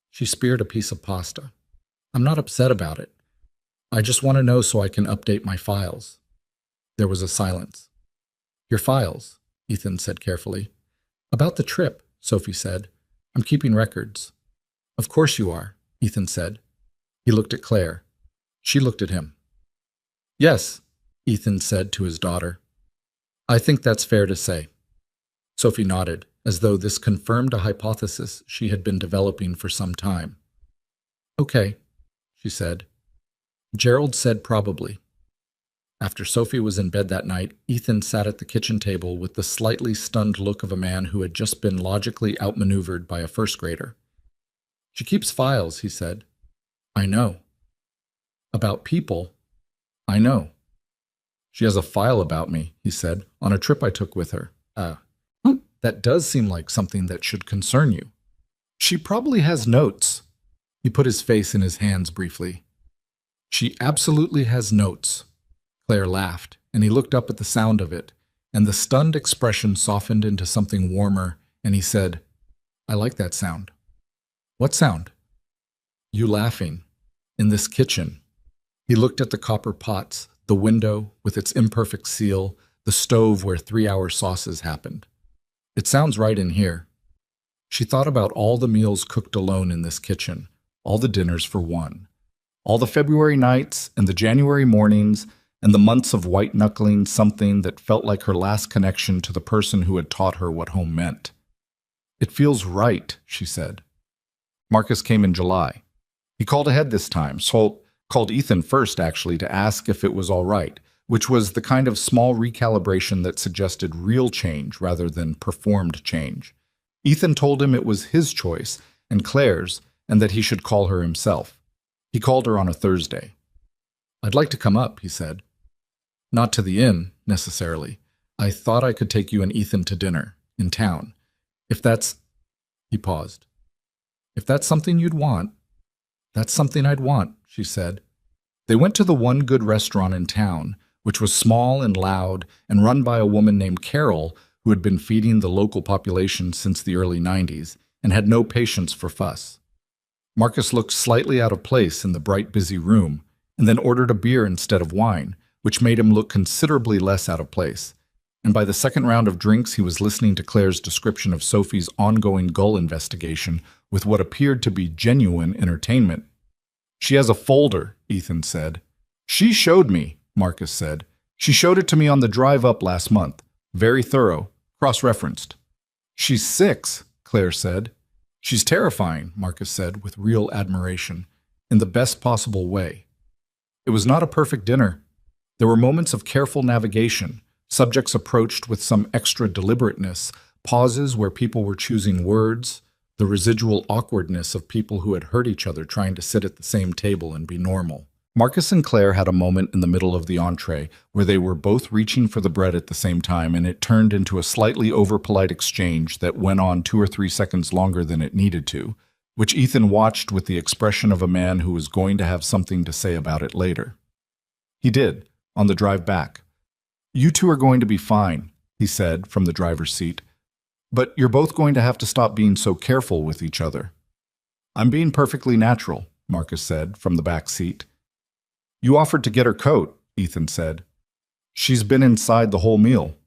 She speared a piece of pasta. "I'm not upset about it. I just want to know so I can update my files." There was a silence. "Your files," Ethan said carefully. "About the trip," Sophie said. "I'm keeping records." "Of course you are," Ethan said. He looked at Claire. She looked at him. "Yes," Ethan said to his daughter. "I think that's fair to say." Sophie nodded, as though this confirmed a hypothesis she had been developing for some time. "Okay," she said. Gerald said probably. After Sophie was in bed that night, Ethan sat at the kitchen table with the slightly stunned look of a man who had just been logically outmaneuvered by a first grader. "She keeps files," he said. "I know." "About people?" "I know." "She has a file about me," he said, "on a trip I took with her." That does seem like something that should concern you." "She probably has notes." He put his face in his hands briefly. "She absolutely has notes." Claire laughed, and he looked up at the sound of it, and the stunned expression softened into something warmer, and he said, "I like that sound." "What sound?" "You laughing. In this kitchen." He looked at the copper pots, the window with its imperfect seal, the stove where 3-hour sauces happened. "It sounds right in here." She thought about all the meals cooked alone in this kitchen, all the dinners for one, all the February nights and the January mornings and the months of white-knuckling something that felt like her last connection to the person who had taught her what home meant. "It feels right," she said. Marcus came in July. He called ahead this time, so called Ethan first, actually, to ask if it was all right, which was the kind of small recalibration that suggested real change rather than performed change. Ethan told him it was his choice and Claire's, and that he should call her himself. He called her on a Thursday. "I'd like to come up," he said. "Not to the inn, necessarily. I thought I could take you and Ethan to dinner, in town. If that's—" He paused. "If that's something you'd want, that's something I'd want," she said. They went to the one good restaurant in town, which was small and loud and run by a woman named Carol who had been feeding the local population since the early 90s and had no patience for fuss. Marcus looked slightly out of place in the bright, busy room and then ordered a beer instead of wine, which made him look considerably less out of place. And by the second round of drinks, he was listening to Claire's description of Sophie's ongoing gull investigation with what appeared to be genuine entertainment. "She has a folder," Ethan said. "She showed me," Marcus said. "She showed it to me on the drive up last month. Very thorough, cross-referenced." "She's 6, Claire said. "She's terrifying," Marcus said with real admiration, in the best possible way. It was not a perfect dinner. There were moments of careful navigation, subjects approached with some extra deliberateness, pauses where people were choosing words, the residual awkwardness of people who had hurt each other trying to sit at the same table and be normal. Marcus and Claire had a moment in the middle of the entree where they were both reaching for the bread at the same time, and it turned into a slightly over-polite exchange that went on 2 or 3 seconds longer than it needed to, which Ethan watched with the expression of a man who was going to have something to say about it later. He did, on the drive back. "You two are going to be fine," he said from the driver's seat. "But you're both going to have to stop being so careful with each other." "I'm being perfectly natural," Marcus said from the back seat. "You offered to get her coat," Ethan said. "She's been inside the whole meal."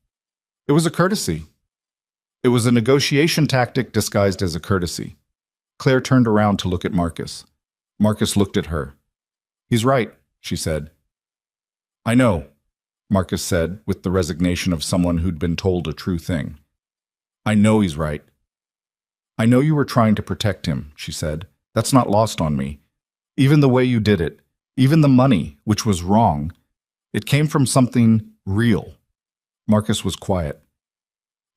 "It was a courtesy." "It was a negotiation tactic disguised as a courtesy." Claire turned around to look at Marcus. Marcus looked at her. "He's right," she said. "I know," Marcus said with the resignation of someone who'd been told a true thing. "I know he's right." "I know you were trying to protect him," she said. "That's not lost on me. Even the way you did it, even the money, which was wrong, it came from something real." Marcus was quiet.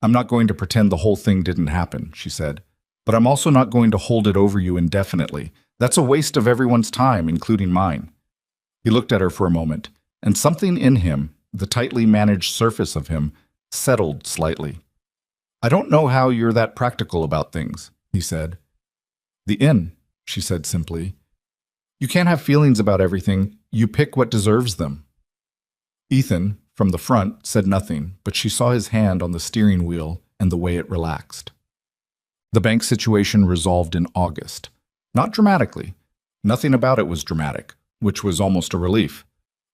"I'm not going to pretend the whole thing didn't happen," she said. "But I'm also not going to hold it over you indefinitely. That's a waste of everyone's time, including mine." He looked at her for a moment, and something in him, the tightly managed surface of him, settled slightly. "I don't know how you're that practical about things," he said. "The inn," she said simply. "You can't have feelings about everything. You pick what deserves them." Ethan, from the front, said nothing, but she saw his hand on the steering wheel and the way it relaxed. The bank situation resolved in August. Not dramatically. Nothing about it was dramatic, which was almost a relief.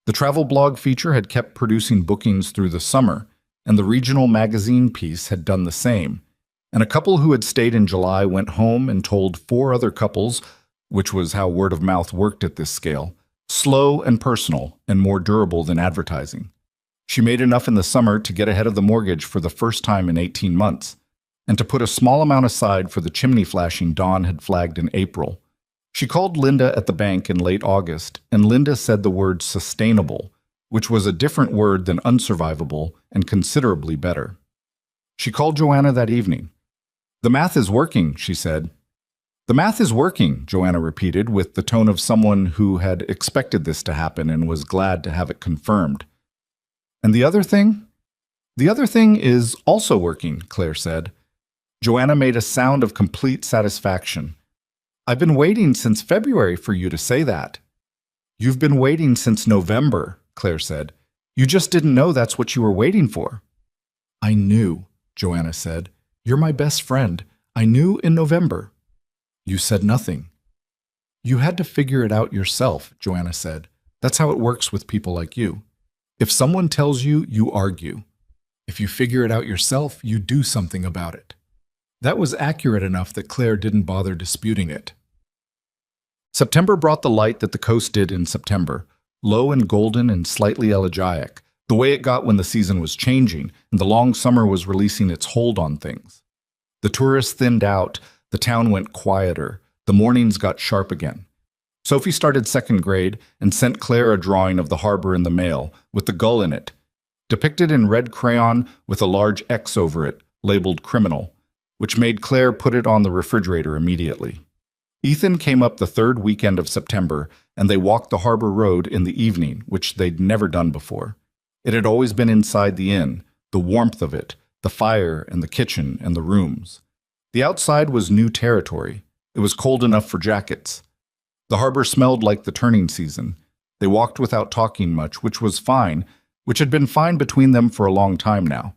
The travel blog feature had kept producing bookings through the summer, and the regional magazine piece had done the same. And a couple who had stayed in July went home and told 4 other couples, which was how word of mouth worked at this scale, slow and personal and more durable than advertising. She made enough in the summer to get ahead of the mortgage for the first time in 18 months, and to put a small amount aside for the chimney flashing Dawn had flagged in April. She called Linda at the bank in late August, and Linda said the word sustainable, which was a different word than unsurvivable and considerably better. She called Joanna that evening. "The math is working," she said. "The math is working," Joanna repeated with the tone of someone who had expected this to happen and was glad to have it confirmed. "And the other thing?" "The other thing is also working," Claire said. Joanna made a sound of complete satisfaction. "I've been waiting since February for you to say that." "You've been waiting since November," Claire said. "You just didn't know that's what you were waiting for." "I knew," Joanna said. "You're my best friend. I knew in November." "You said nothing." "You had to figure it out yourself," Joanna said. "That's how it works with people like you. If someone tells you, you argue. If you figure it out yourself, you do something about it." That was accurate enough that Claire didn't bother disputing it. September brought the light that the coast did in September, low and golden and slightly elegiac, the way it got when the season was changing and the long summer was releasing its hold on things. The tourists thinned out, the town went quieter, the mornings got sharp again. Sophie started 2nd grade and sent Claire a drawing of the harbor in the mail, with the gull in it, depicted in red crayon with a large X over it, labeled criminal, which made Claire put it on the refrigerator immediately. Ethan came up the third weekend of September, and they walked the harbor road in the evening, which they'd never done before. It had always been inside the inn, the warmth of it, the fire and the kitchen and the rooms. The outside was new territory. It was cold enough for jackets. The harbor smelled like the turning season. They walked without talking much, which was fine, which had been fine between them for a long time now.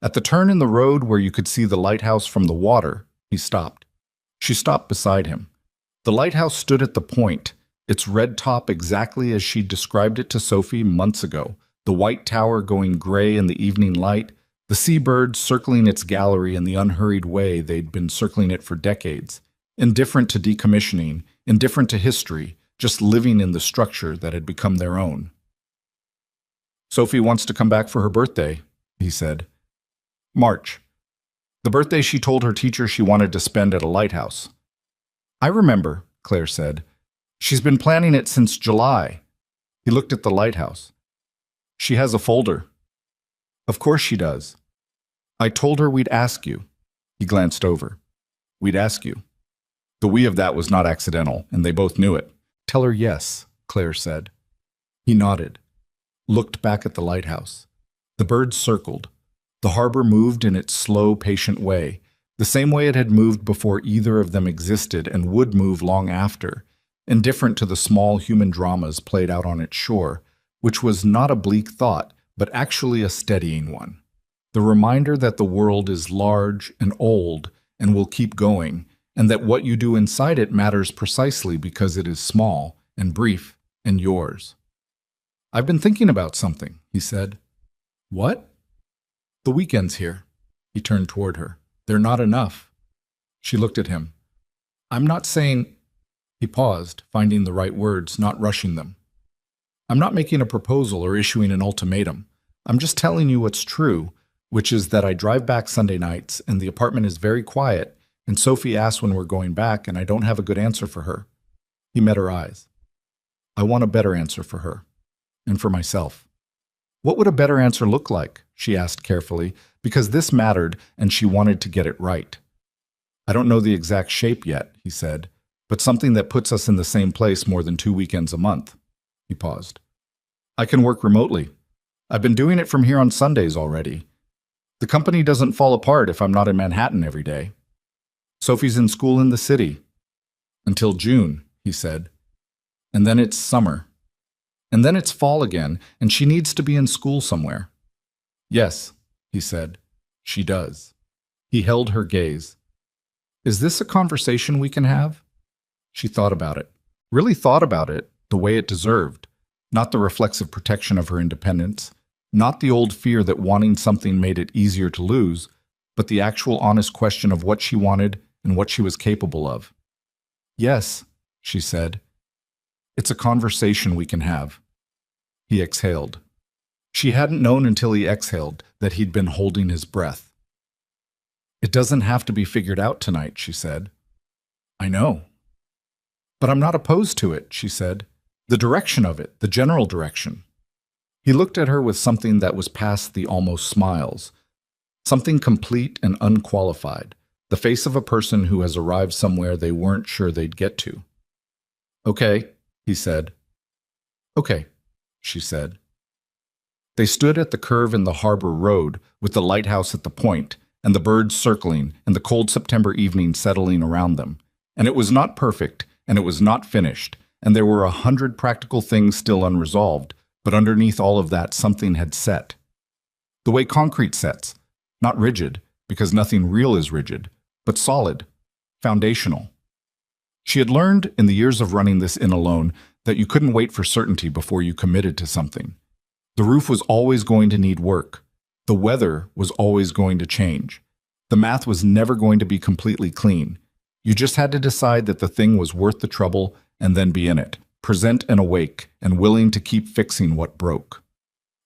At the turn in the road where you could see the lighthouse from the water, he stopped. She stopped beside him. The lighthouse stood at the point, its red top exactly as she'd described it to Sophie months ago, the white tower going gray in the evening light, the seabirds circling its gallery in the unhurried way they'd been circling it for decades, indifferent to decommissioning, indifferent to history, just living in the structure that had become their own. "Sophie wants to come back for her birthday," he said. "March. The birthday she told her teacher she wanted to spend at a lighthouse." "I remember," Claire said. "She's been planning it since July." He looked at the lighthouse. "She has a folder." "Of course she does. I told her we'd ask you." He glanced over. "We'd ask you." The we of that was not accidental, and they both knew it. "Tell her yes," Claire said. He nodded, looked back at the lighthouse. The birds circled. The harbor moved in its slow, patient way, the same way it had moved before either of them existed and would move long after, indifferent to the small human dramas played out on its shore, which was not a bleak thought, but actually a steadying one. The reminder that the world is large and old and will keep going, and that what you do inside it matters precisely because it is small and brief and yours. "I've been thinking about something," he said. "What?" "The weekends here." He turned toward her. "They're not enough." She looked at him. "I'm not saying—" He paused, finding the right words, not rushing them. "I'm not making a proposal or issuing an ultimatum. I'm just telling you what's true, which is that I drive back Sunday nights, and the apartment is very quiet, and Sophie asks when we're going back, and I don't have a good answer for her." He met her eyes. "I want a better answer for her, and for myself." "What would a better answer look like?" she asked carefully, because this mattered and she wanted to get it right. "I don't know the exact shape yet," he said, "but something that puts us in the same place more than 2 weekends a month." He paused. "I can work remotely. I've been doing it from here on Sundays already. The company doesn't fall apart if I'm not in Manhattan every day. Sophie's in school in the city. Until June," he said. "And then it's summer. And then it's fall again, and she needs to be in school somewhere." "Yes," he said. "She does." He held her gaze. "Is this a conversation we can have?" She thought about it. Really thought about it the way it deserved. Not the reflexive protection of her independence, not the old fear that wanting something made it easier to lose, but the actual honest question of what she wanted and what she was capable of. "Yes," she said. "It's a conversation we can have." He exhaled. She hadn't known until he exhaled that he'd been holding his breath. "It doesn't have to be figured out tonight," she said. "I know." "But I'm not opposed to it," she said. "The direction of it, the general direction." He looked at her with something that was past the almost smiles, something complete and unqualified, the face of a person who has arrived somewhere they weren't sure they'd get to. "Okay," he said. "Okay," she said. They stood at the curve in the harbor road with the lighthouse at the point and the birds circling and the cold September evening settling around them. And it was not perfect, and it was not finished, and there were 100 practical things still unresolved, but underneath all of that something had set. The way concrete sets, not rigid, because nothing real is rigid, but solid, foundational. She had learned in the years of running this inn alone that you couldn't wait for certainty before you committed to something. The roof was always going to need work. The weather was always going to change. The math was never going to be completely clean. You just had to decide that the thing was worth the trouble and then be in it, present and awake, and willing to keep fixing what broke.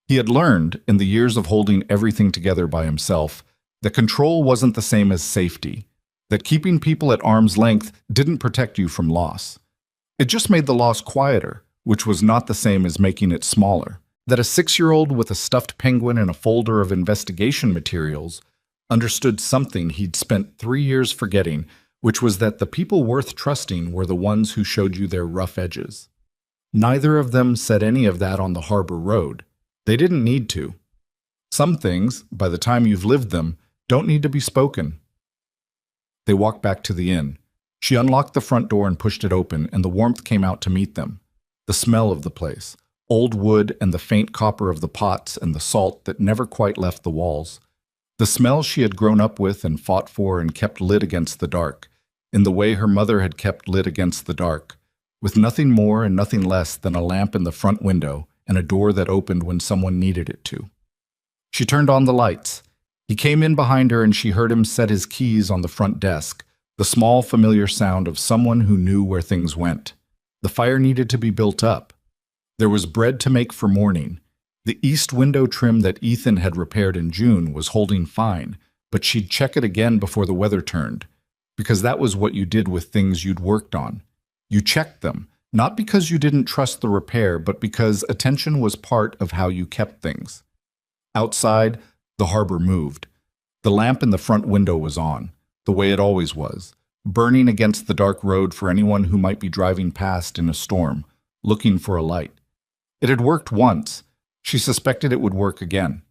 He had learned, in the years of holding everything together by himself, that control wasn't the same as safety, that keeping people at arm's length didn't protect you from loss. It just made the loss quieter, which was not the same as making it smaller. That a 6-year-old with a stuffed penguin and a folder of investigation materials understood something he'd spent 3 years forgetting, which was that the people worth trusting were the ones who showed you their rough edges. Neither of them said any of that on the harbor road. They didn't need to. Some things, by the time you've lived them, don't need to be spoken. They walked back to the inn. She unlocked the front door and pushed it open, and the warmth came out to meet them. The smell of the place, old wood and the faint copper of the pots and the salt that never quite left the walls. The smell she had grown up with and fought for and kept lit against the dark, in the way her mother had kept lit against the dark, with nothing more and nothing less than a lamp in the front window and a door that opened when someone needed it to. She turned on the lights. He came in behind her and she heard him set his keys on the front desk, the small familiar sound of someone who knew where things went. The fire needed to be built up. There was bread to make for morning. The east window trim that Ethan had repaired in June was holding fine, but she'd check it again before the weather turned, because that was what you did with things you'd worked on. You checked them, not because you didn't trust the repair, but because attention was part of how you kept things. Outside, the harbor moved. The lamp in the front window was on, the way it always was, burning against the dark road for anyone who might be driving past in a storm, looking for a light. It had worked once. She suspected it would work again.